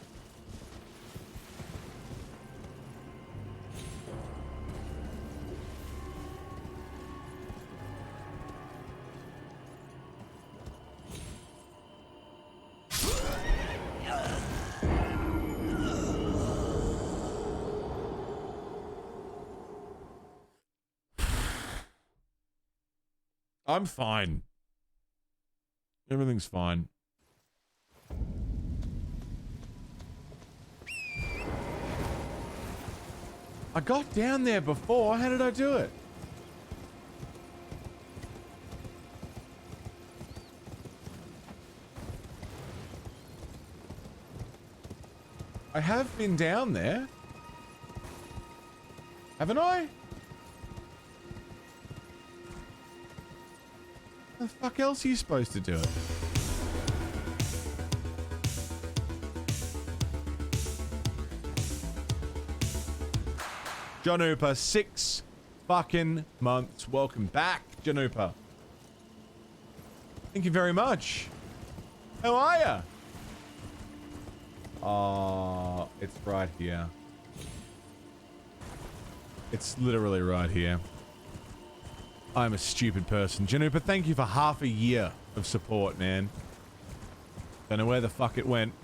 I'm fine. Everything's fine. I got down there before. How did I do it? I have been down there. Haven't I? How the fuck else are you supposed to do it? Janupa, 6 fucking months. Welcome back, Janupa. Thank you very much. How are ya? Oh, it's right here. It's literally right here. I'm a stupid person. Janupa, thank you for half a year of support, man. Don't know where the fuck it went.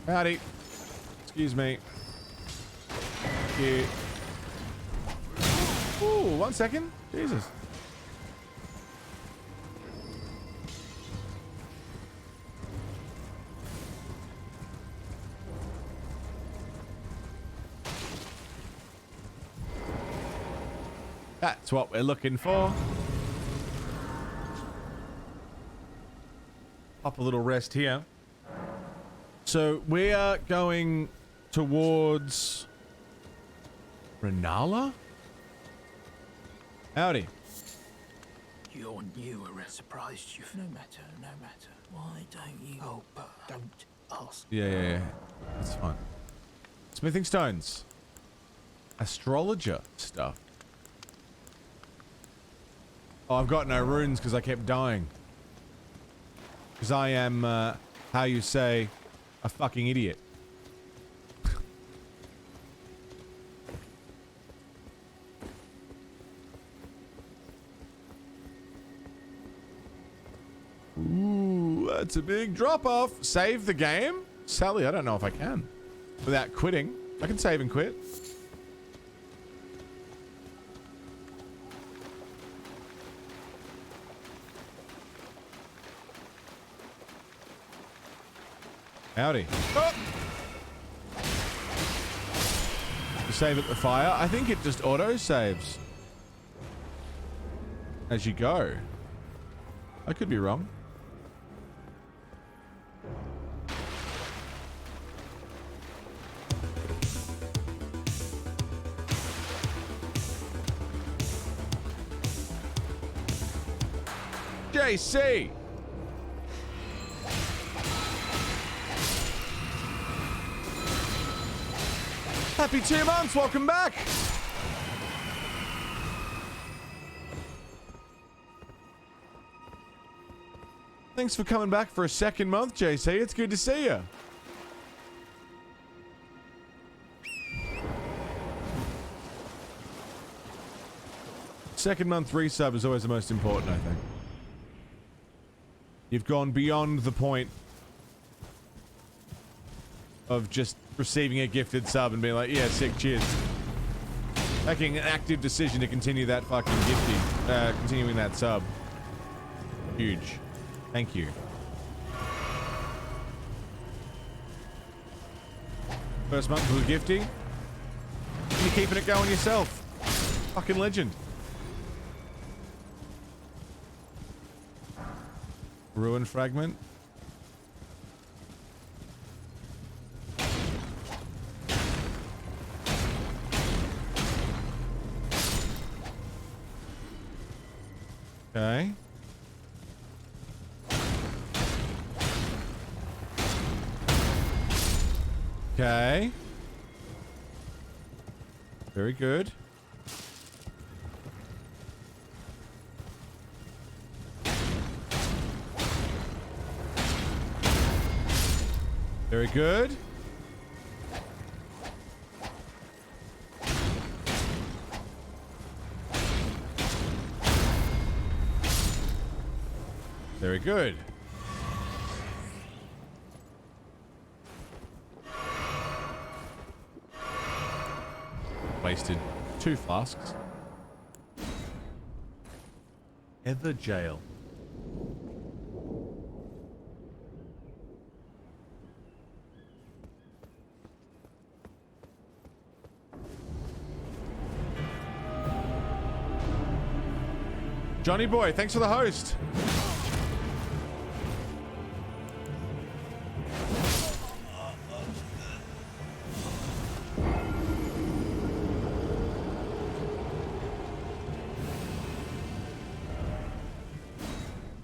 Howdy. Excuse me. Thank you. Ooh, 1 second. Jesus. That's what we're looking for. Pop a little rest here. So we are going towards Renala? Howdy. You're new, surprised you. No matter. Why don't you? Oh, don't ask. Yeah. That's fine. Smithing stones. Astrologer stuff. Oh, I've got no runes because I kept dying. Because I am, how you say, a fucking idiot. Ooh, that's a big drop-off. Save the game? Sally, I don't know if I can. Without quitting. I can save and quit. Howdy. Oh! You save at the fire? I think it just auto-saves. As you go. I could be wrong. JC! Happy 2 months, welcome back! Thanks for coming back for a second month, JC. It's good to see you. Second month resub is always the most important, I think. You've gone beyond the point of just receiving a gifted sub and being like, yeah, sick, cheers. Making an active decision to continue that fucking gifting, continuing that sub. Huge. Thank you. First month was a gifty. And you're keeping it going yourself. Fucking legend. Ruin fragment. Okay. Okay. Very good. Very good. Very good. Wasted 2 flasks. Heather Jail. Johnny Boy, thanks for the host.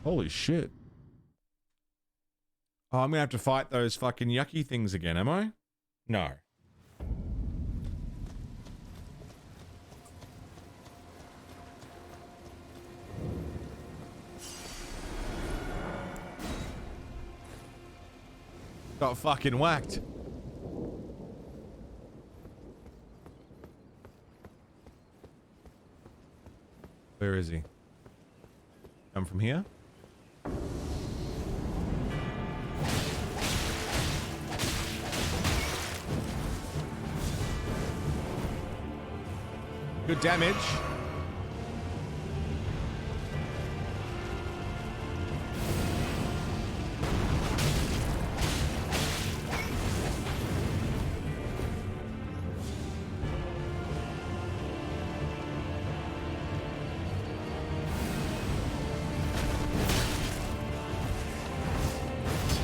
Holy shit. Oh, I'm gonna have to fight those fucking yucky things again, am I? No. Got fucking whacked. Where is he? Come from here? Good damage.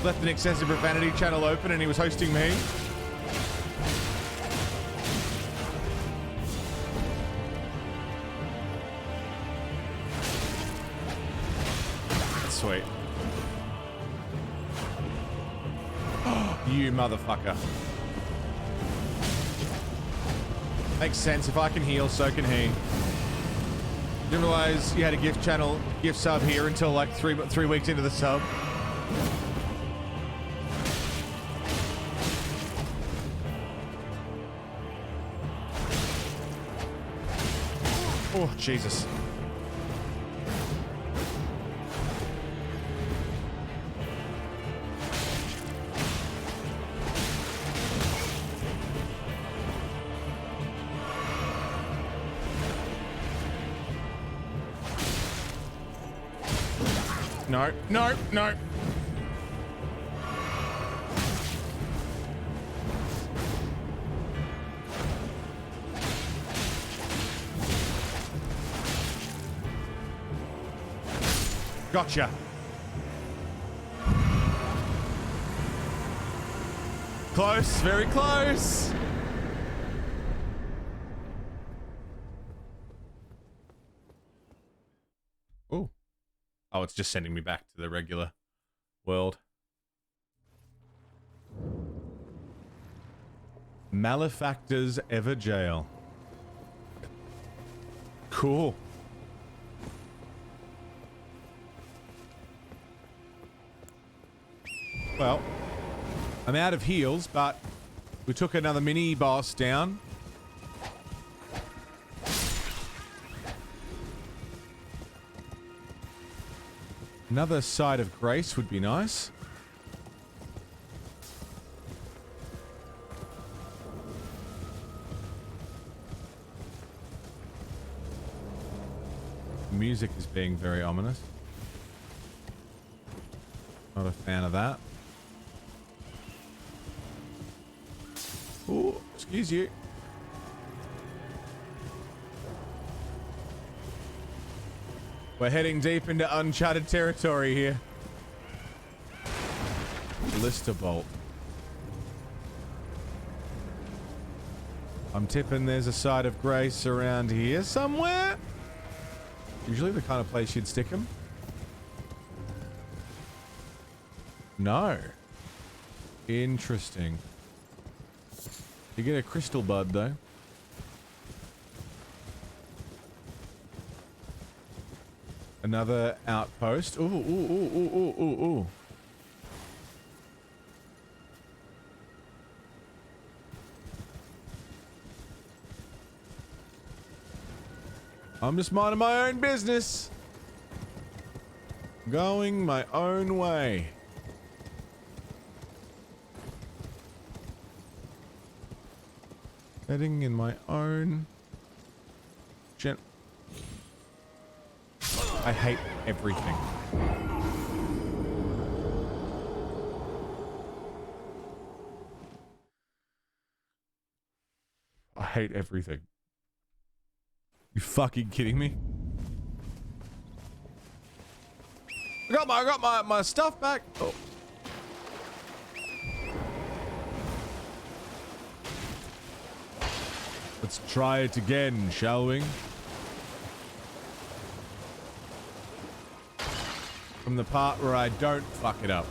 Left an excessive profanity channel open and he was hosting me. That's sweet. You motherfucker. Makes sense. If I can heal, so can he. Didn't realize you had a gift sub here until like three weeks into the sub. Oh, Jesus. No, no, no. Gotcha. Close, very close. Oh. Oh, it's just sending me back to the regular world. Malefactors Ever Jail. Cool. Well, I'm out of heals, but we took another mini boss down. Another side of grace would be nice. The music is being very ominous. Not a fan of that. Oh, excuse you. We're heading deep into uncharted territory here. Ballista bolt. I'm tipping there's a side of grace around here somewhere. Usually the kind of place you'd stick them. No. Interesting. You get a crystal bud though. Another outpost. Ooh, ooh, ooh, ooh, ooh, ooh, ooh. I'm just minding my own business. Going my own way. Heading in my own I hate everything. I hate everything. You fucking kidding me? I got my stuff back. Oh. Let's try it again, shall we? From the part where I don't fuck it up.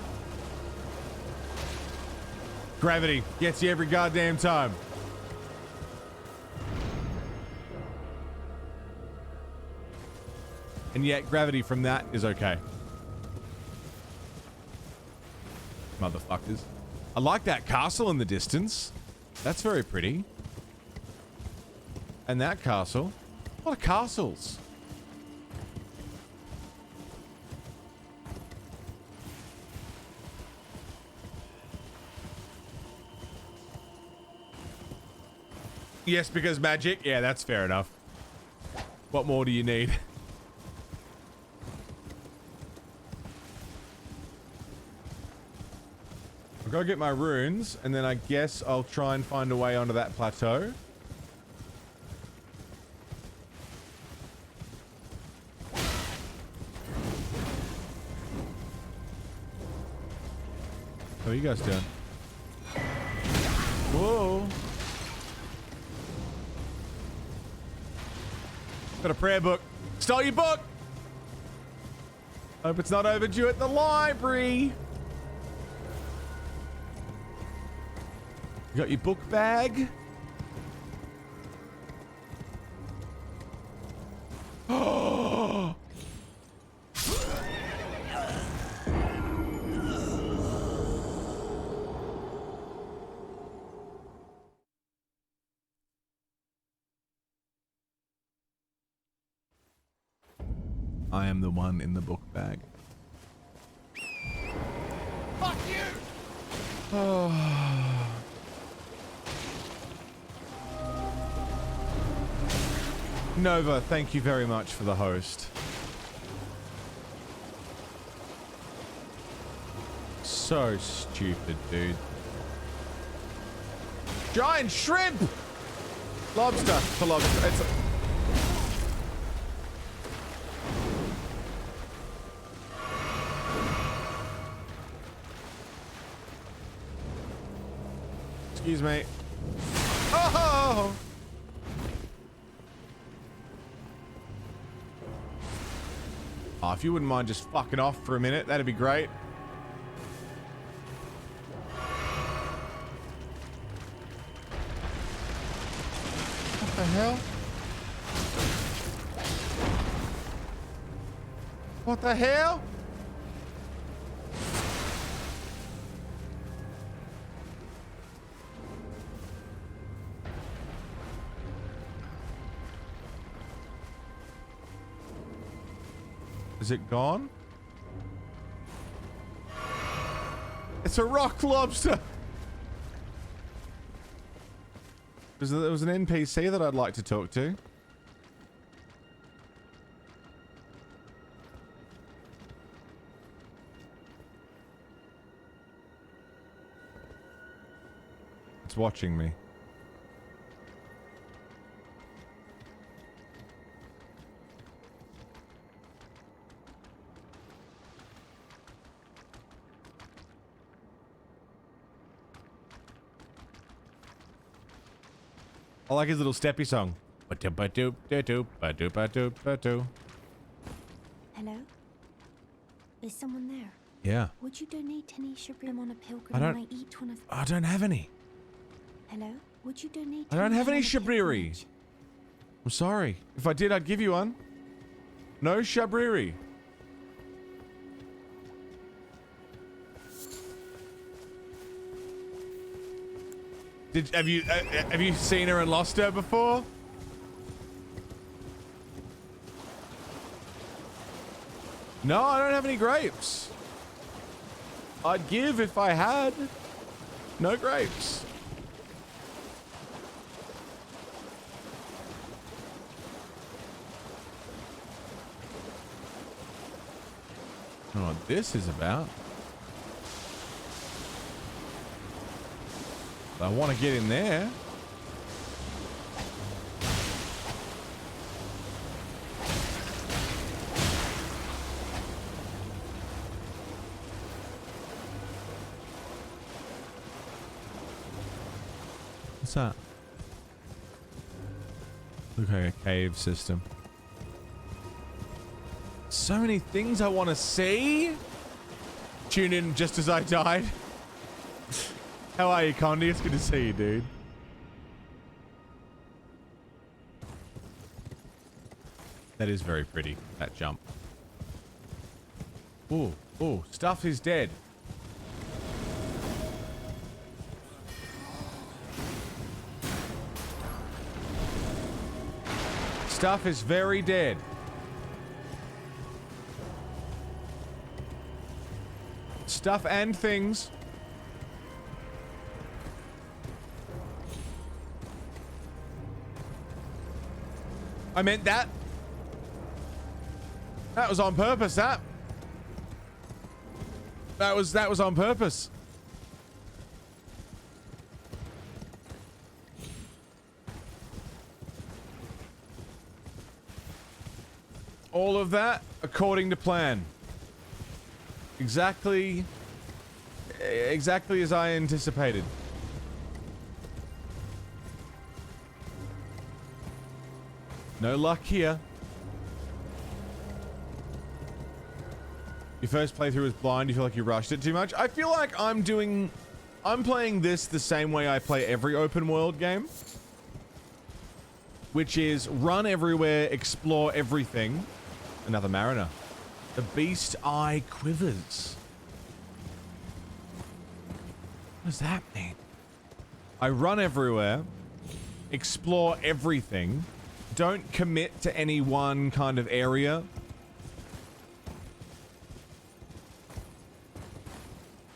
Gravity gets you every goddamn time. And yet gravity from that is okay. Motherfuckers. I like that castle in the distance. That's very pretty. And that castle. A lot of castles. Yes, because magic. Yeah, that's fair enough. What more do you need? I'll go get my runes, and then I guess I'll try and find a way onto that plateau. How are you guys doing? Whoa. Got a prayer book. Stole your book! Hope it's not overdue at the library. You got your book bag? Oh! I am the one in the book bag. Fuck you! Oh. Nova, thank you very much for the host. So stupid, dude. Giant shrimp! Lobster for lobster. It's a Excuse me. Oh! Oh, if you wouldn't mind just fucking off for a minute, that'd be great. What the hell? What the hell? Is it gone? It's a rock lobster. There was an NPC that I'd like to talk to. It's watching me. I like his little steppy song. Hello? Is someone there? Yeah. Would you donate any shabrim on a pilgrim I don't- when I eat one of... I don't have any. Hello? Would you donate I don't have any on a shabriri. pilgrimage? I'm sorry. If I did, I'd give you one. No shabriri. Have you seen her and lost her before? No, I don't have any grapes. I'd give if I had. No grapes. I don't know what this is about. I want to get in there. What's that? Look like a cave system. So many things I want to see. Tune in just as I died. How are you, Condi? It's good to see you, dude. That is very pretty, that jump. Ooh, ooh, stuff is dead. Stuff is very dead. Stuff and things. I meant that. That was on purpose, that was on purpose. All of that according to plan. Exactly as I anticipated. No luck here. Your first playthrough was blind, you feel like you rushed it too much? I feel like I'm playing this the same way I play every open world game. Which is run everywhere, explore everything. Another mariner. The beast eye quivers. What does that mean? I run everywhere, explore everything, don't commit to any one kind of area.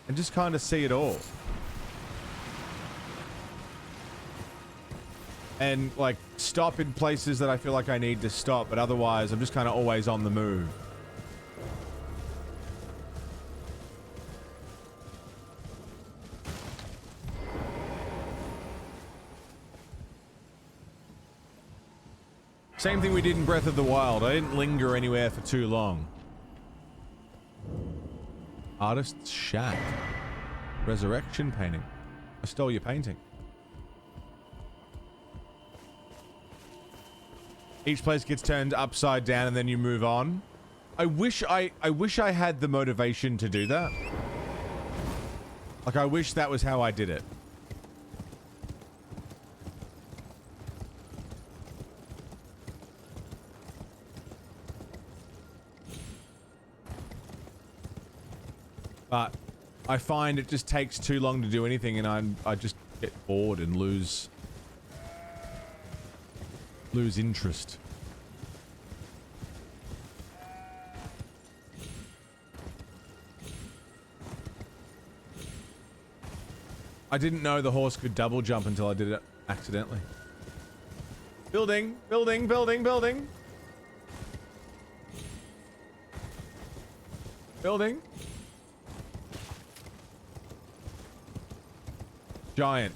And just kind of see it all. And like stop in places that I feel like I need to stop, but otherwise I'm just kind of always on the move. Same thing we did in Breath of the Wild. I didn't linger anywhere for too long. Artist's Shack. Resurrection painting. I stole your painting. Each place gets turned upside down and then you move on. I wish I had the motivation to do that. Like, I wish that was how I did it. But I find it just takes too long to do anything, and I just get bored and lose interest. I didn't know the horse could double jump until I did it accidentally. Building, building, building, building. Building. Giant.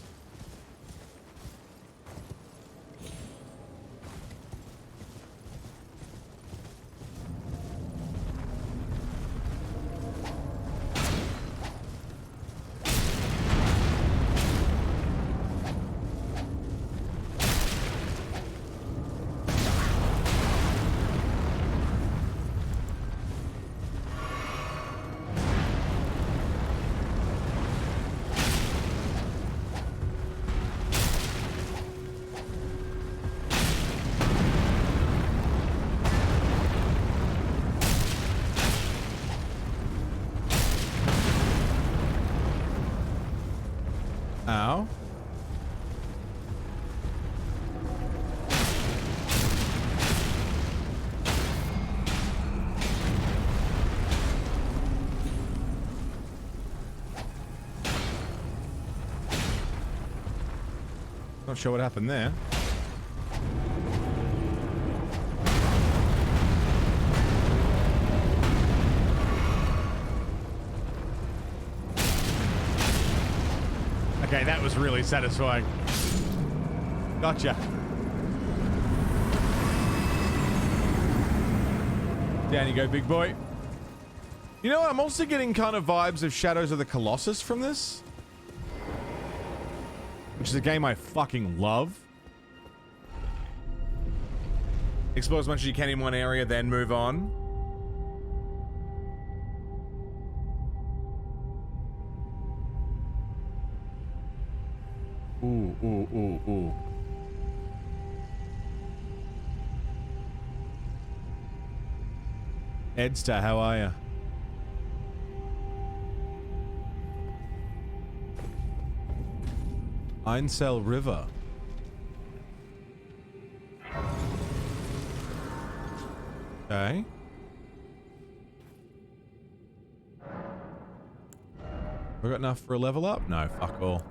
Ow. Not sure what happened there. Okay, that was really satisfying. Gotcha. Down you go, big boy. You know what? I'm also getting kind of vibes of Shadows of the Colossus from this. Which is a game I fucking love. Explore as much as you can in one area, then move on. Ooh, ooh, ooh, ooh. Edster, how are ya? Einsel River. Okay. We got enough for a level up? No, fuck all.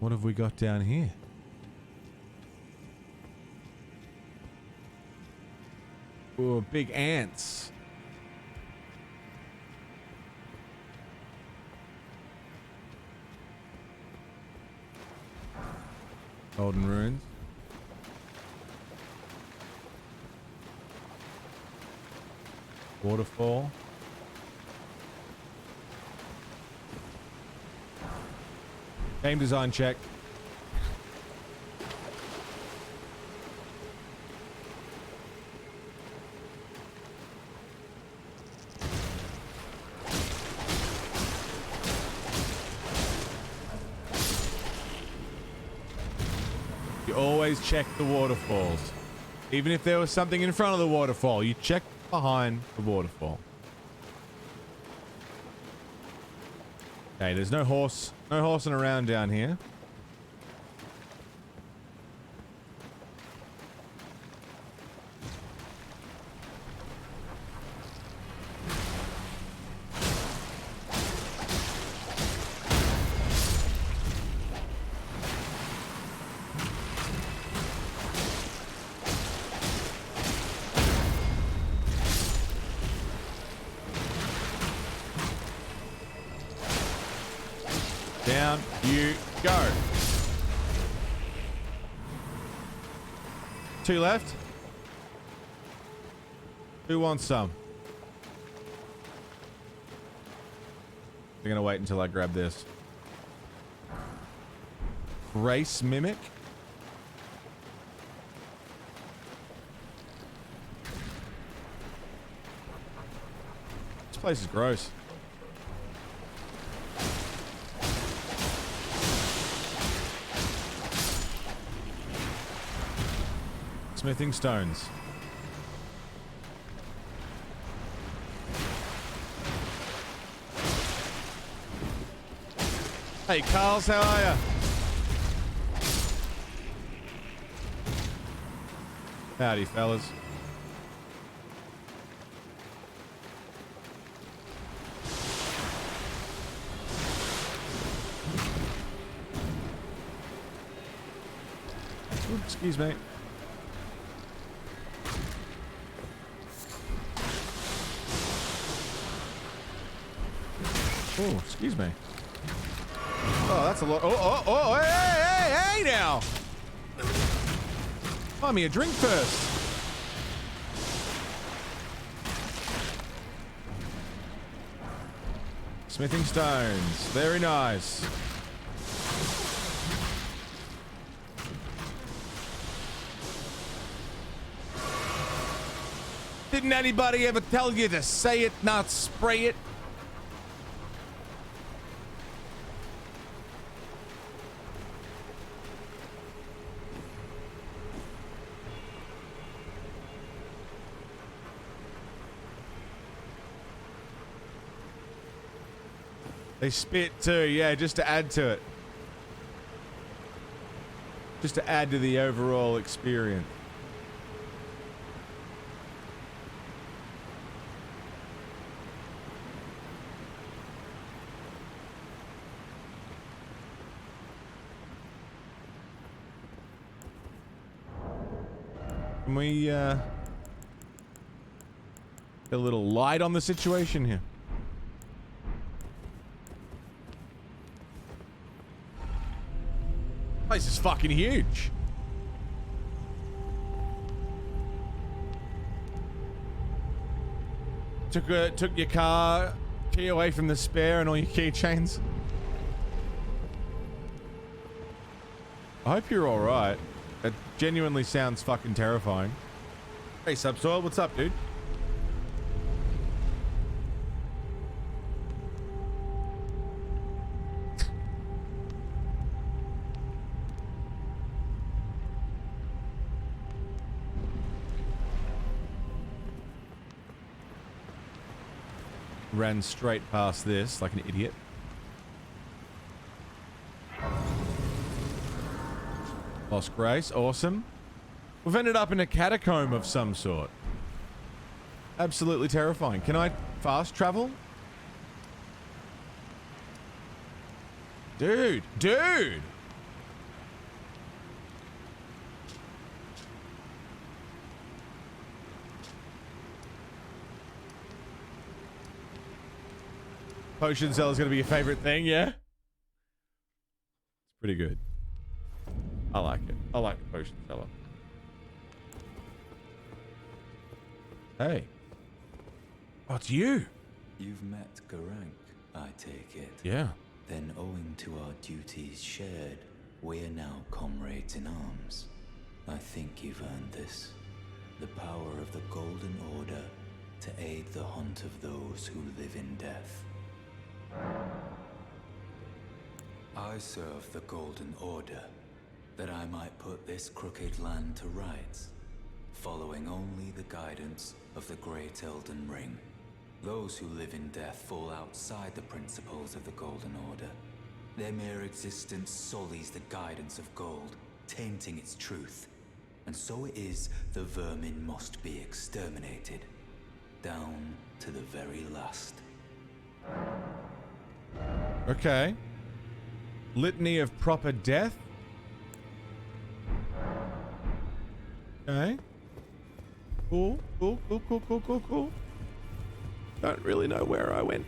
What have we got down here? Ooh, big ants. Golden runes. Waterfall. Game design check. You always check the waterfalls. Even if there was something in front of the waterfall, you check behind the waterfall. Okay, there's no horsing around down here. Down you go. 2 left. Who wants some? They're gonna wait until I grab this. Race mimic. This place is gross. Smithing stones. Hey, Carls, how are ya? Howdy, fellas. Ooh, excuse me. Oh, excuse me. Oh, that's a lot. Oh, hey now. Buy me a drink first. Smithing stones. Very nice. Didn't anybody ever tell you to say it, not spray it? They spit too, yeah, just to add to it. Just to add to the overall experience. Can we, get a little light on the situation here? This is fucking huge. Took your car key away from the spare and all your keychains. I hope you're all right. That genuinely sounds fucking terrifying. Hey, Subsoil, what's up, dude? Ran straight past this like an idiot. Lost Grace, awesome. We've ended up in a catacomb of some sort. Absolutely terrifying. Can I fast travel? Dude! Potion seller's gonna be your favorite thing, yeah? It's pretty good. I like it. I like the potion seller. Hey. Oh, it's you. You've met Garank, I take it. Yeah. Then owing to our duties shared, we're now comrades in arms. I think you've earned this. The power of the Golden Order to aid the hunt of those who live in death. I serve the Golden Order, that I might put this crooked land to rights, following only the guidance of the Great Elden Ring. Those who live in death fall outside the principles of the Golden Order. Their mere existence sullies the guidance of gold, tainting its truth. And so it is the vermin must be exterminated, down to the very last. Okay. Litany of proper death? Okay. Cool. Don't really know where I went.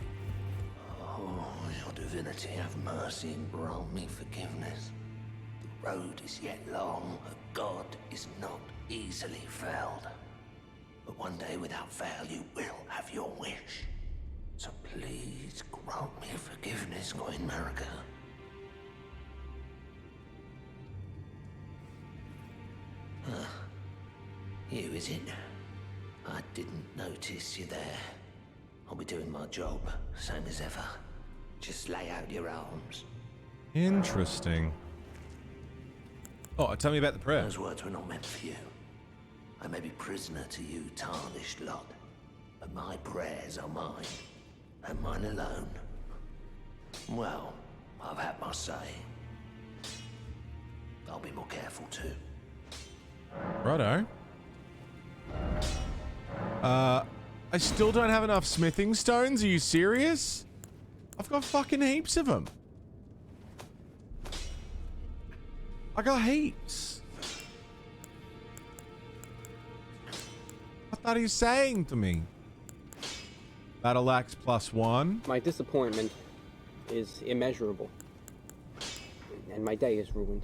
Oh, your divinity have mercy and grant me forgiveness. The road is yet long, a god is not easily felled. But one day without fail you will have your wish. So please grant me forgiveness, Queen Marika. You, is it? I didn't notice you there. I'll be doing my job, same as ever. Just lay out your arms. Interesting. Oh, tell me about the prayer. Those words were not meant for you. I may be prisoner to you, tarnished lot, but my prayers are mine, and mine alone. Well, I've had my say. I'll be more careful too. Righto. I still don't have enough smithing stones. Are you serious? I've got fucking heaps of them. I got heaps. What are you saying to me? Battle axe +1. My disappointment is immeasurable. And my day is ruined.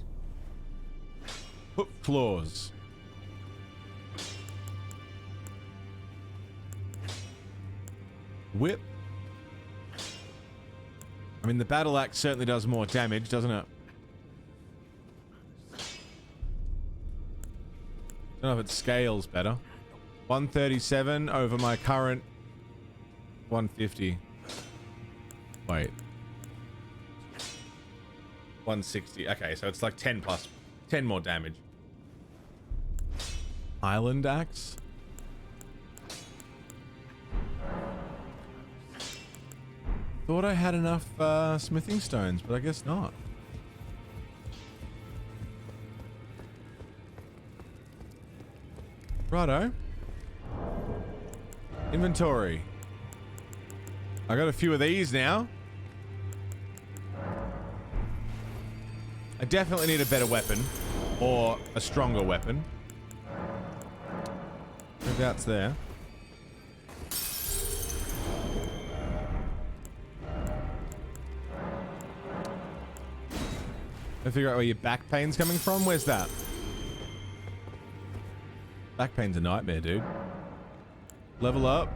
Foot claws. Whip. I mean, the battle axe certainly does more damage, doesn't it? Don't know if it scales better. 137 over my current 150. Wait. 160. Okay, so it's like 10 more damage. Island axe. Thought I had enough smithing stones, but I guess not. Righto. Inventory. I got a few of these now. I definitely need a better weapon. Or a stronger weapon. No doubts there. I figure out where your back pain's coming from. Where's that? Back pain's a nightmare, dude. Level up.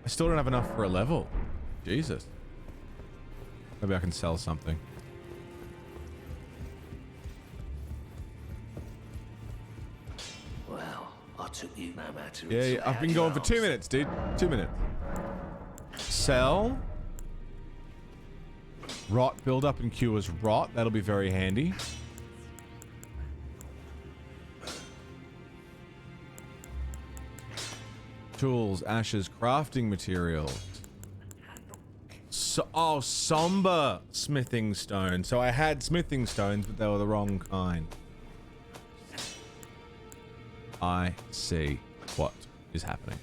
I still don't have enough for a level. Jesus. Maybe I can sell something. Well, I took you no matter. Yeah, I've been going for 2 minutes, dude. 2 minutes. Sell. Rot build-up and cures rot. That'll be very handy. Tools, ashes, crafting materials. So, somber smithing stone. So I had smithing stones, but they were the wrong kind. I see what is happening.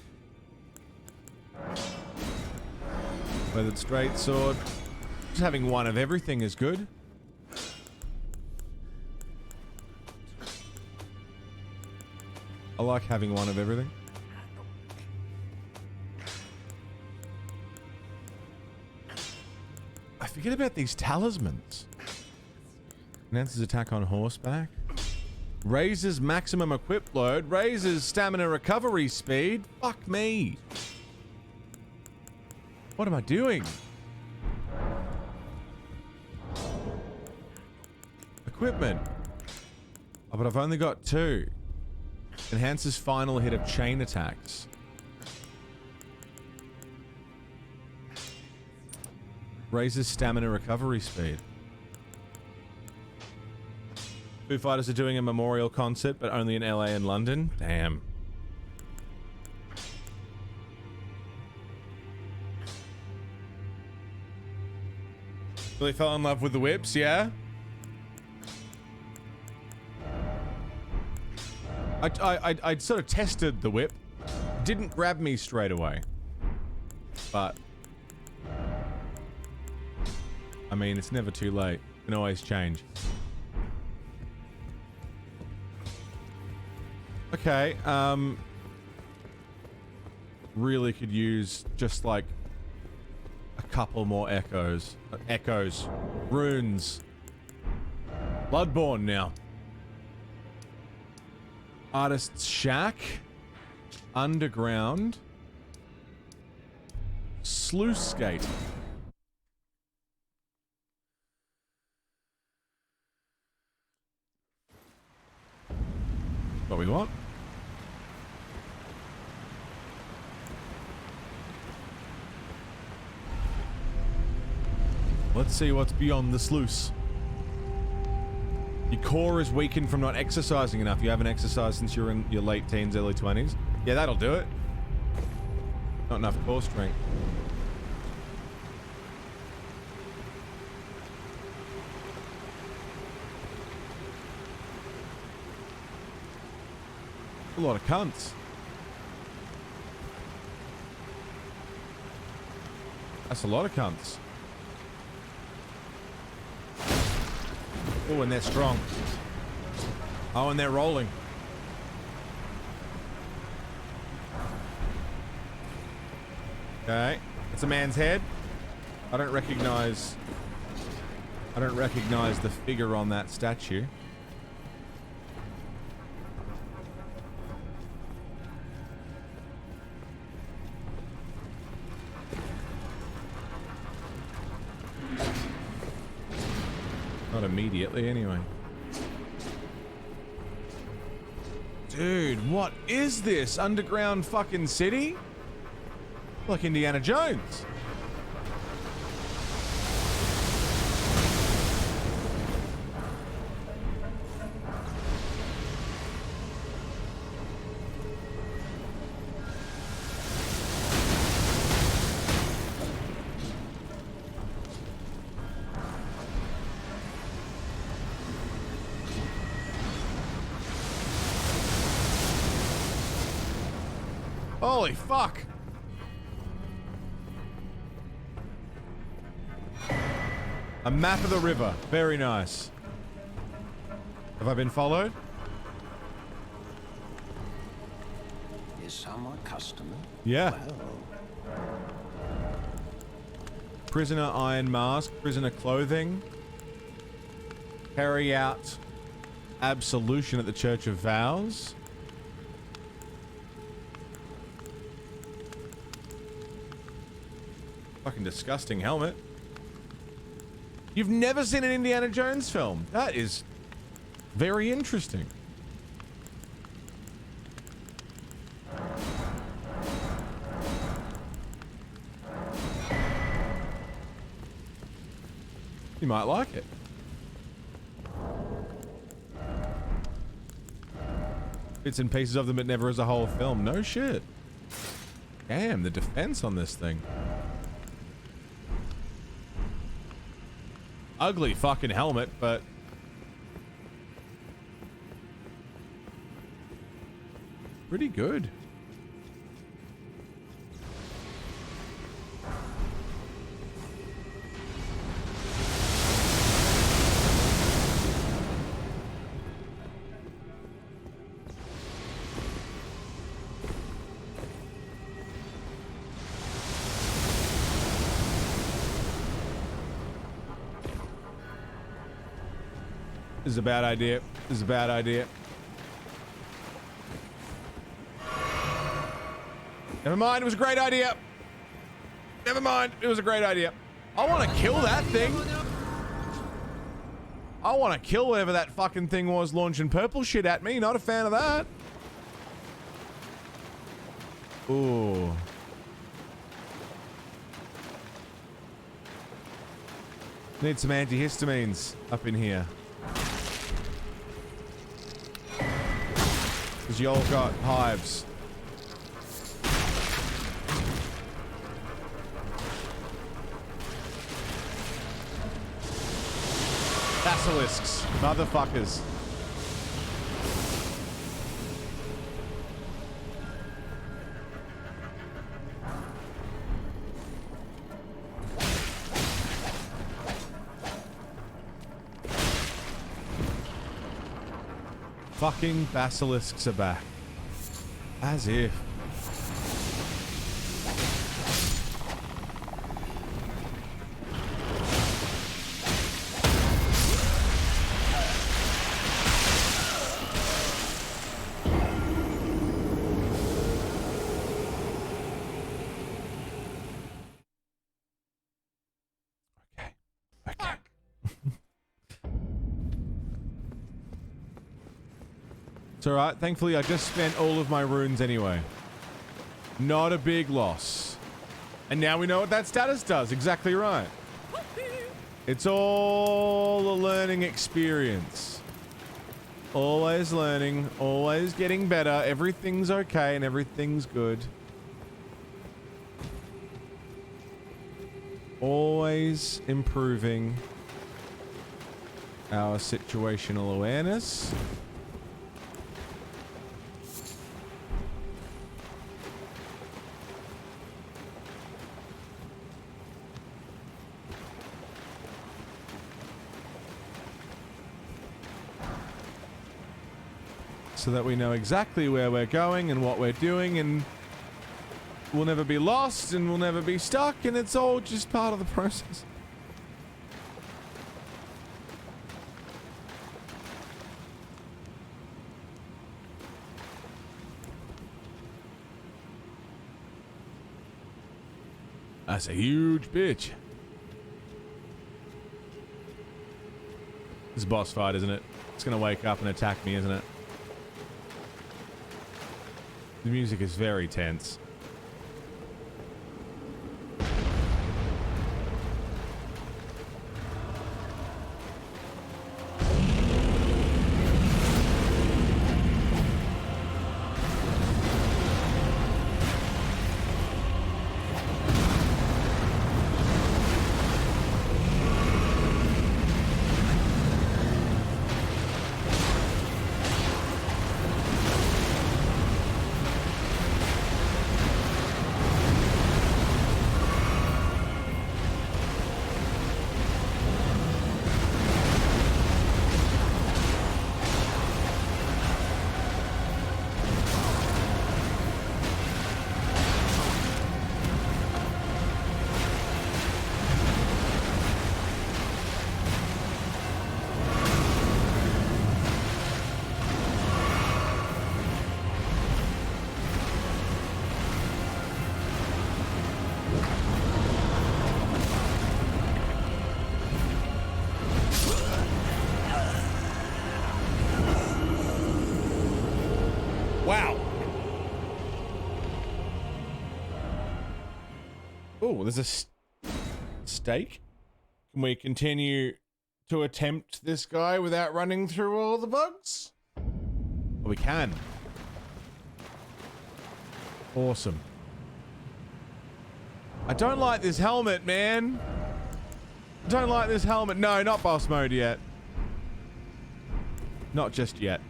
Weathered straight sword. Just having one of everything is good. I like having one of everything. forget about these talismans. Enhances attack on horseback. Raises maximum equip load. Raises stamina recovery speed. Fuck me. What am I doing? Equipment. Oh, but I've only got 2. Enhances final hit of chain attacks. Raises stamina recovery speed. Foo Fighters are doing a memorial concert, but only in LA and London. Damn. Really fell in love with the whips, yeah? I sort of tested the whip. Didn't grab me straight away. But I mean, it's never too late. Can always change. Okay, really could use just like a couple more echoes. Runes. Bloodborne now. Artist's Shack. Underground. Sluice Gate. What we want? Let's see what's beyond the sluice. Your core is weakened from not exercising enough. You haven't exercised since you're in your late teens, early 20s. Yeah, that'll do it. Not enough core strength. A lot of cunts. That's a lot of cunts. Oh, and they're strong. Oh, and they're rolling. Okay. It's a man's head. I don't recognize the figure on that statue. Not immediately, anyway. Dude, what is this? Underground fucking city? Like Indiana Jones. Holy fuck! A map of the river. Very nice. Have I been followed? Is some a customer? Yeah. Well, Prisoner iron mask. Prisoner clothing. Carry out absolution at the Church of Vows. Fucking disgusting helmet. You've never seen an Indiana Jones film. That is very interesting. You might like it. Bits and pieces of them, but never as a whole film. No shit. Damn, the defense on this thing. Ugly fucking helmet, but pretty good. This is a bad idea. This is a bad idea. Never mind, it was a great idea. Never mind, it was a great idea. I want to kill that thing. I want to kill whatever that fucking thing was launching purple shit at me. Not a fan of that. Ooh. Need some antihistamines up in here. Because y'all got hives. Basilisks. Motherfuckers. Fucking basilisks are back. As if. It's alright. Thankfully, I just spent all of my runes anyway. Not a big loss. And now we know what that status does. Exactly right. It's all a learning experience. Always learning. Always getting better. Everything's okay and everything's good. Always improving our situational awareness. So that we know exactly where we're going and what we're doing, and we'll never be lost and we'll never be stuck, and it's all just part of the process. That's a huge bitch. This is a boss fight, isn't it? It's gonna wake up and attack me, isn't it? The music is very tense. Oh, there's a stake. Can we continue to attempt this guy without running through all the bugs? Oh, we can. Awesome. I don't like this helmet, man. I don't like this helmet. No, not boss mode yet. Not just yet.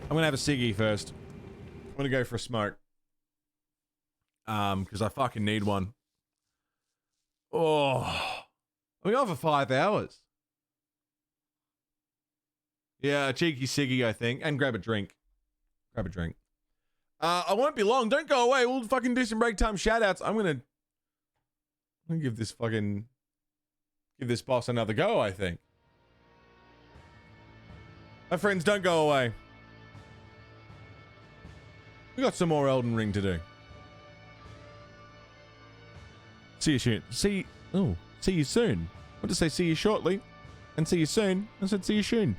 I'm gonna have a ciggy first. I'm gonna go for a smoke. Because I fucking need one. Oh. We're on for 5 hours. Yeah, a cheeky ciggy, I think. And grab a drink. Grab a drink. I won't be long. Don't go away. We'll fucking do some break time shoutouts. I'm gonna I'm gonna give this boss another go, I think. My friends, don't go away. We got some more Elden Ring to do. See you soon. See you soon. I want to say see you shortly, and see you soon. I said see you soon.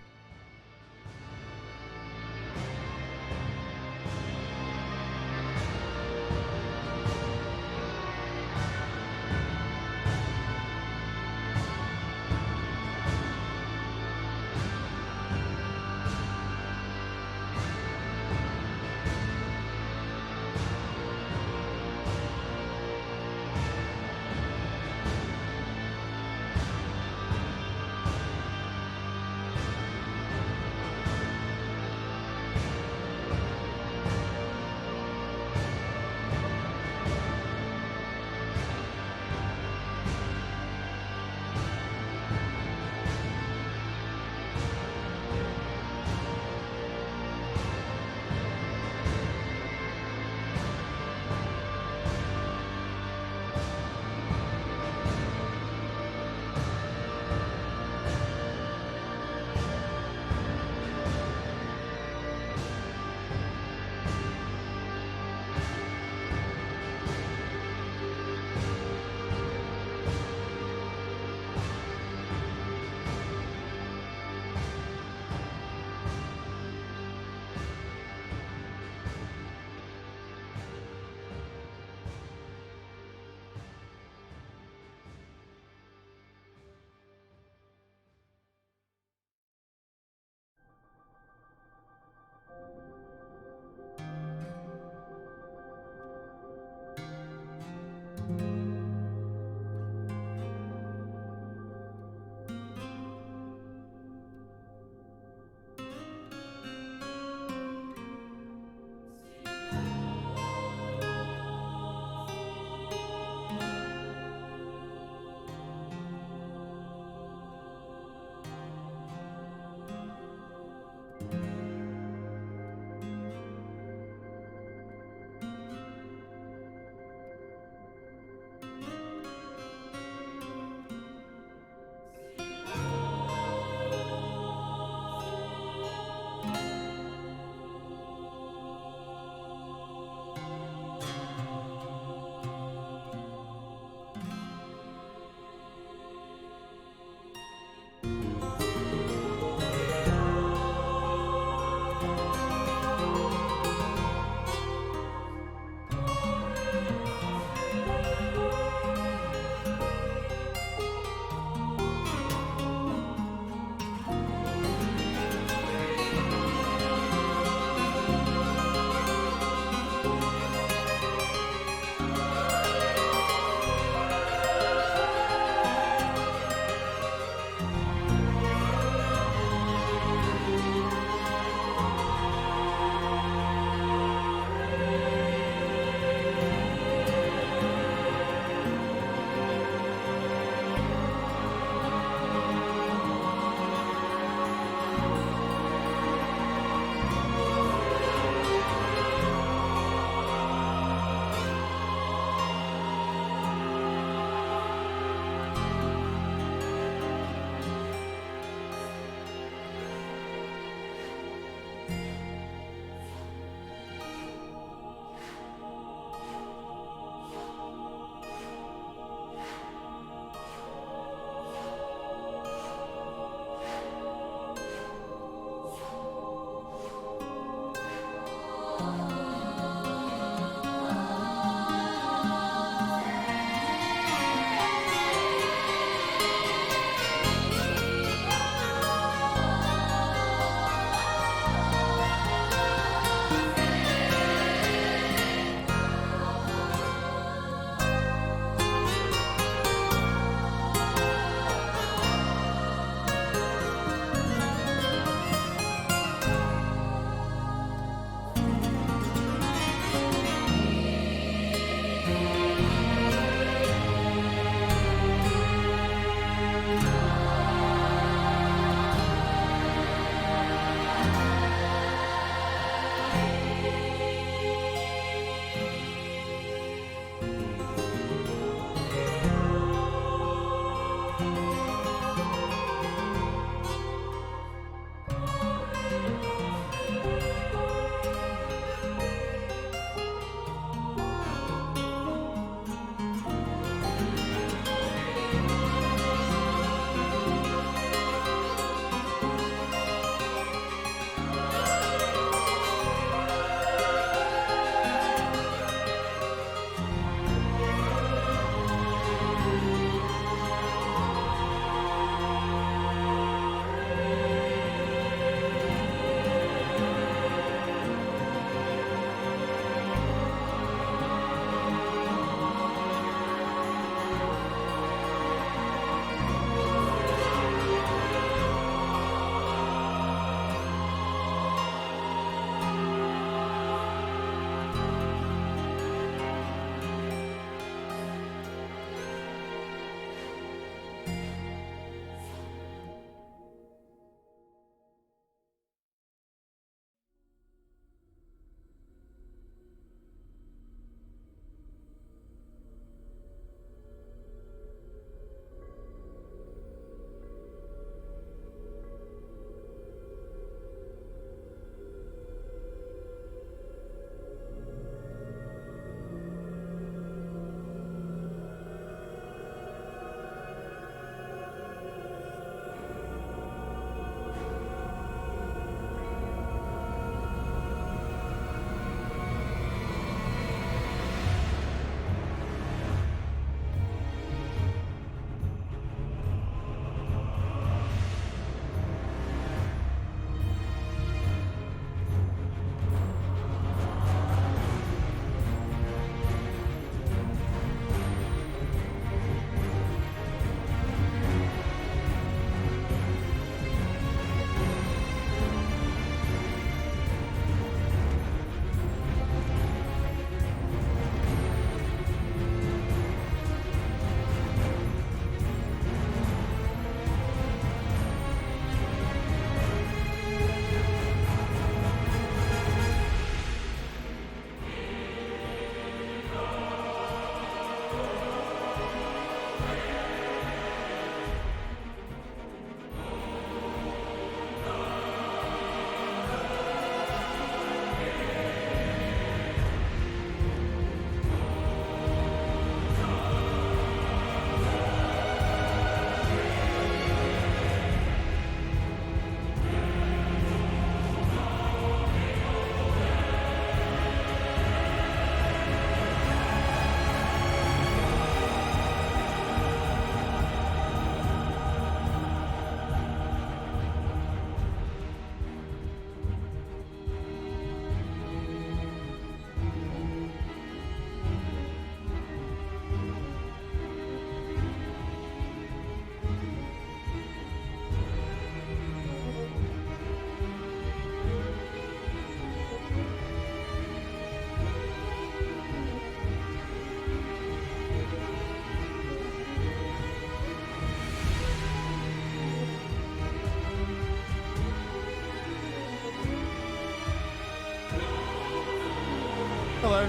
Hello.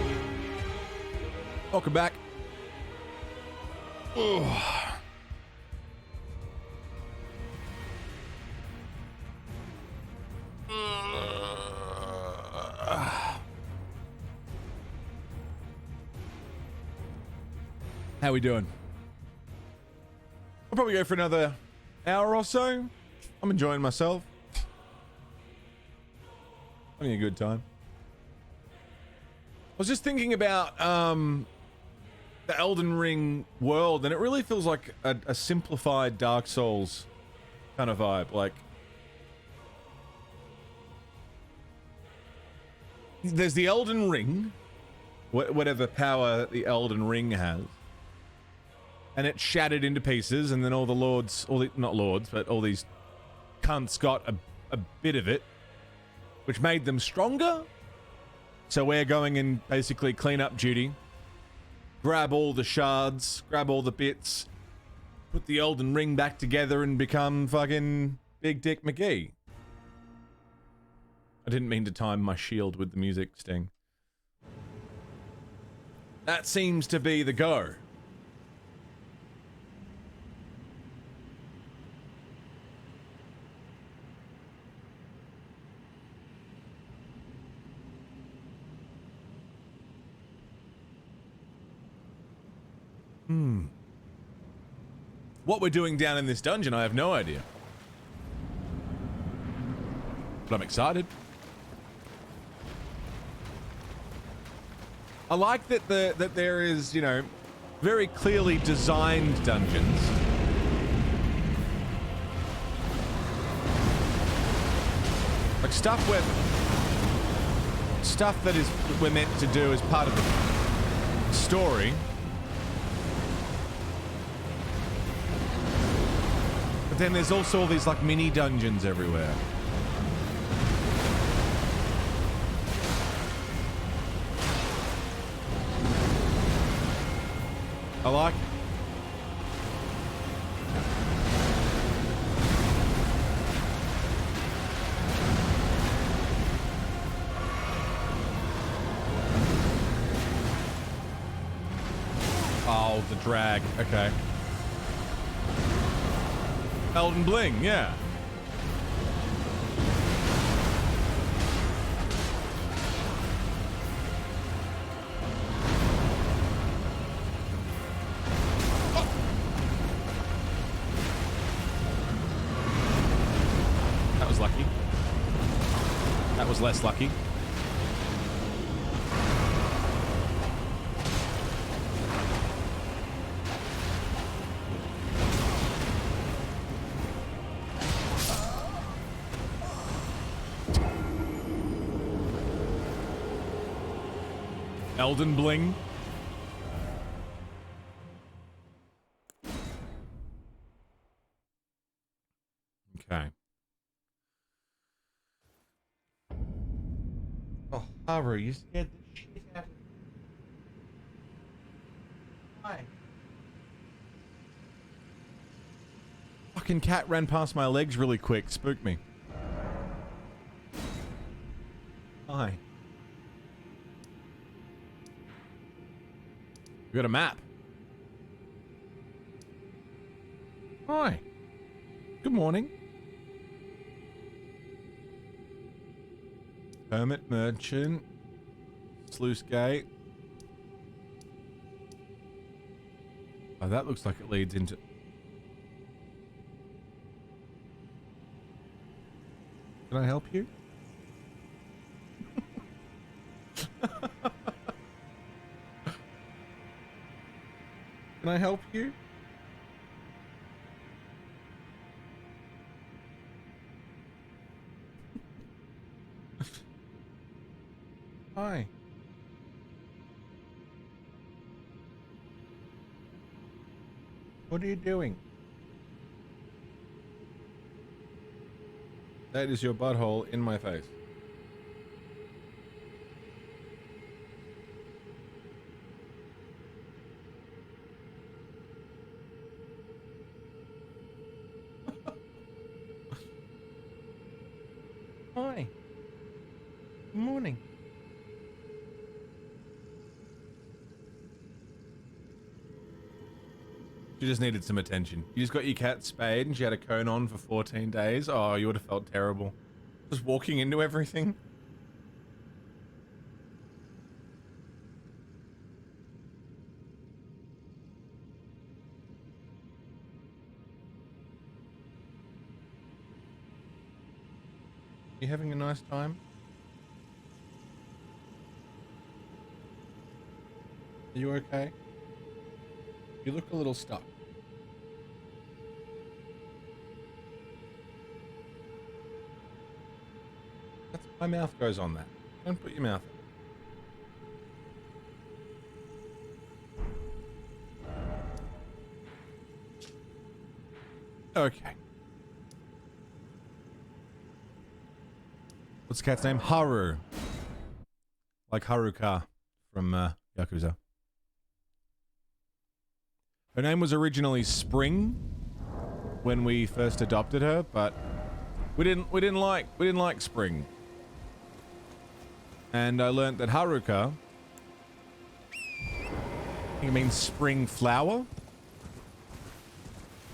Welcome back. Ugh. How we doing? I'll probably go for another hour or so. I'm enjoying myself. Having a good time. I was just thinking about the Elden Ring world, and it really feels like a simplified Dark Souls kind of vibe. Like, there's the Elden Ring, whatever power the Elden Ring has, and it's shattered into pieces, and then all the lords, not lords, but all these cunts got a bit of it, which made them stronger. So we're going in basically clean up duty, grab all the shards, grab all the bits, put the Elden Ring back together and become fucking Big Dick McGee. I didn't mean to time my shield with the music sting. That seems to be the go. What we're doing down in this dungeon, I have no idea. But I'm excited. I like that that there is, you know, very clearly designed dungeons. Like stuff that is we're meant to do as part of the story. But then there's also all these like mini dungeons everywhere. I like it. Oh, the drag. Okay. Elden Bling, yeah. Oh. That was lucky. That was less lucky. Elden Bling. Okay. Oh, Haru, you scared the shit out of me. Why? Fucking cat ran past my legs really quick. Spooked me. Hi. We got a map. Hi. Good morning. Hermit Merchant. Sluice Gate. Oh, that looks like it leads into... Can I help you? Can I help you? Hi. What are you doing? That is your butthole in my face. Hi. Good morning. She just needed some attention. You just got your cat spayed and she had a cone on for 14 days. Oh, you would have felt terrible. Just walking into everything. You having a nice time? Are you okay? You look a little stuck. That's my mouth goes on that. Don't put your mouth in. Okay. What's the cat's name? Haru. Like Haruka from Yakuza. Her name was originally Spring when we first adopted her, but we didn't like Spring. And I learned that Haruka, I think it means spring flower.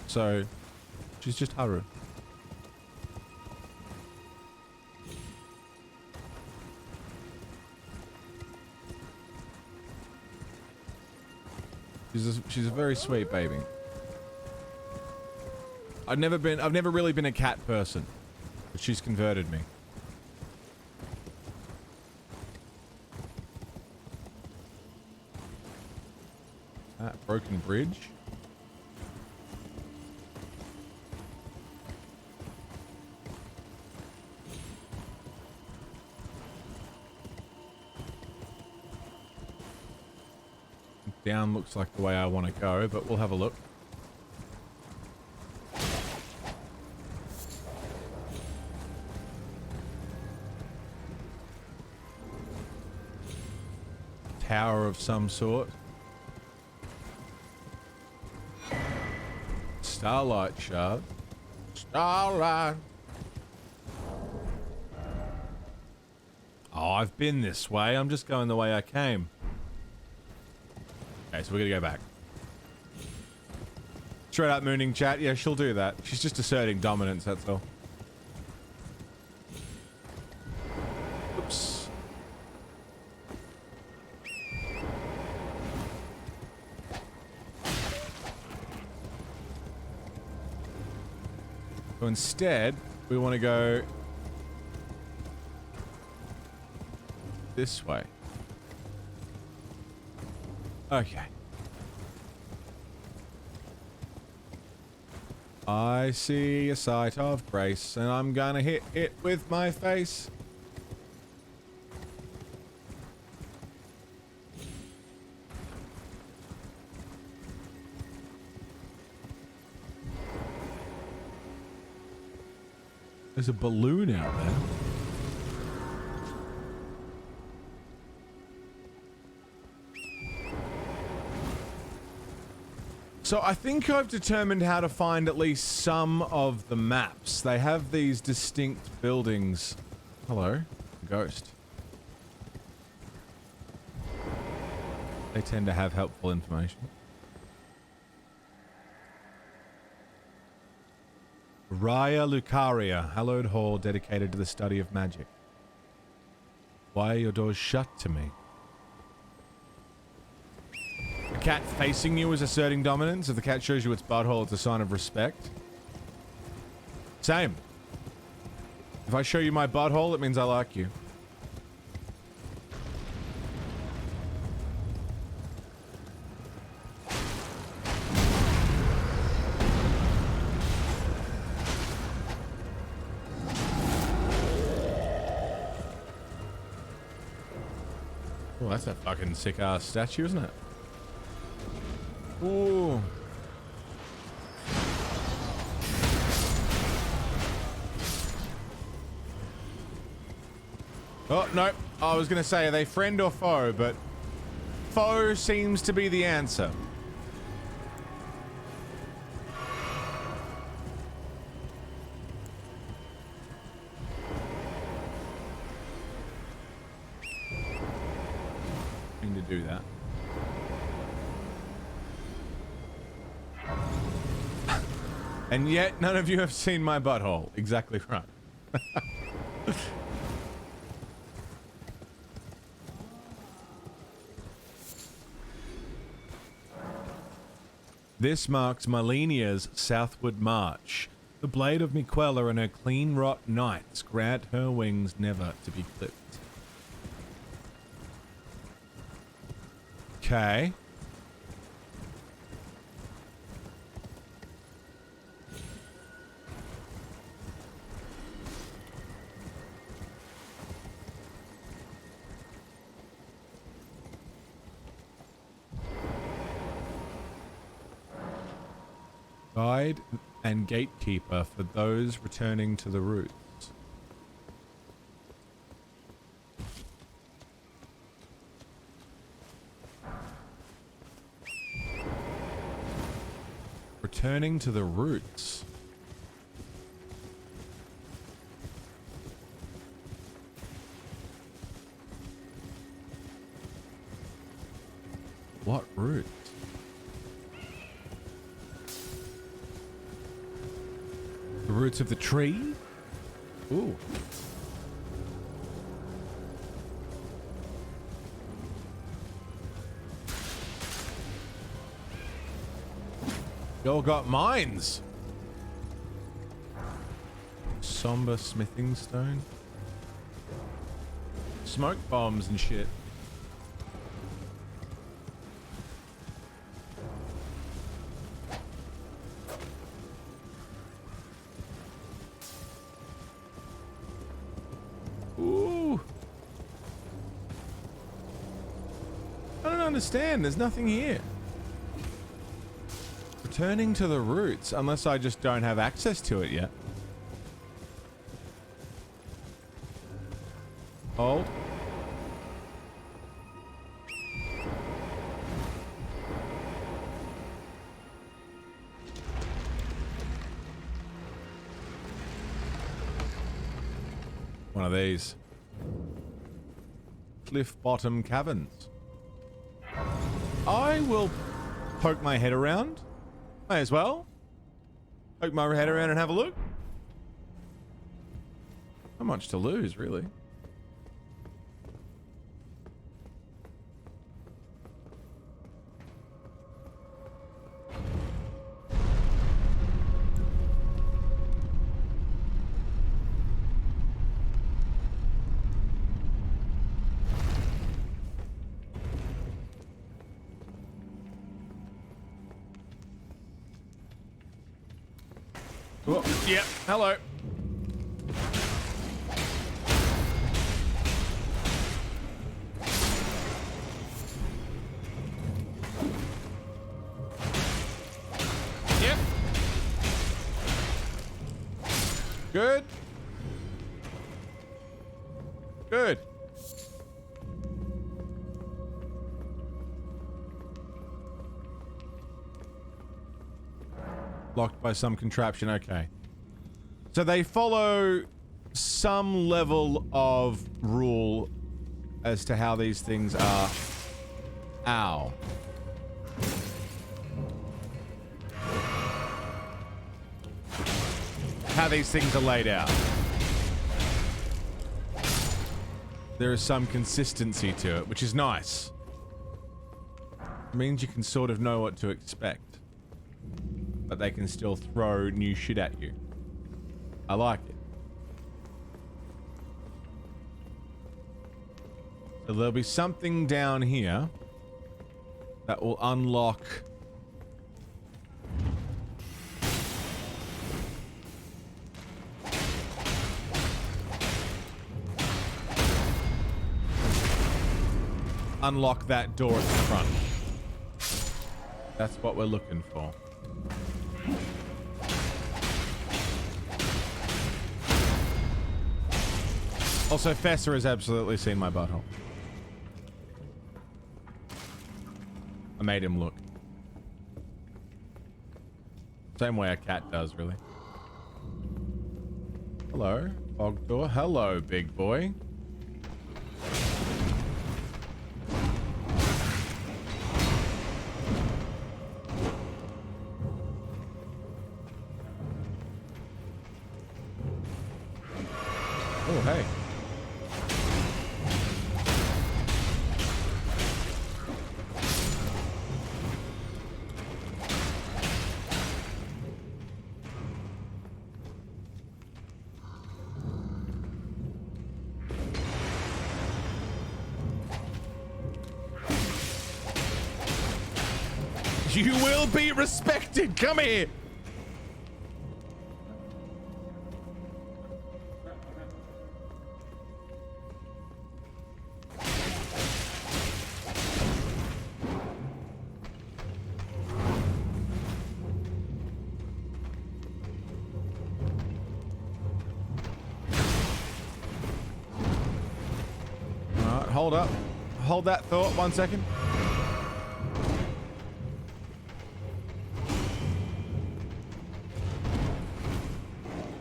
So she's just Haru. She's a very sweet baby. I've never really been a cat person, but she's converted me. That broken bridge. Down looks like the way I want to go, but we'll have a look. Tower of some sort. Starlight shard. Starlight. Oh, I've been this way. I'm just going the way I came. Okay, so we're gonna go back. Straight up mooning chat. Yeah, she'll do that. She's just asserting dominance, that's all. Oops. So instead, we want to go this way. Okay. I see a sight of grace, and I'm gonna hit it with my face. There's a balloon out there. So I think I've determined how to find at least some of the maps. They have these distinct buildings. Hello, ghost. They tend to have helpful information. Raya Lucaria, hallowed hall dedicated to the study of magic. Why are your doors shut to me? A cat facing you is asserting dominance. If the cat shows you its butthole, it's a sign of respect. Same. If I show you my butthole, it means I like you. Oh, that's a fucking sick-ass statue, isn't it? Ooh. Oh, no. I was going to say, are they friend or foe? But foe seems to be the answer. Need to do that. And yet, none of you have seen my butthole. Exactly right. This marks Malenia's southward march. The blade of Miquella and her clean-wrought knights grant her wings never to be clipped. Okay. Guide and gatekeeper for those returning to the roots. Returning to the roots. What roots? The roots of the tree? Ooh. Y'all got mines. Somber smithing stone. Smoke bombs and shit. Ooh. I don't understand. There's nothing here. Returning to the roots, unless I just don't have access to it yet. Hold. One of these. Cliff bottom caverns. I will poke my head around. May as well. Poke my head around and have a look. Not much to lose, really. Oh, yep, hello. Yep. Good. Good. Locked by some contraption, okay. So they follow some level of rule as to how these things are. Ow. how these things are laid out. There is some consistency to it, which is nice. It means you can sort of know what to expect. But they can still throw new shit at you. I like it. So there'll be something down here that will unlock... unlock that door at the front. That's what we're looking for. Also, Fessa has absolutely seen my butthole. I made him look. Same way a cat does, really. Hello, fog door. Hello, big boy. Oh, hey. You will be respected. Come here. All right, hold up. Hold that thought 1 second.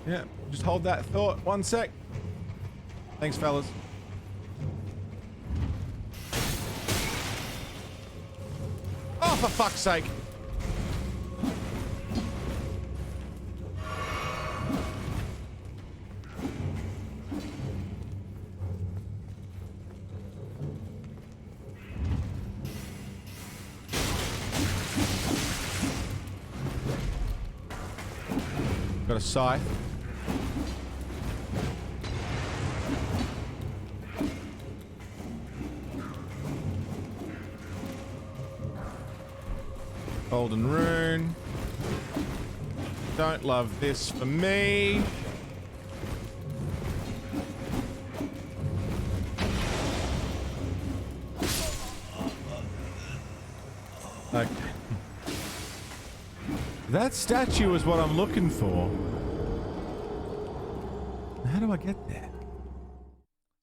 Yeah, just hold that thought 1 sec. Thanks, fellas. Oh, for fuck's sake. Got a scythe. Golden rune. Don't love this for me. Okay. That statue is what I'm looking for. How do I get there?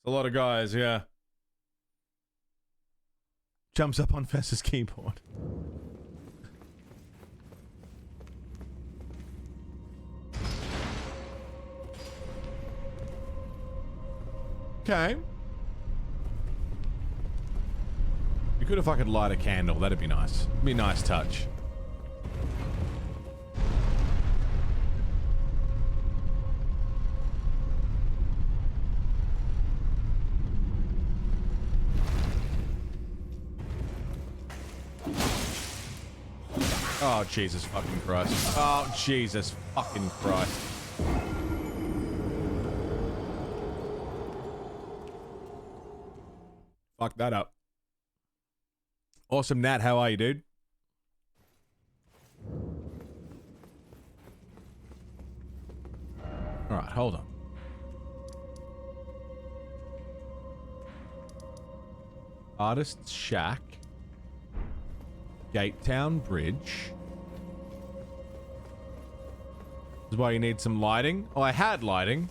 A lot of guys, yeah. Jumps up on Fess's keyboard. Okay. Be good if I could light a candle. That'd be nice. Be a nice touch. Oh, Jesus fucking Christ. Oh, Jesus fucking Christ. Fuck that up. Awesome, Nat. How are you, dude? All right, hold on. Artist's Shack. Gatetown Bridge. This is why you need some lighting. Oh, I had lighting.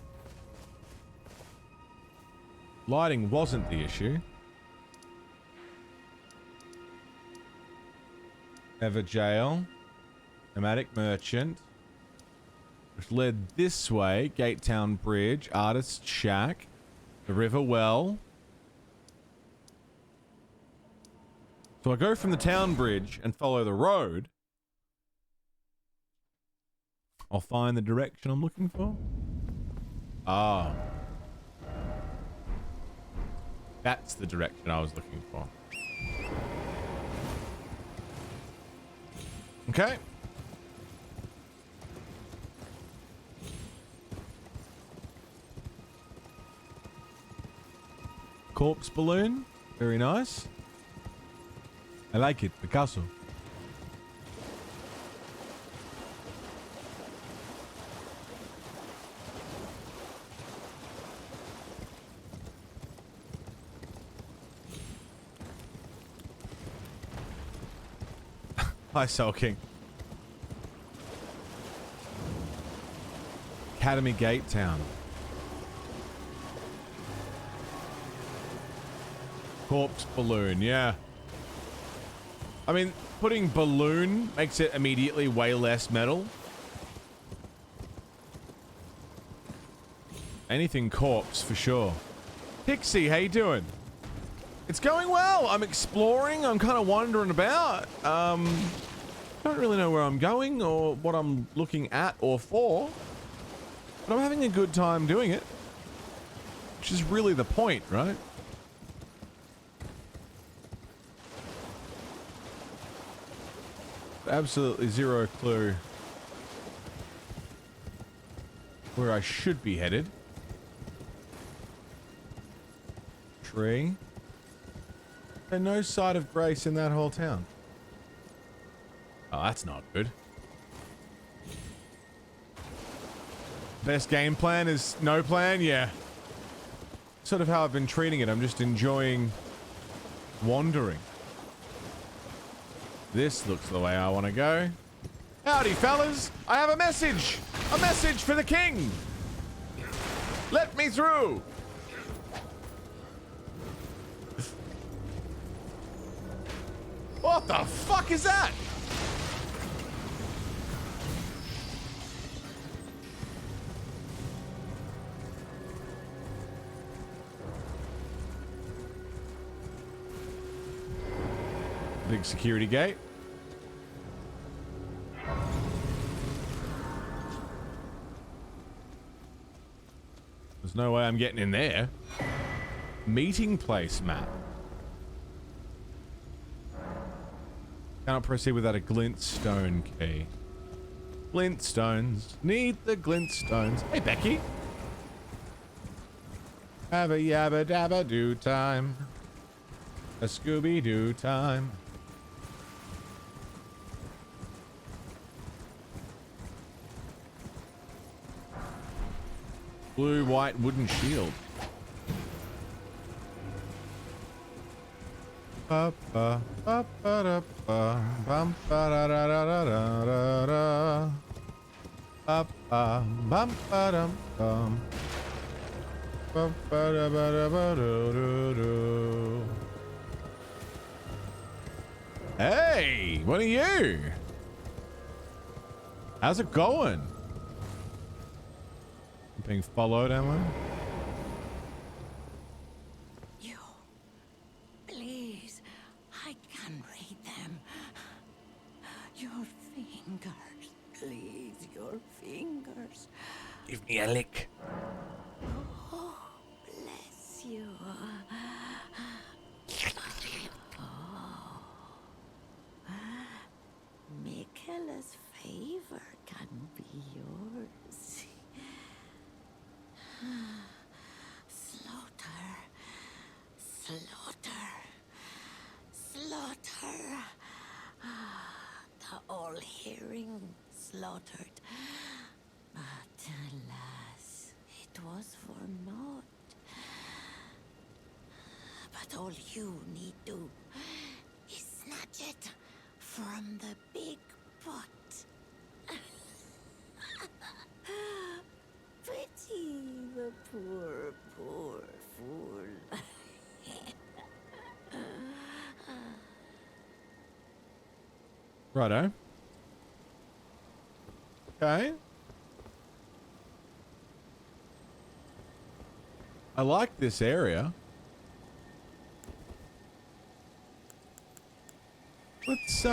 Lighting wasn't the issue. Ever Jail. Nomadic Merchant. Which led this way. Gatetown Bridge. Artist's Shack. The River Well. So I go from the town bridge and follow the road. I'll find the direction I'm looking for. Ah. That's the direction I was looking for. Okay. Corpse balloon. Very nice. I like it. Picasso. Hi, Soul King. Academy Gate Town. Corpse balloon, yeah. I mean, putting balloon makes it immediately way less metal. Anything corpse for sure. Pixie, how you doing? It's going well. I'm exploring. I'm kind of wandering about. Don't really know where I'm going or what I'm looking at or for. But I'm having a good time doing it. Which is really the point, right? Absolutely zero clue where I should be headed. Tree. And no sight of Grace in that whole town. Oh, that's not good. Best game plan is no plan? Yeah. Sort of how I've been treating it. I'm just enjoying wandering. This looks the way I want to go. Howdy, fellas. I have a message. A message for the king. Let me through. What the fuck is that? Big security gate. There's no way I'm getting in there. Meeting place map. Cannot proceed without a glintstone key. Glintstones. Need the glintstones. Hey, Becky. Have a yabba dabba do time. A Scooby Doo time. Blue, white, wooden shield. Ba ba ba ba da ba bum ba da da da da da da da ba ba bum ba dum bum ba ba da ba da ba do do do. Hey, what are you? How's it going? Being followed, am I? You, please, I can read them. Your fingers, please, your fingers. Give me a lick. Oh, bless you. Oh. Michaela's favor can be yours. Slaughter, slaughter, slaughter. The all-hearing slaughtered. But alas, it was for naught. But all you need do is snatch it from the big pot. Pity the poor, poor fool. Righto. Okay. I like this area. Let's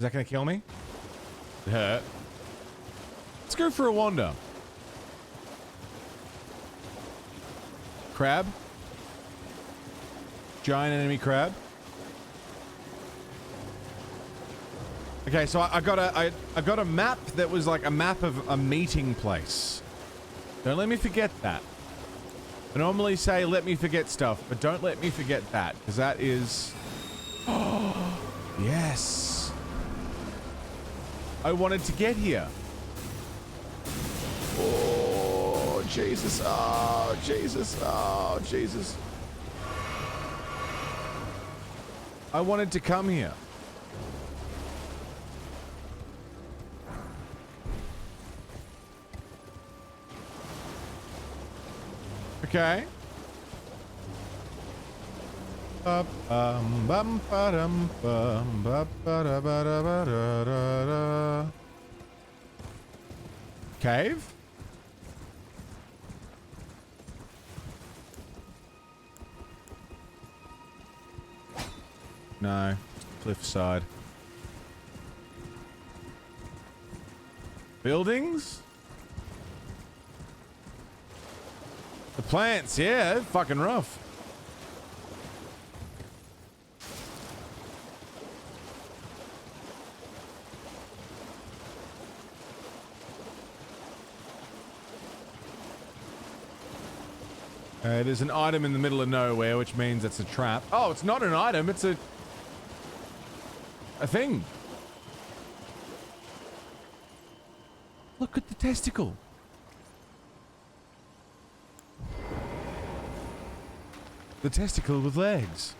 that going to kill me? It hurt. Let's go for a wander. Crab. Giant enemy crab. Okay, so I got a map that was like a map of a meeting place. Don't let me forget that. I normally say let me forget stuff, but don't let me forget that, because that is... Oh, yes. I wanted to get here. Oh, Jesus. Oh, Jesus. Oh, Jesus. I wanted to come here. Okay. Cave? No. Cliffside. Buildings? The plants, yeah, they're fucking rough. There's an item in the middle of nowhere, which means it's a trap. Oh, it's not an item, it's a thing. Look at the testicle. The testicle with legs.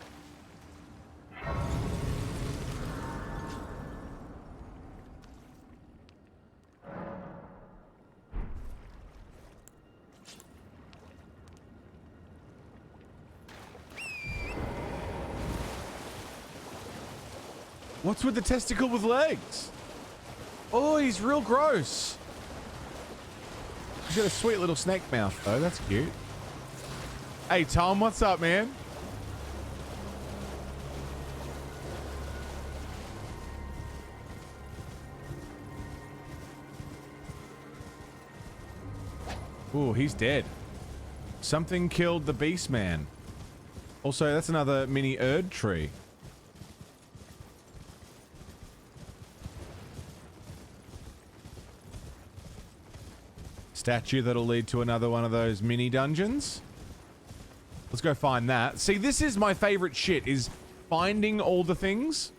What's with the testicle with legs? Oh, he's real gross. He's got a sweet little snake mouth, though. That's cute. Hey, Tom, what's up, man? Ooh, he's dead. Something killed the beast man. Also, that's another mini Erd tree. Statue that'll lead to another one of those mini dungeons. Let's go find that. See, this is my favorite shit, is finding all the things.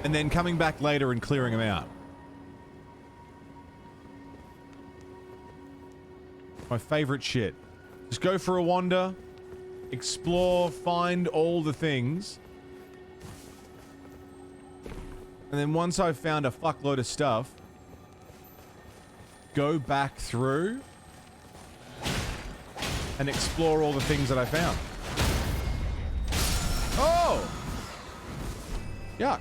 And then coming back later and clearing them out. My favorite shit. Just go for a wander, explore, find all the things. And then once I've found a fuckload of stuff, go back through and explore all the things that I found. Oh! Yuck.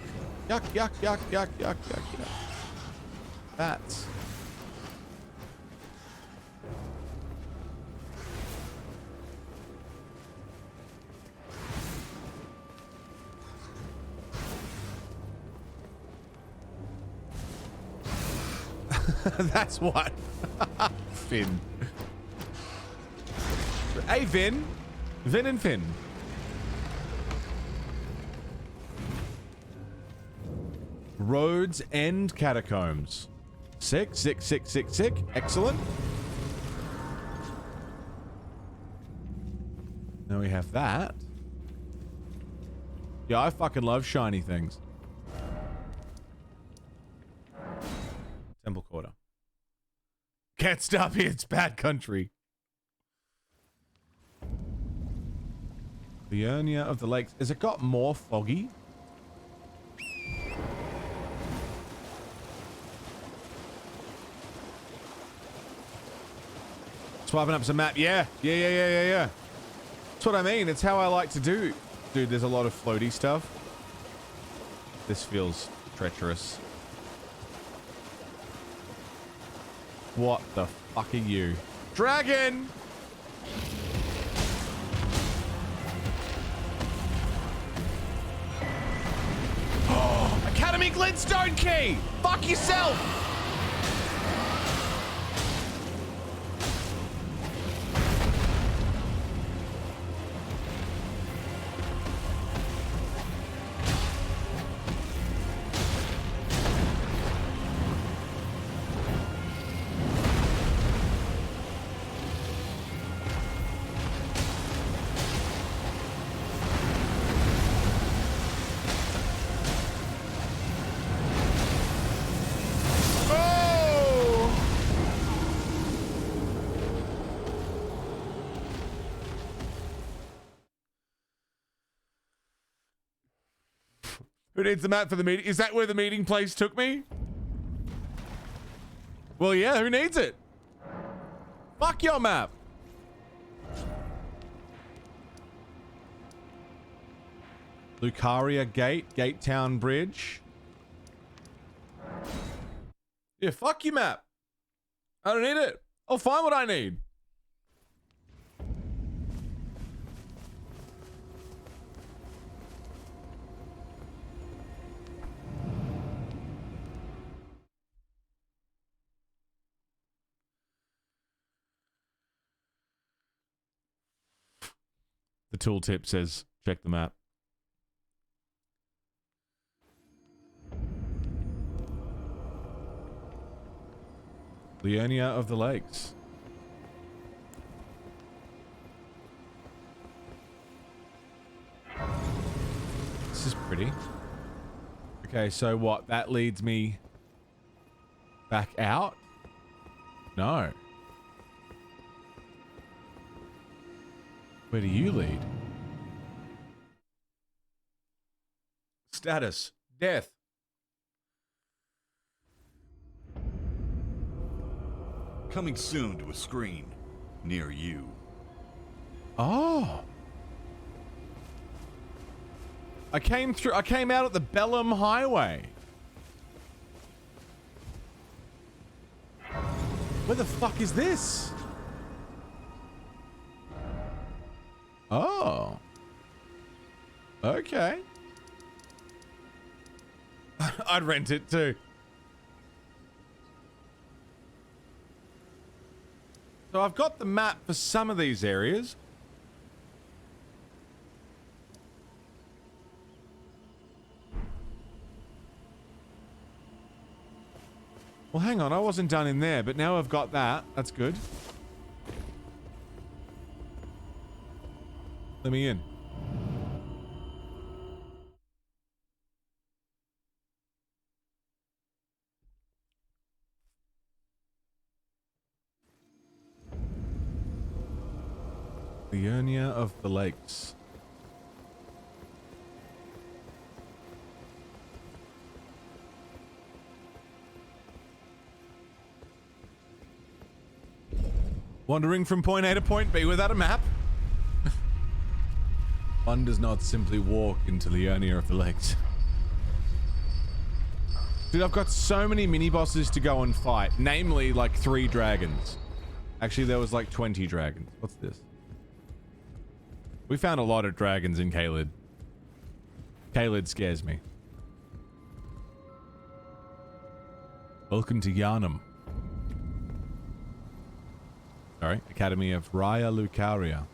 Yuck, yuck, yuck, yuck, yuck, yuck, yuck. Bats. That's what. Finn. Hey, Vin. Vin and Finn. Roads and catacombs. Sick. Excellent. Now we have that. Yeah, I fucking love shiny things. Temple Quarter. Can't stop here, it's bad country. The Urnia of the Lakes. Has it got more foggy? Swapping up some map. Yeah. That's what I mean. It's how I like to do. Dude, there's a lot of floaty stuff. This feels treacherous. What the fuck are you? Dragon! glintstone key! Fuck yourself! Who needs the map for the meeting? Is that where the meeting place took me? Well, yeah, who needs it? Fuck your map. Lucaria Gate, Gate Town Bridge. Yeah, fuck your map. I don't need it. I'll find what I need. The tooltip says, check the map. Liurnia of the Lakes. This is pretty. Okay, so what? That leads me back out? No. Where do you lead? Status. Death. Coming soon to a screen near you. Oh. I came out at the Bellum Highway. Where the fuck is this? Oh. Okay. I'd rent it too. So I've got the map for some of these areas. Well, hang on. I wasn't done in there, but now I've got that. That's good. Let me in. Liurnia of the Lakes. Wandering from point A to point B without a map? One does not simply walk into Liurnia of the Lakes. Dude, I've got so many mini-bosses to go and fight. Namely, like 3 dragons. Actually, there was like 20 dragons. What's this? We found a lot of dragons in Caelid. Caelid scares me. Welcome to Yharnam. Sorry, Academy of Raya Lucaria.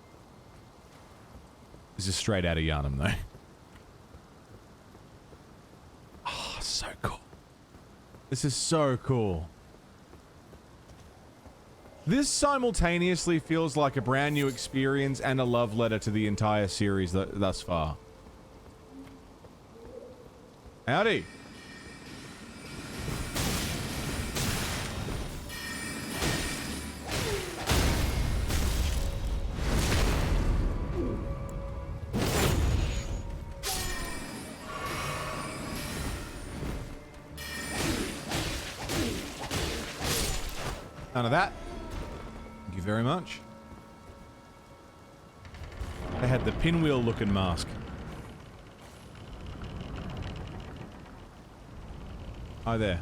This is straight out of Yharnam, though. Oh, so cool. This is so cool. This simultaneously feels like a brand new experience and a love letter to the entire series thus far. Howdy. None of that. Thank you very much. They had the pinwheel looking mask. Hi there.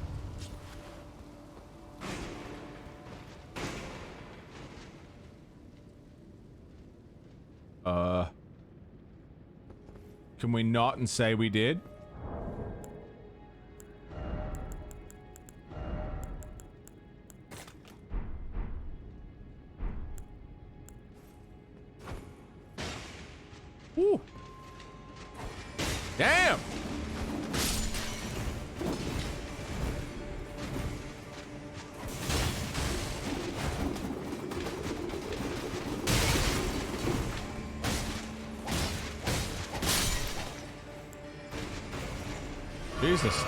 Can we not and say we did? Ooh. Damn! Jesus.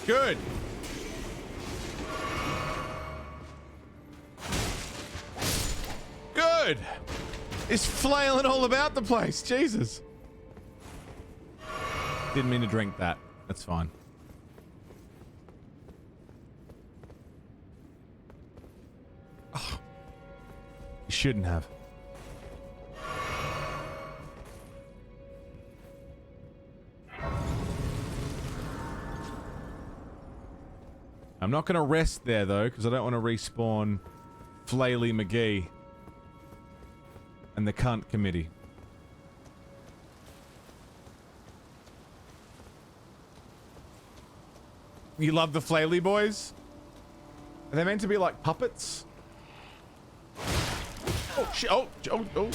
Good. Good. It's flailing all about the place. Jesus. Didn't mean to drink that. That's fine. Oh. You shouldn't have. I'm not going to rest there, though, because I don't want to respawn Flaily McGee and the cunt committee. You love the Flaily boys? Are they meant to be like puppets? Oh, shit. Oh, oh, oh.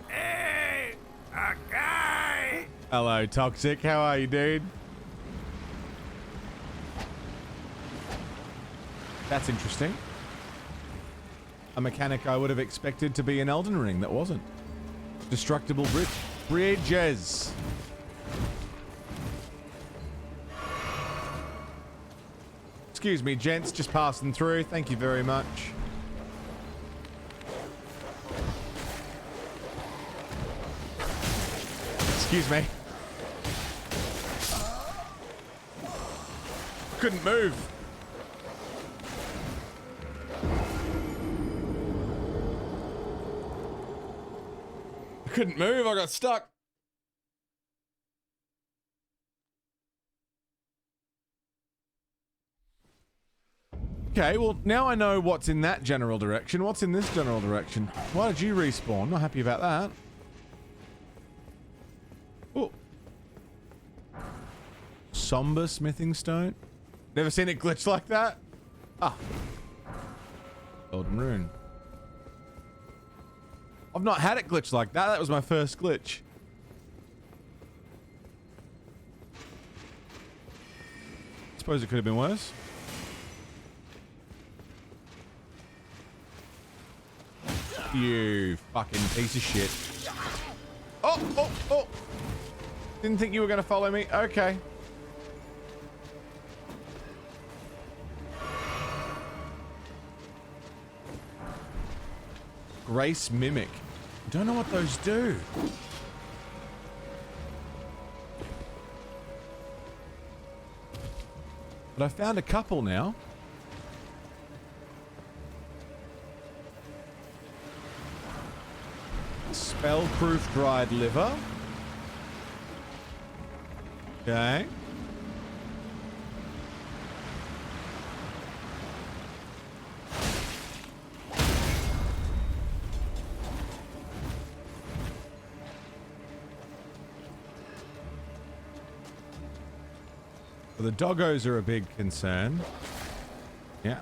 Hey, a guy. Hello, Toxic. How are you, dude? That's interesting. A mechanic I would have expected to be in Elden Ring that wasn't. Destructible bridges. Excuse me, gents, just passing through. Thank you very much. Excuse me. Couldn't move. I couldn't move, I got stuck. Okay, well, now I know what's in that general direction. What's in this general direction? Why did you respawn? Not happy about that. Oh. Somber smithing stone? Never seen it glitch like that? Ah. Golden rune. I've not had it glitch like that. That was my first glitch. Suppose it could have been worse. You fucking piece of shit. Oh, oh, oh. Didn't think you were going to follow me. Okay. Grace Mimic. Don't know what those do. But I found a couple now. Spell-proof dried liver. Okay. Well, the doggos are a big concern. Yeah.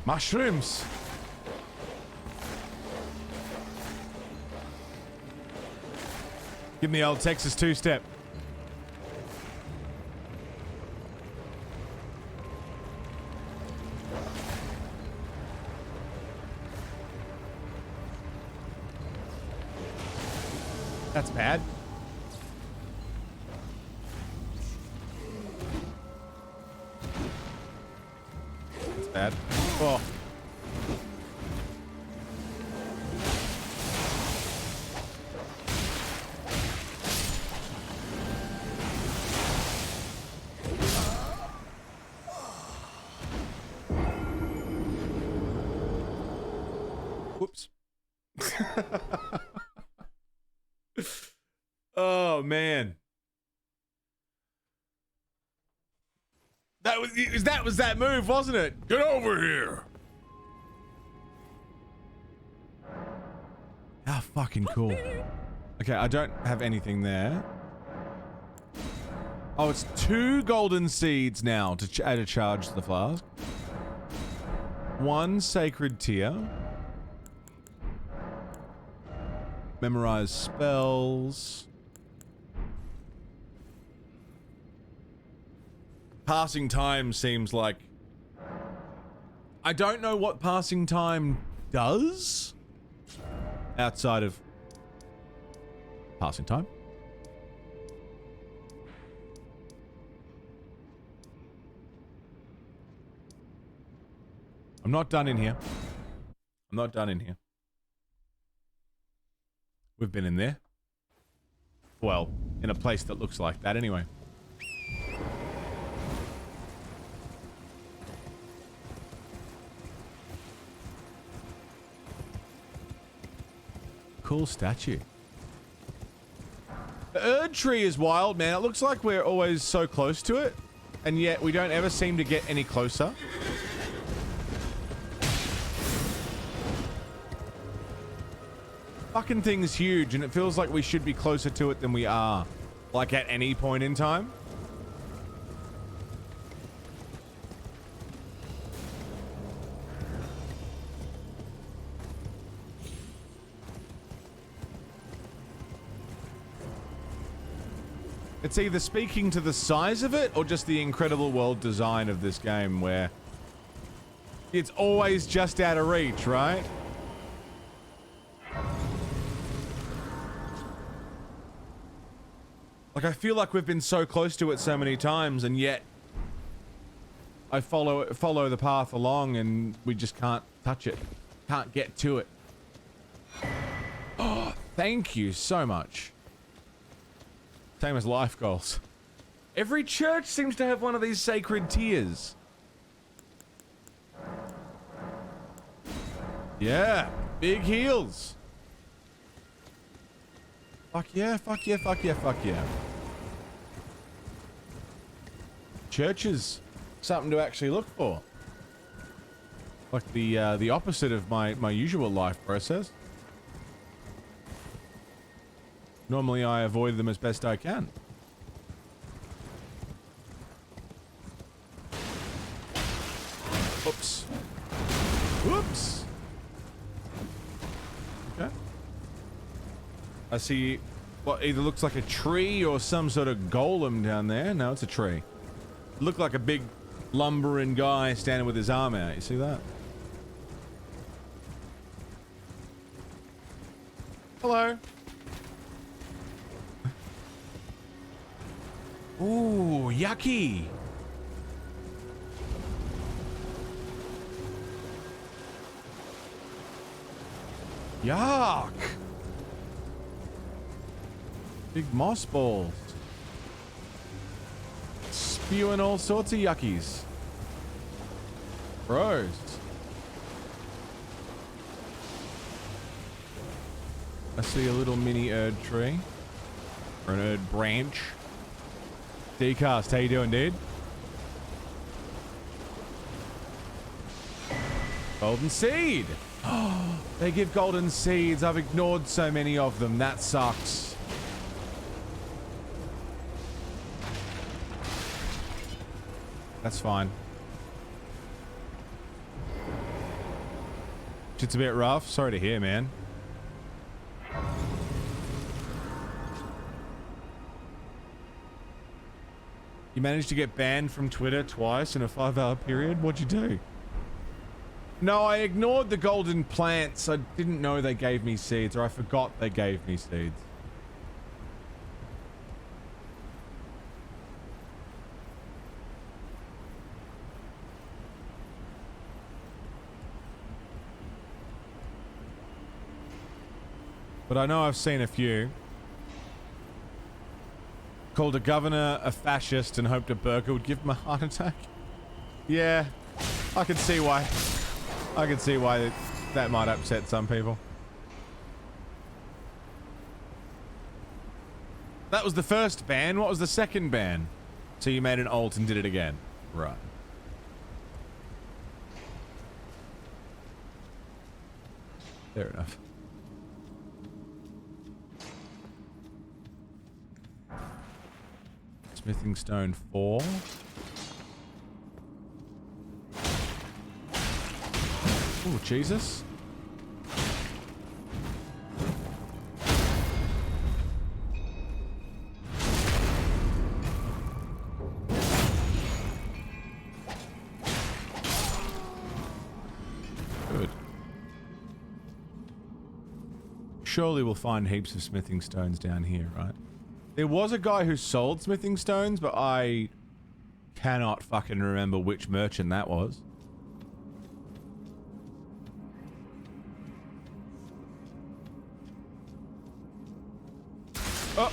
Mushrooms. Give me the old Texas two-step. That's bad. That's bad. Oh. Oh man. That was that move, wasn't it? Get over here. How fucking cool. Okay, I don't have anything there. Oh, it's 2 golden seeds now to add a charge to the flask. 1 sacred tear. Memorize spells. Passing time seems like... I don't know what passing time does outside of passing time. I'm not done in here. I'm not done in here. We've been in there. Well, in a place that looks like that anyway. Cool statue. The Erd tree is wild, man. It looks like we're always so close to it, and yet we don't ever seem to get any closer. Fucking thing's huge, and it feels like we should be closer to it than we are. Like at any point in time. It's either speaking to the size of it or just the incredible world design of this game where it's always just out of reach, right? Like, I feel like we've been so close to it so many times, and yet I follow the path along and we just can't touch it. Can't get to it. Oh, thank you so much. Same as life goals. Every church seems to have one of these sacred tears. Yeah, big heels. Fuck yeah, fuck yeah, fuck yeah, fuck yeah. Churches, something to actually look for. Like the opposite of my usual life process. Normally I avoid them as best I can. Oops. Whoops. Okay. I see what either looks like a tree or some sort of golem down there. No, it's a tree. It looked like a big lumbering guy standing with his arm out. You see that? Hello. Ooh, yucky. Yuck. Big moss balls. Spewing all sorts of yuckies. Gross. I see a little mini Erd tree. Or an Erd branch. D-Cast, how you doing, dude? Golden seed! Oh, they give golden seeds. I've ignored so many of them. That sucks. That's fine. Shit's a bit rough. Sorry to hear, man. You managed to get banned from Twitter twice in a 5-hour period? What'd you do? No, I ignored the golden plants. I didn't know they gave me seeds, or I forgot they gave me seeds. But I know I've seen a few. Called a governor a fascist and hoped a burger would give him a heart attack. Yeah, I can see why. I can see why that might upset some people. That was the first ban. What was the second ban? So you made an alt and did it again. Right. Fair enough. Smithing stone 4. Oh, Jesus. Good. Surely we'll find heaps of smithing stones down here, right? There was a guy who sold smithing stones, but I cannot fucking remember which merchant that was. Oh!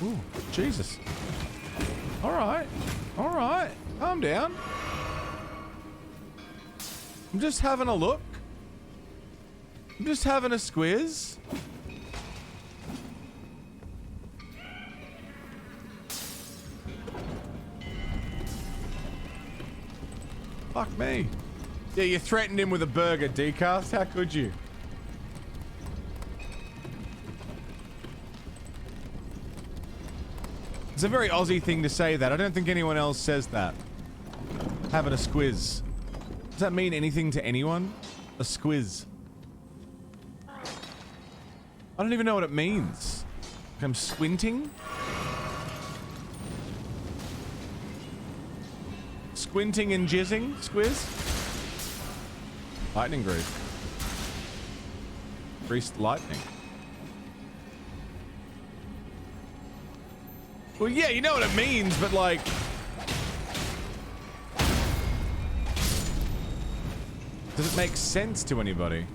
Ooh, Jesus. Alright. Alright. Calm down. I'm just having a look. I'm just having a squiz. Fuck me. Yeah, you threatened him with a burger, Decast. How could you? It's a very Aussie thing to say that. I don't think anyone else says that. Having a squiz. Does that mean anything to anyone? A squiz. I don't even know what it means. Like I'm squinting? Squinting and jizzing? Squiz? Lightning Groove. Priest Lightning. Well, yeah, you know what it means, but like... does it make sense to anybody?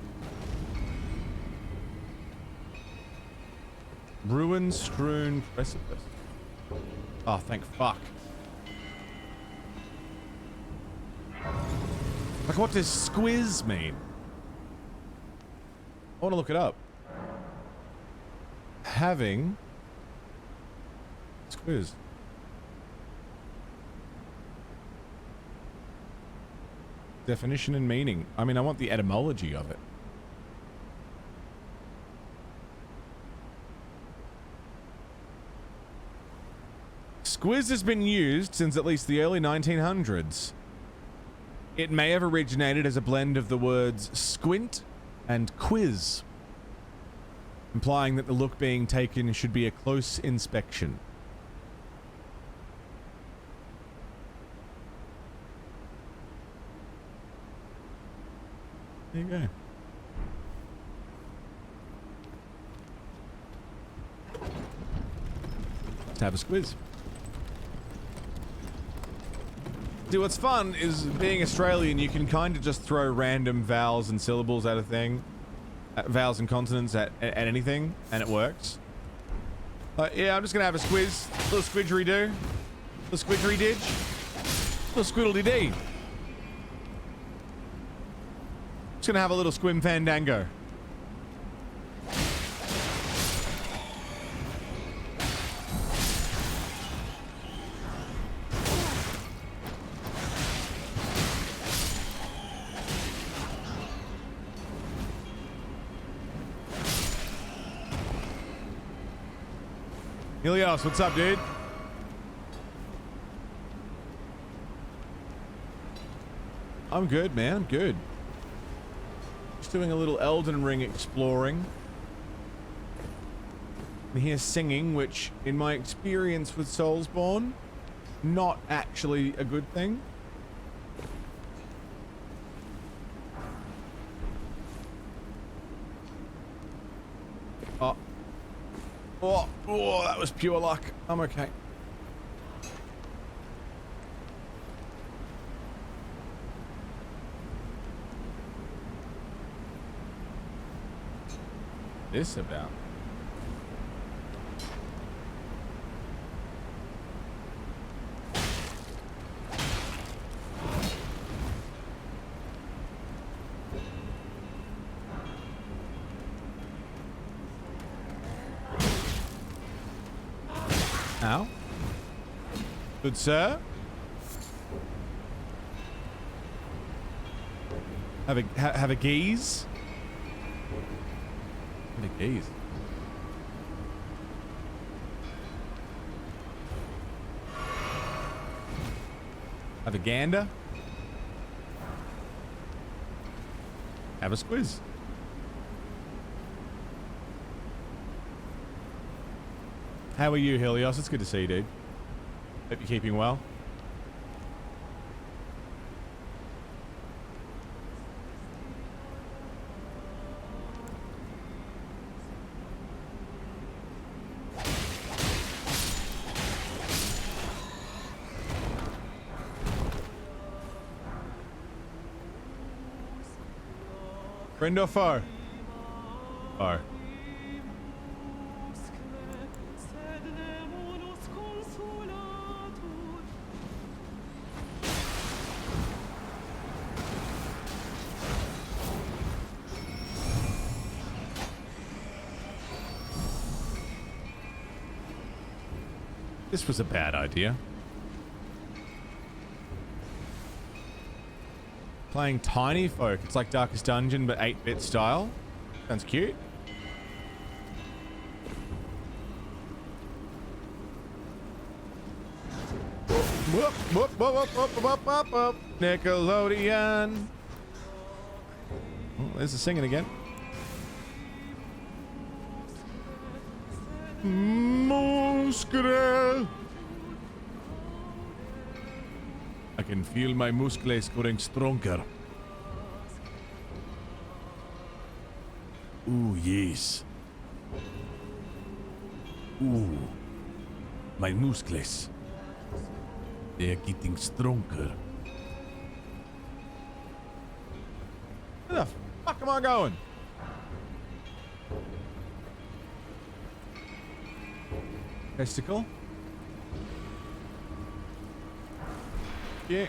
Ruin-strewn precipice. Oh, thank fuck. Like, what does squiz mean? I want to look it up. Having... squiz. Definition and meaning. I mean, I want the etymology of it. Squiz has been used since at least the early 1900s. It may have originated as a blend of the words squint and quiz, implying that the look being taken should be a close inspection. There you go. Let's have a squiz. See, what's fun is being Australian, you can kind of just throw random vowels and syllables at a thing. Vowels and consonants at anything, and it works. Yeah, I'm just gonna have a squiz. Little squidgery-do. Little squidgery-didge. Little squiddle-dee-dee. Just gonna have a little squim fandango. Ilios, what's up, dude? I'm good, man. I'm good. Just doing a little Elden Ring exploring. And hear singing, which, in my experience with Soulsborne, not actually a good thing. Oh. Oh, that was pure luck. I'm okay. This about? Ow. Good sir. Have a gaze. Have a gaze. Have a gander. Have a squiz. How are you, Helios? It's good to see you, dude. Hope you're keeping well. Friend or foe? Foe. This was a bad idea. Playing Tiny Folk. It's like Darkest Dungeon, but 8-bit style. Sounds cute. Whoop, whoop, whoop, whoop, whoop, whoop, whoop, whoop. Nickelodeon. Oh, there's the singing again. Muscle. I can feel my muscles getting stronger. Ooh, yes. Ooh. My muscles. They are getting stronger. Where the fuck am I going? Testicle? Yeah.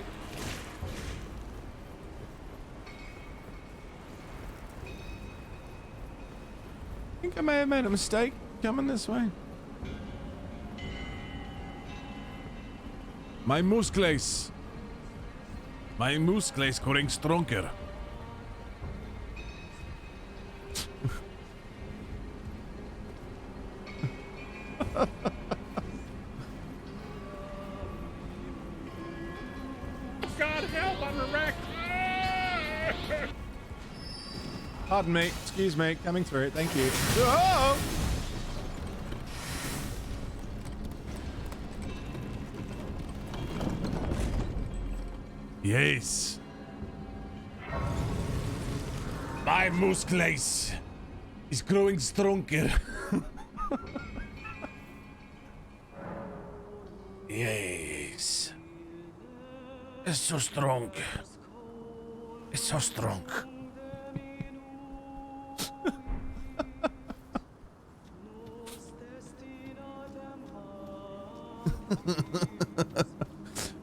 I think I may have made a mistake coming this way. My muscles. My muscles getting stronger. God help, I'm wrecked. Pardon me. Excuse me. Coming through. Thank you. Oh! Yes. My muscles is growing stronger. Yes. It's so strong. It's so strong.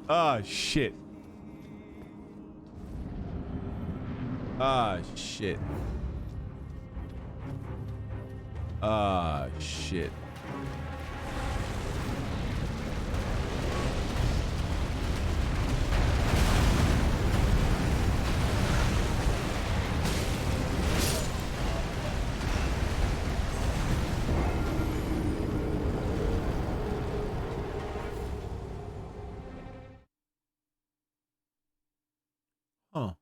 Ah, shit. Ah, shit. Ah, shit. Huh.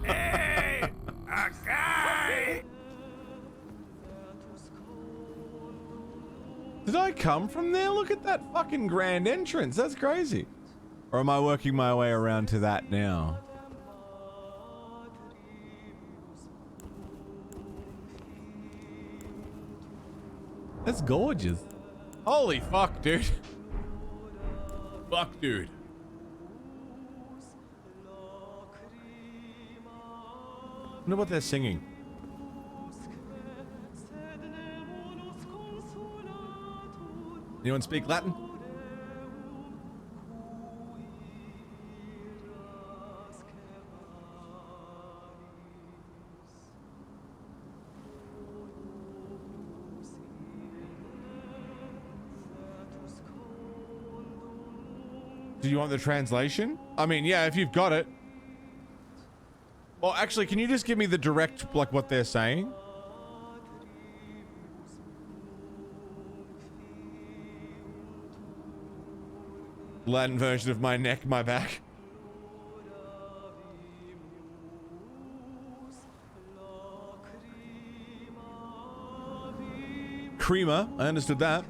Hey, a guy. Did I come from there? Look at that fucking grand entrance. That's crazy. Or am I working my way around to that now? That's gorgeous. Holy fuck, dude. Fuck, dude. I wonder what they're singing. Anyone speak Latin? Do you want the translation? I mean, yeah, if you've got it. Well, actually, can you just give me the direct, like, what they're saying? Latin version of my neck, my back. Creamer, I understood that.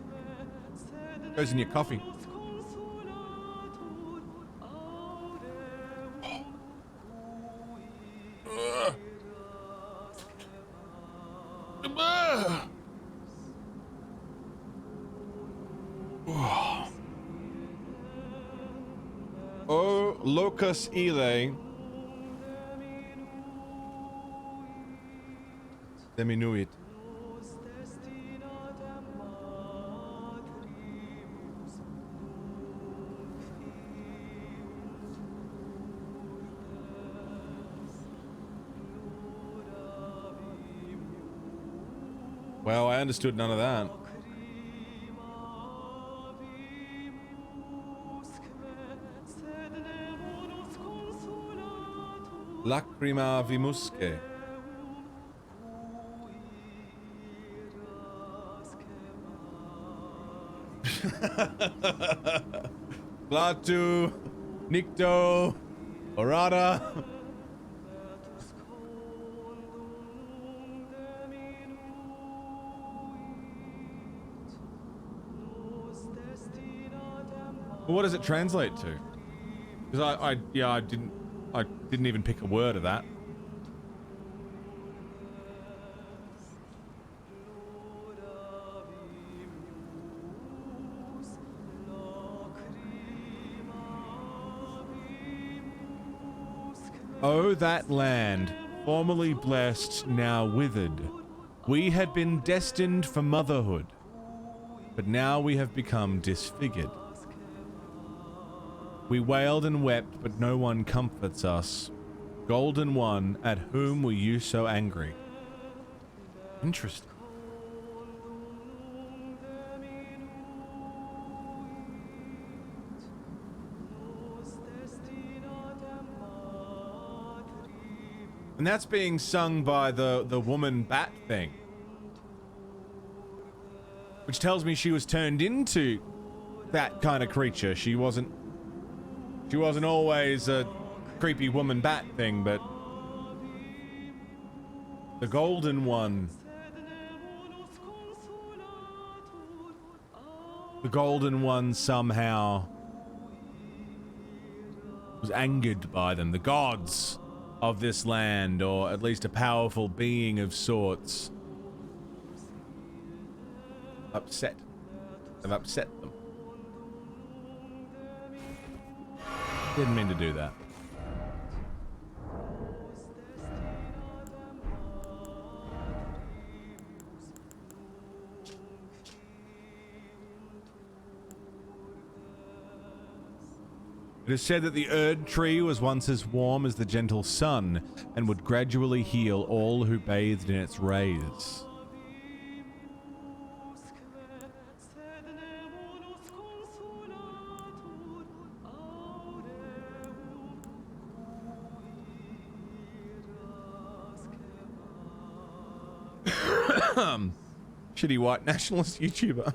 Goes in your coffee. Oh, locus ile. Diminuit. Well, I understood none of that. Lacrima vimusque. Glatu, Nicto, Orada. What does it translate to? Because I didn't even pick a word of that. Oh, that land, formerly blessed, now withered. We had been destined for motherhood, but now we have become disfigured. We wailed and wept, but no one comforts us. Golden One, at whom were you so angry? Interesting. And that's being sung by the woman bat thing. Which tells me she was turned into that kind of creature. She wasn't always a creepy woman bat thing, but the Golden One. The Golden One somehow was angered by them. The gods of this land, or at least a powerful being of sorts, have upset them. Didn't mean to do that. It is said that the Erd tree was once as warm as the gentle sun and would gradually heal all who bathed in its rays. Shitty white nationalist YouTuber.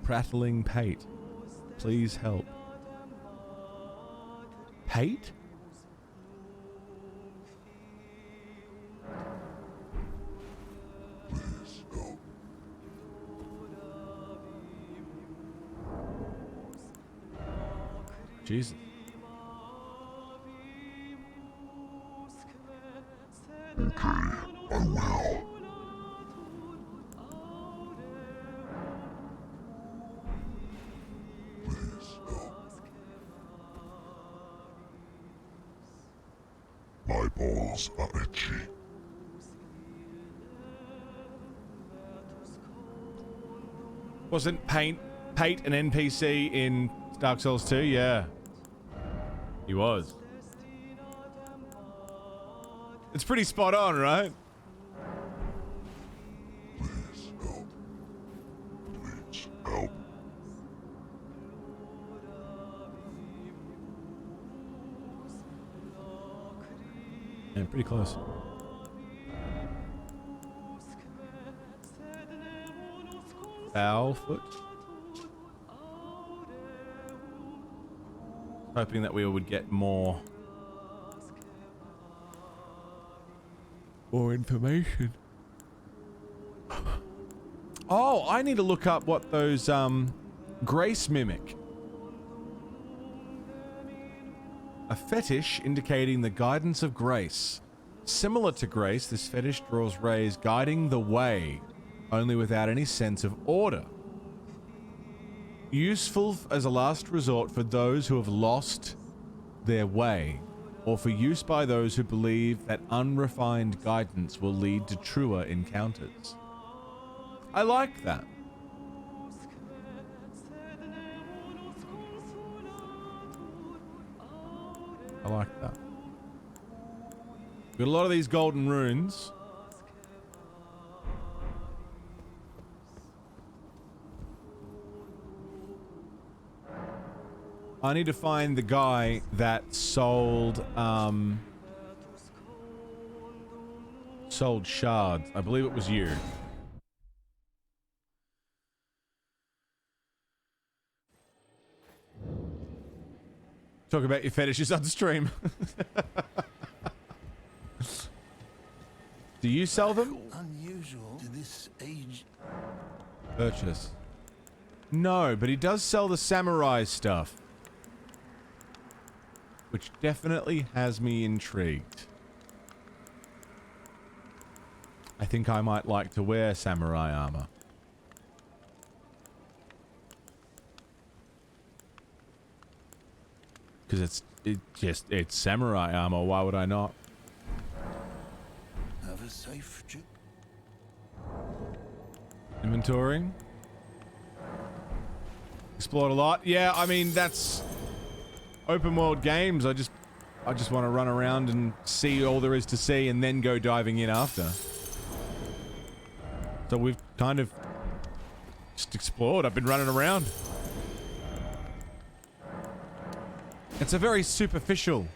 Prattling Pate. Please help. Pate? Jesus. Okay, I will. Please help. My balls are itchy. Wasn't Pate an NPC in Dark Souls 2? Yeah. He was. It's pretty spot on, right? Please help. Please help. Yeah, pretty close. Foulfoot. Hoping that we would get more information. Oh, I need to look up what those grace mimic. A fetish indicating the guidance of grace. Similar to grace, this fetish draws rays guiding the way, only without any sense of order. Useful as a last resort for those who have lost their way, or for use by those who believe that unrefined guidance will lead to truer encounters. I like that. I like that. Got a lot of these golden runes. I need to find the guy that sold shards. I believe it was you. Talk about your fetishes on stream. Do you sell them? Unusual to this age. Purchase. No, but he does sell the samurai stuff. Which definitely has me intrigued. I think I might like to wear samurai armor. Because it's samurai armor, why would I not? Have a safe trip. Inventorying. Explored a lot. Yeah, I mean, that's open world games. I just want to run around and see all there is to see and then go diving in after. So we've kind of just explored. I've been running around. It's a very superficial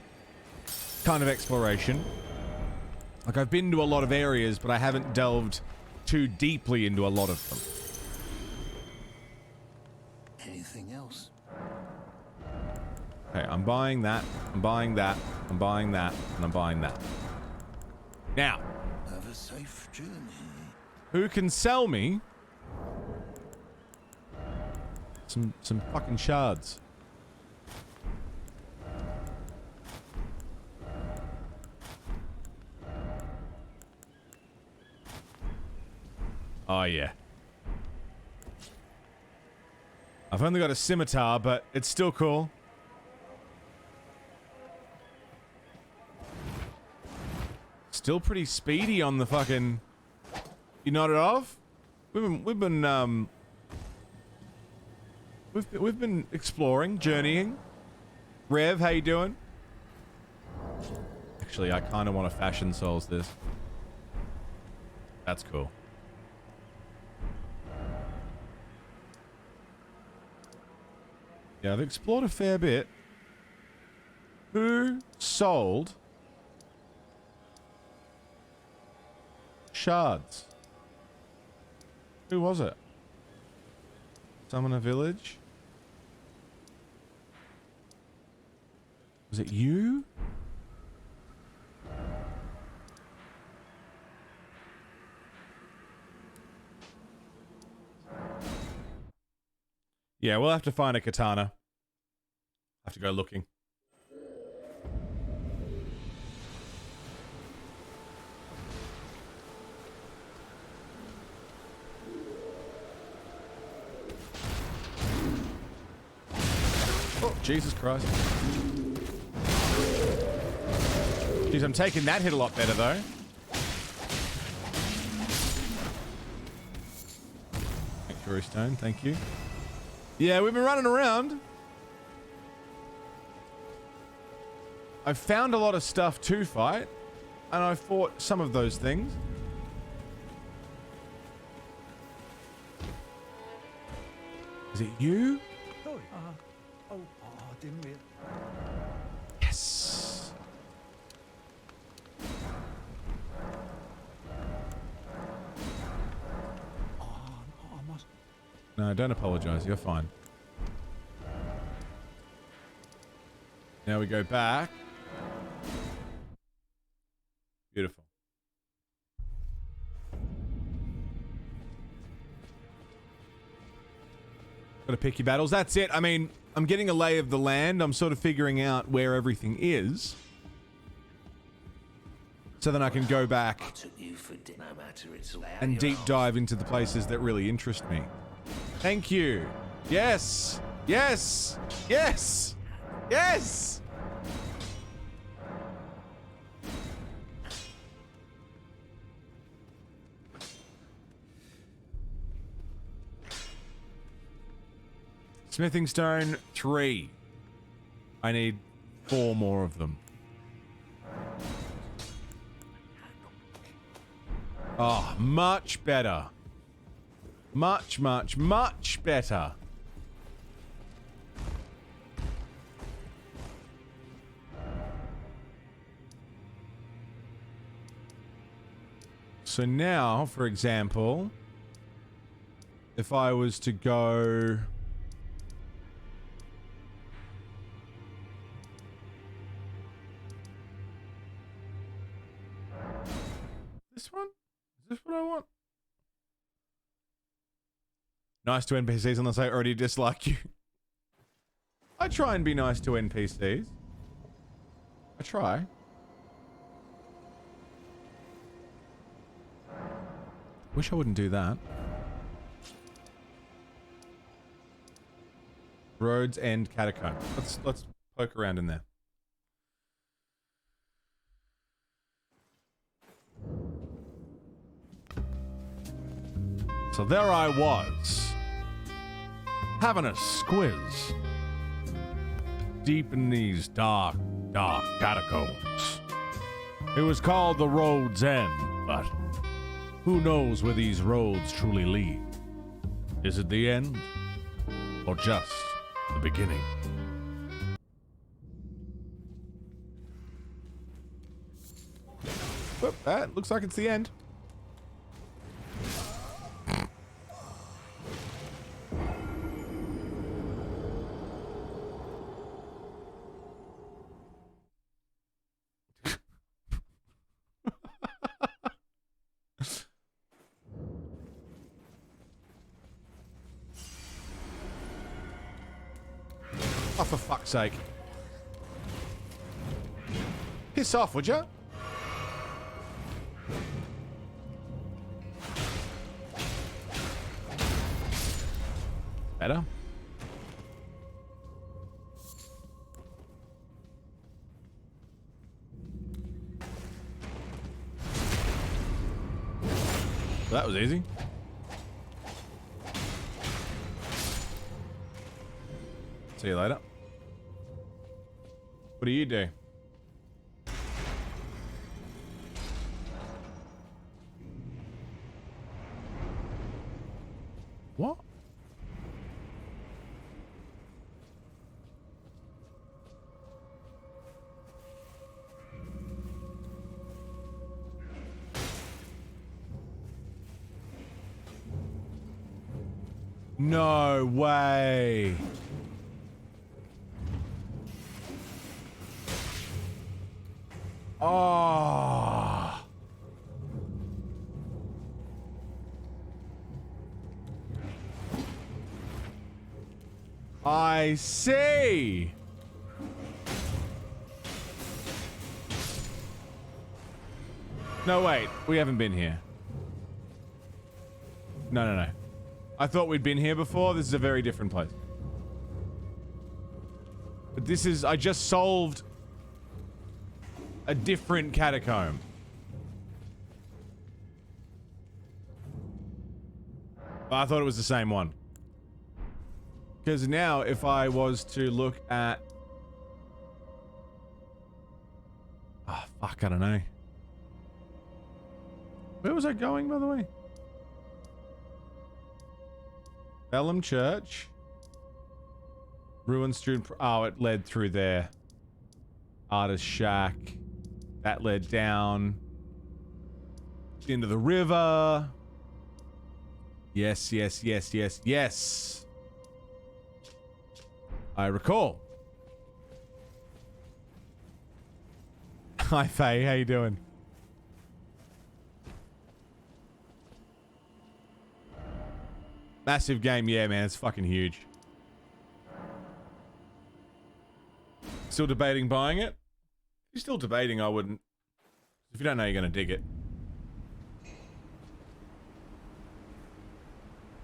kind of exploration. Like, I've been to a lot of areas, but I haven't delved too deeply into a lot of them. Anything else? Okay, I'm buying that, I'm buying that, I'm buying that, and I'm buying that. Now, Have a safe journey. who can sell me some fucking shards? Oh, yeah. I've only got a scimitar, but it's still cool. Still pretty speedy on the fucking... You nodded off? We've been exploring, journeying. Rev, how you doing? Actually, I kind of want to fashion souls this. That's cool. Yeah, I've explored a fair bit. Who sold shards? Who was it? Summoner Village? Was it you? Yeah, we'll have to find a katana. Have to go looking. Oh, Jesus Christ. Jeez, I'm taking that hit a lot better, though. Sanctuary Stone, thank you. Yeah, we've been running around. I've found a lot of stuff to fight. and I fought some of those things. Is it you? Sorry. Didn't realize. Yes. I must. No, don't apologize. You're fine. Now we go back. Beautiful. Gotta pick your battles. That's it. I mean, I'm getting a lay of the land. I'm sort of figuring out where everything is. So then I can go back and deep dive into the places that really interest me. Thank you. Yes. Yes. Yes. Yes. Smithing stone 3. I need 4 more of them. Oh, much better. Much, much, much better. So now, for example, if I was to go... This one? Is this what I want? Nice to NPCs unless I already dislike you. I try and be nice to NPCs. I try. Wish I wouldn't do that. Roads End Catacomb. Let's poke around in there. So there I was, having a squiz deep in these dark, dark catacombs. It was called the Road's End, but who knows where these roads truly lead? Is it the end, or just the beginning? Whoop, that looks like it's the end. Oh, for fuck's sake. Piss off, would ya? Better. Well, that was easy. See you later. What do you do? What? No way. Oh. I see. No, wait. We haven't been here. No. I thought we'd been here before. This is a very different place. But this is... I just solved a different catacomb. I thought it was the same one. Because now, if I was to look at... Oh, fuck, I don't know. Where was I going, by the way? Bellum Church. Ruin Student... Oh, it led through there. Artist Shack. That led down. Into the river. Yes, yes, yes, yes, yes. I recall. Hi, Faye. How you doing? Massive game. Yeah, man. It's fucking huge. Still debating buying it? If you're still debating, I wouldn't. If you don't know, you're going to dig it.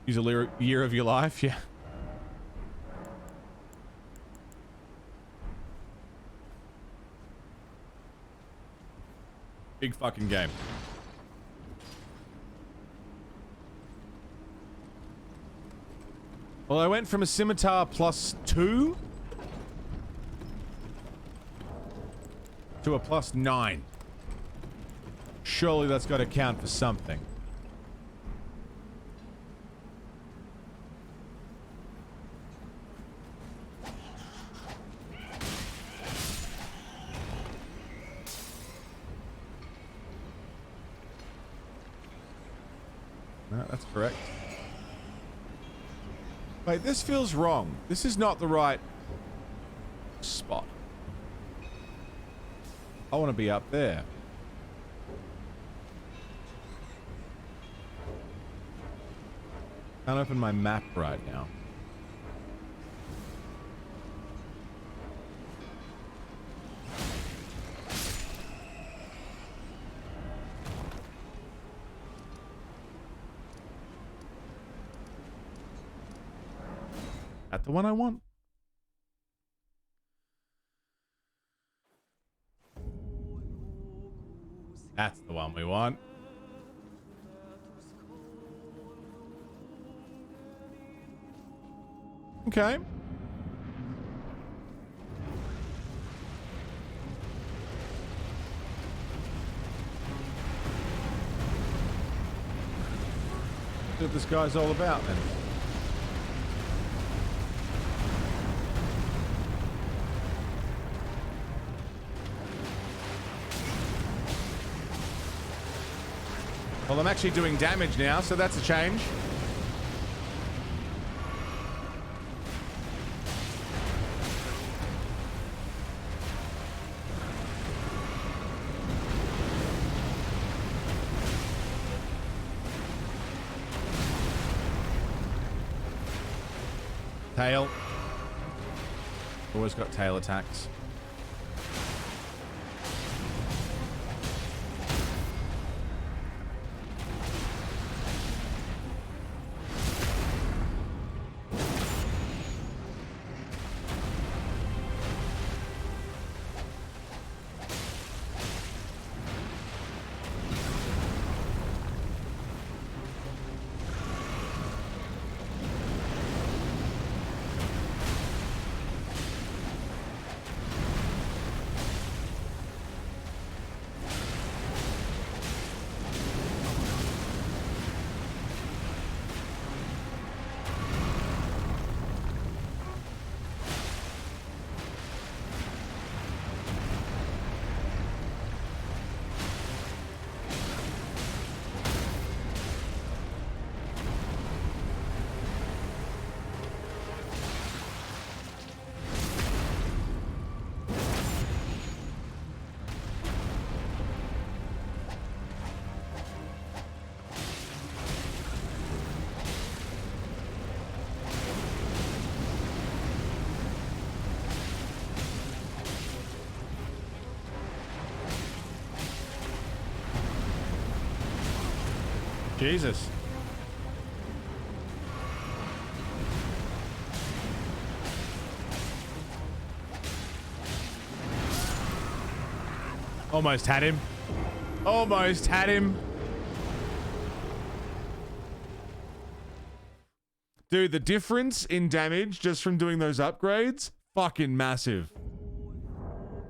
Use a year of your life, yeah. Big fucking game. Well, I went from a scimitar +2 to a +9. Surely that's got to count for something. No, that's correct. Wait, this feels wrong. This is not the right spot. I want to be up there. Can't open my map right now. That the one I want? That's the one we want. Okay. See what this guy's all about then. Well, I'm actually doing damage now, so that's a change. Tail. Always got tail attacks. Jesus. Almost had him. Almost had him. Dude, the difference in damage just from doing those upgrades, fucking massive.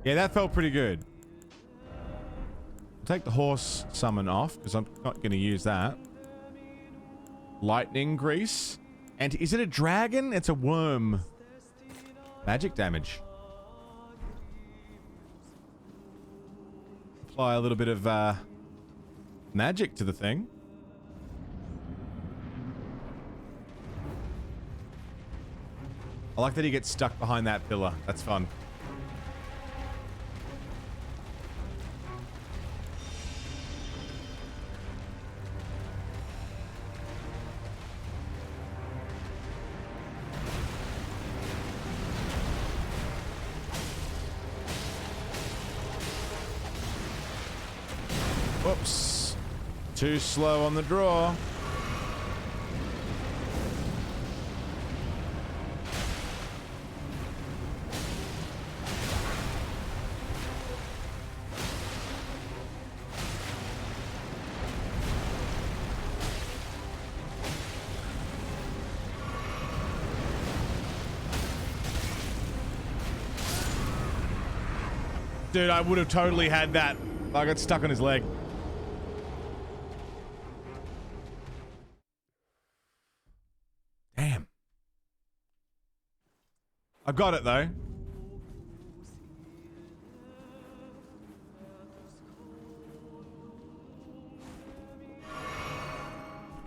Yeah, that felt pretty good. Take the horse summon off because I'm not going to use that. Lightning grease. And is it a dragon? It's a worm. Magic damage. Apply a little bit of magic to the thing. I like that he gets stuck behind that pillar. That's fun. Whoops. Too slow on the draw. Dude, I would have totally had that. I got stuck on his leg. Damn. I got it though.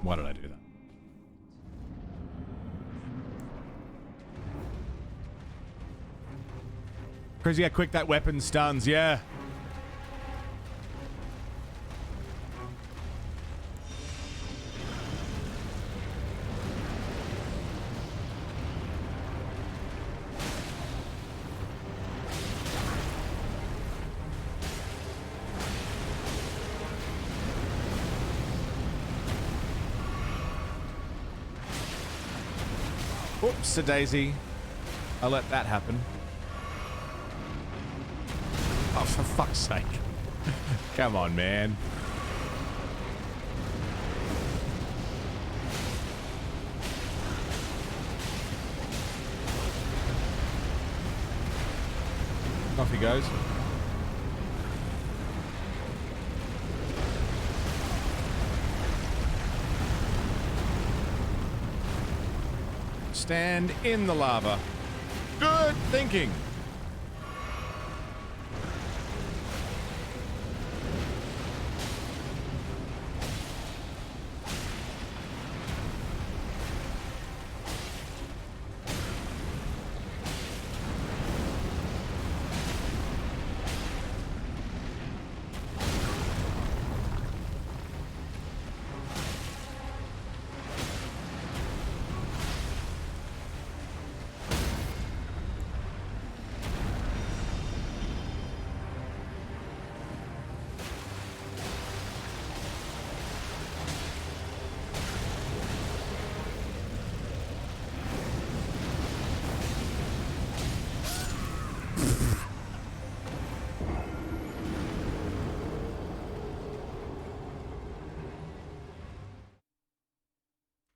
Why did I do that? Crazy how quick that weapon stuns, yeah. Oops, a daisy. I let that happen. Oh, for fuck's sake. Come on, man. Off he goes. Stand in the lava. Good thinking.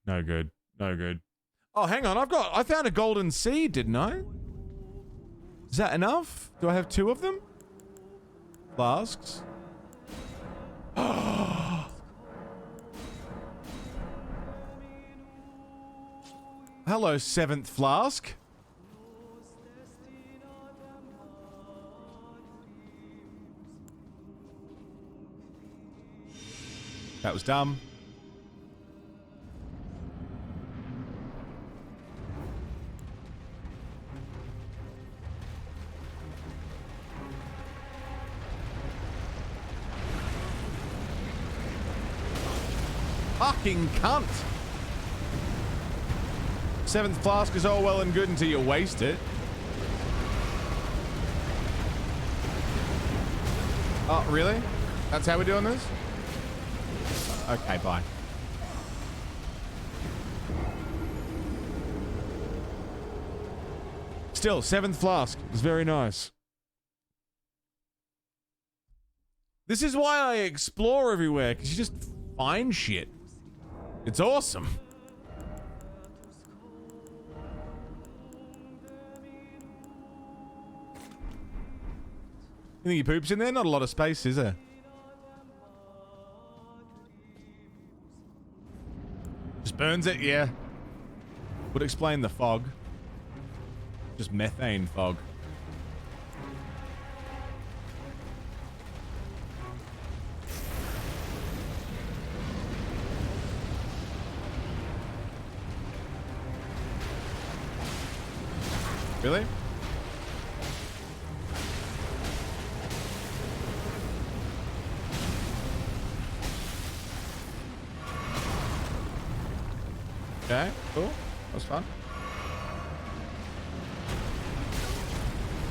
No good. No good. Oh, hang on. I found a golden seed, didn't I? Is that enough? Do I have 2 of them? Flasks. Hello, 7th flask. That was dumb. Fucking cunt. 7th flask is all well and good until you waste it. Oh, really? That's how we're doing this? Okay, bye. Still, 7th flask is very nice. This is why I explore everywhere, because you just find shit. It's awesome. You think he poops in there? Not a lot of space, is there? burns it, yeah. Would explain the fog. Just methane fog. Really? Okay, cool. That was fun.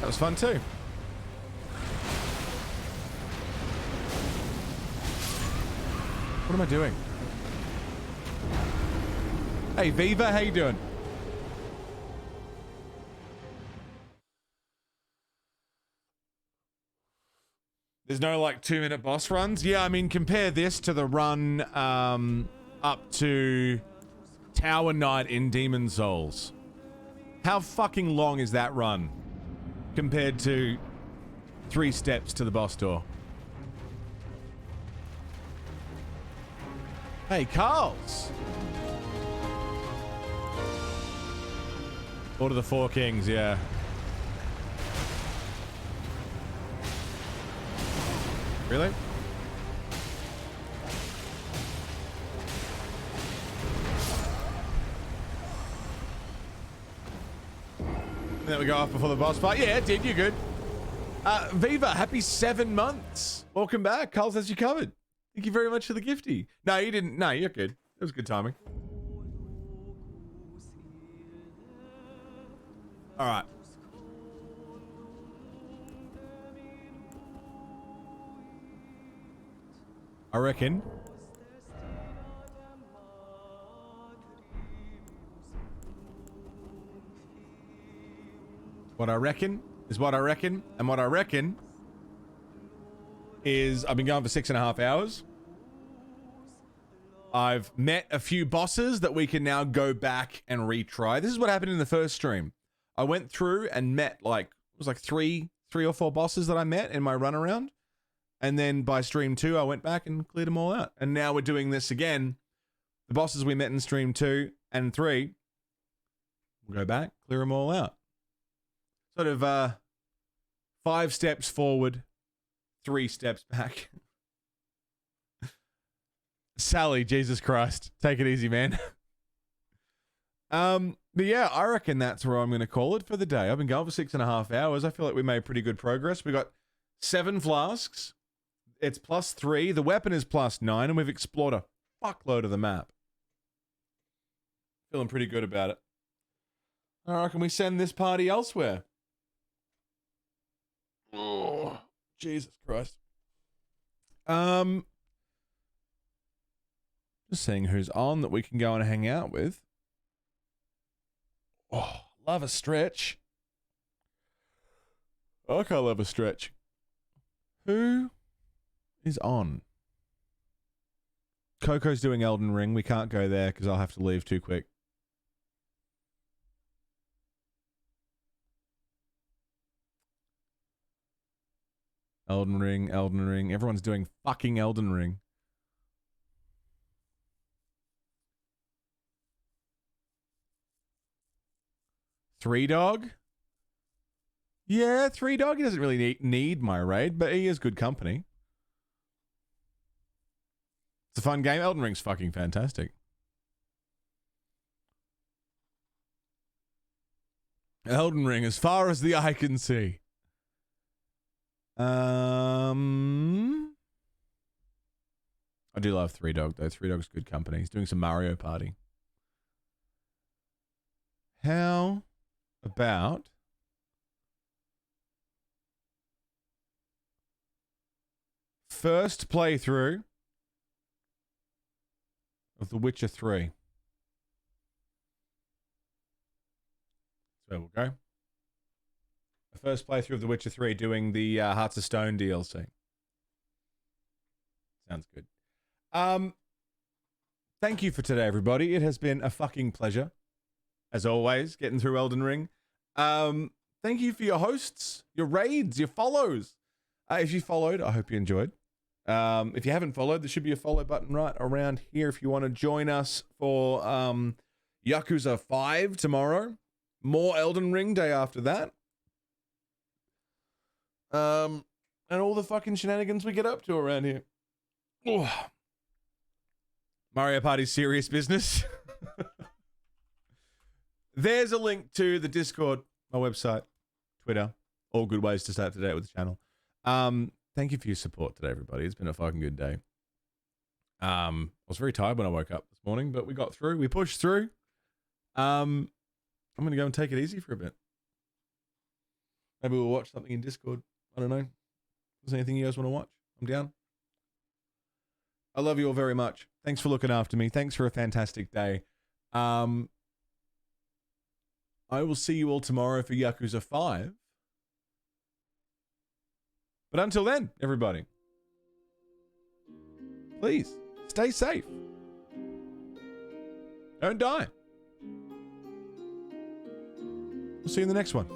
That was fun too. What am I doing? Hey Viva, how you doing? There's no like 2-minute boss runs. Yeah, I mean compare this to the run up to Tower Knight in Demon Souls. How fucking long is that run compared to 3 steps to the boss door? Hey, Carls! Order of the Four Kings, yeah. Really? There we go, off before the boss fight. Yeah, it did. You're good. Viva, happy 7 months. Welcome back. Carl says you covered. Thank you very much for the gifty. No, you didn't. No, you're good. It was good timing. All right. I reckon. What I reckon is what I reckon, and what I reckon is I've been going for 6.5 hours. I've met a few bosses that we can now go back and retry. This is what happened in the first stream. I went through and met like, it was like three or four bosses that I met in my run around. And then by stream 2, I went back and cleared them all out. And now we're doing this again. The bosses we met in stream 2 and 3, we'll go back, clear them all out. Sort of 5 steps forward, 3 steps back. Sally, Jesus Christ. Take it easy, man. But yeah, I reckon that's where I'm going to call it for the day. I've been going for 6.5 hours. I feel like we made pretty good progress. We got 7 flasks. It's +3. The weapon is +9, and we've explored a fuckload of the map. Feeling pretty good about it. I reckon we send this party elsewhere. Oh, Jesus Christ. Just seeing who's on that we can go and hang out with. Oh, love a stretch. Okay, I love a stretch. Who is on? Coco's doing Elden Ring. We can't go there because I'll have to leave too quick. Elden Ring, Elden Ring. Everyone's doing fucking Elden Ring. Three Dog? Yeah, Three Dog. He doesn't really need my raid, but he is good company. It's a fun game. Elden Ring's fucking fantastic. Elden Ring, as far as the eye can see. I do love Three Dog, though. Three Dog's good company. He's doing some Mario Party. How about first playthrough of The Witcher 3? So we'll go. The first playthrough of The Witcher 3 doing the Hearts of Stone DLC. Sounds good. Thank you for today, everybody. It has been a fucking pleasure, as always, getting through Elden Ring. Thank you for your hosts, your raids, your follows. If you followed, I hope you enjoyed. If you haven't followed, there should be a follow button right around here if you want to join us for Yakuza 5 tomorrow. More Elden Ring day after that. And all the fucking shenanigans we get up to around here. Oh. Mario Party's serious business. There's a link to the Discord, my website, Twitter. All good ways to start today with the channel. Thank you for your support today, everybody. It's been a fucking good day. I was very tired when I woke up this morning, but we got through. We pushed through. I'm going to go and take it easy for a bit. Maybe we'll watch something in Discord. I don't know. Is there anything you guys want to watch? I'm down. I love you all very much. Thanks for looking after me. Thanks for a fantastic day. I will see you all tomorrow for Yakuza 5. But until then, everybody, please stay safe. Don't die. We'll see you in the next one.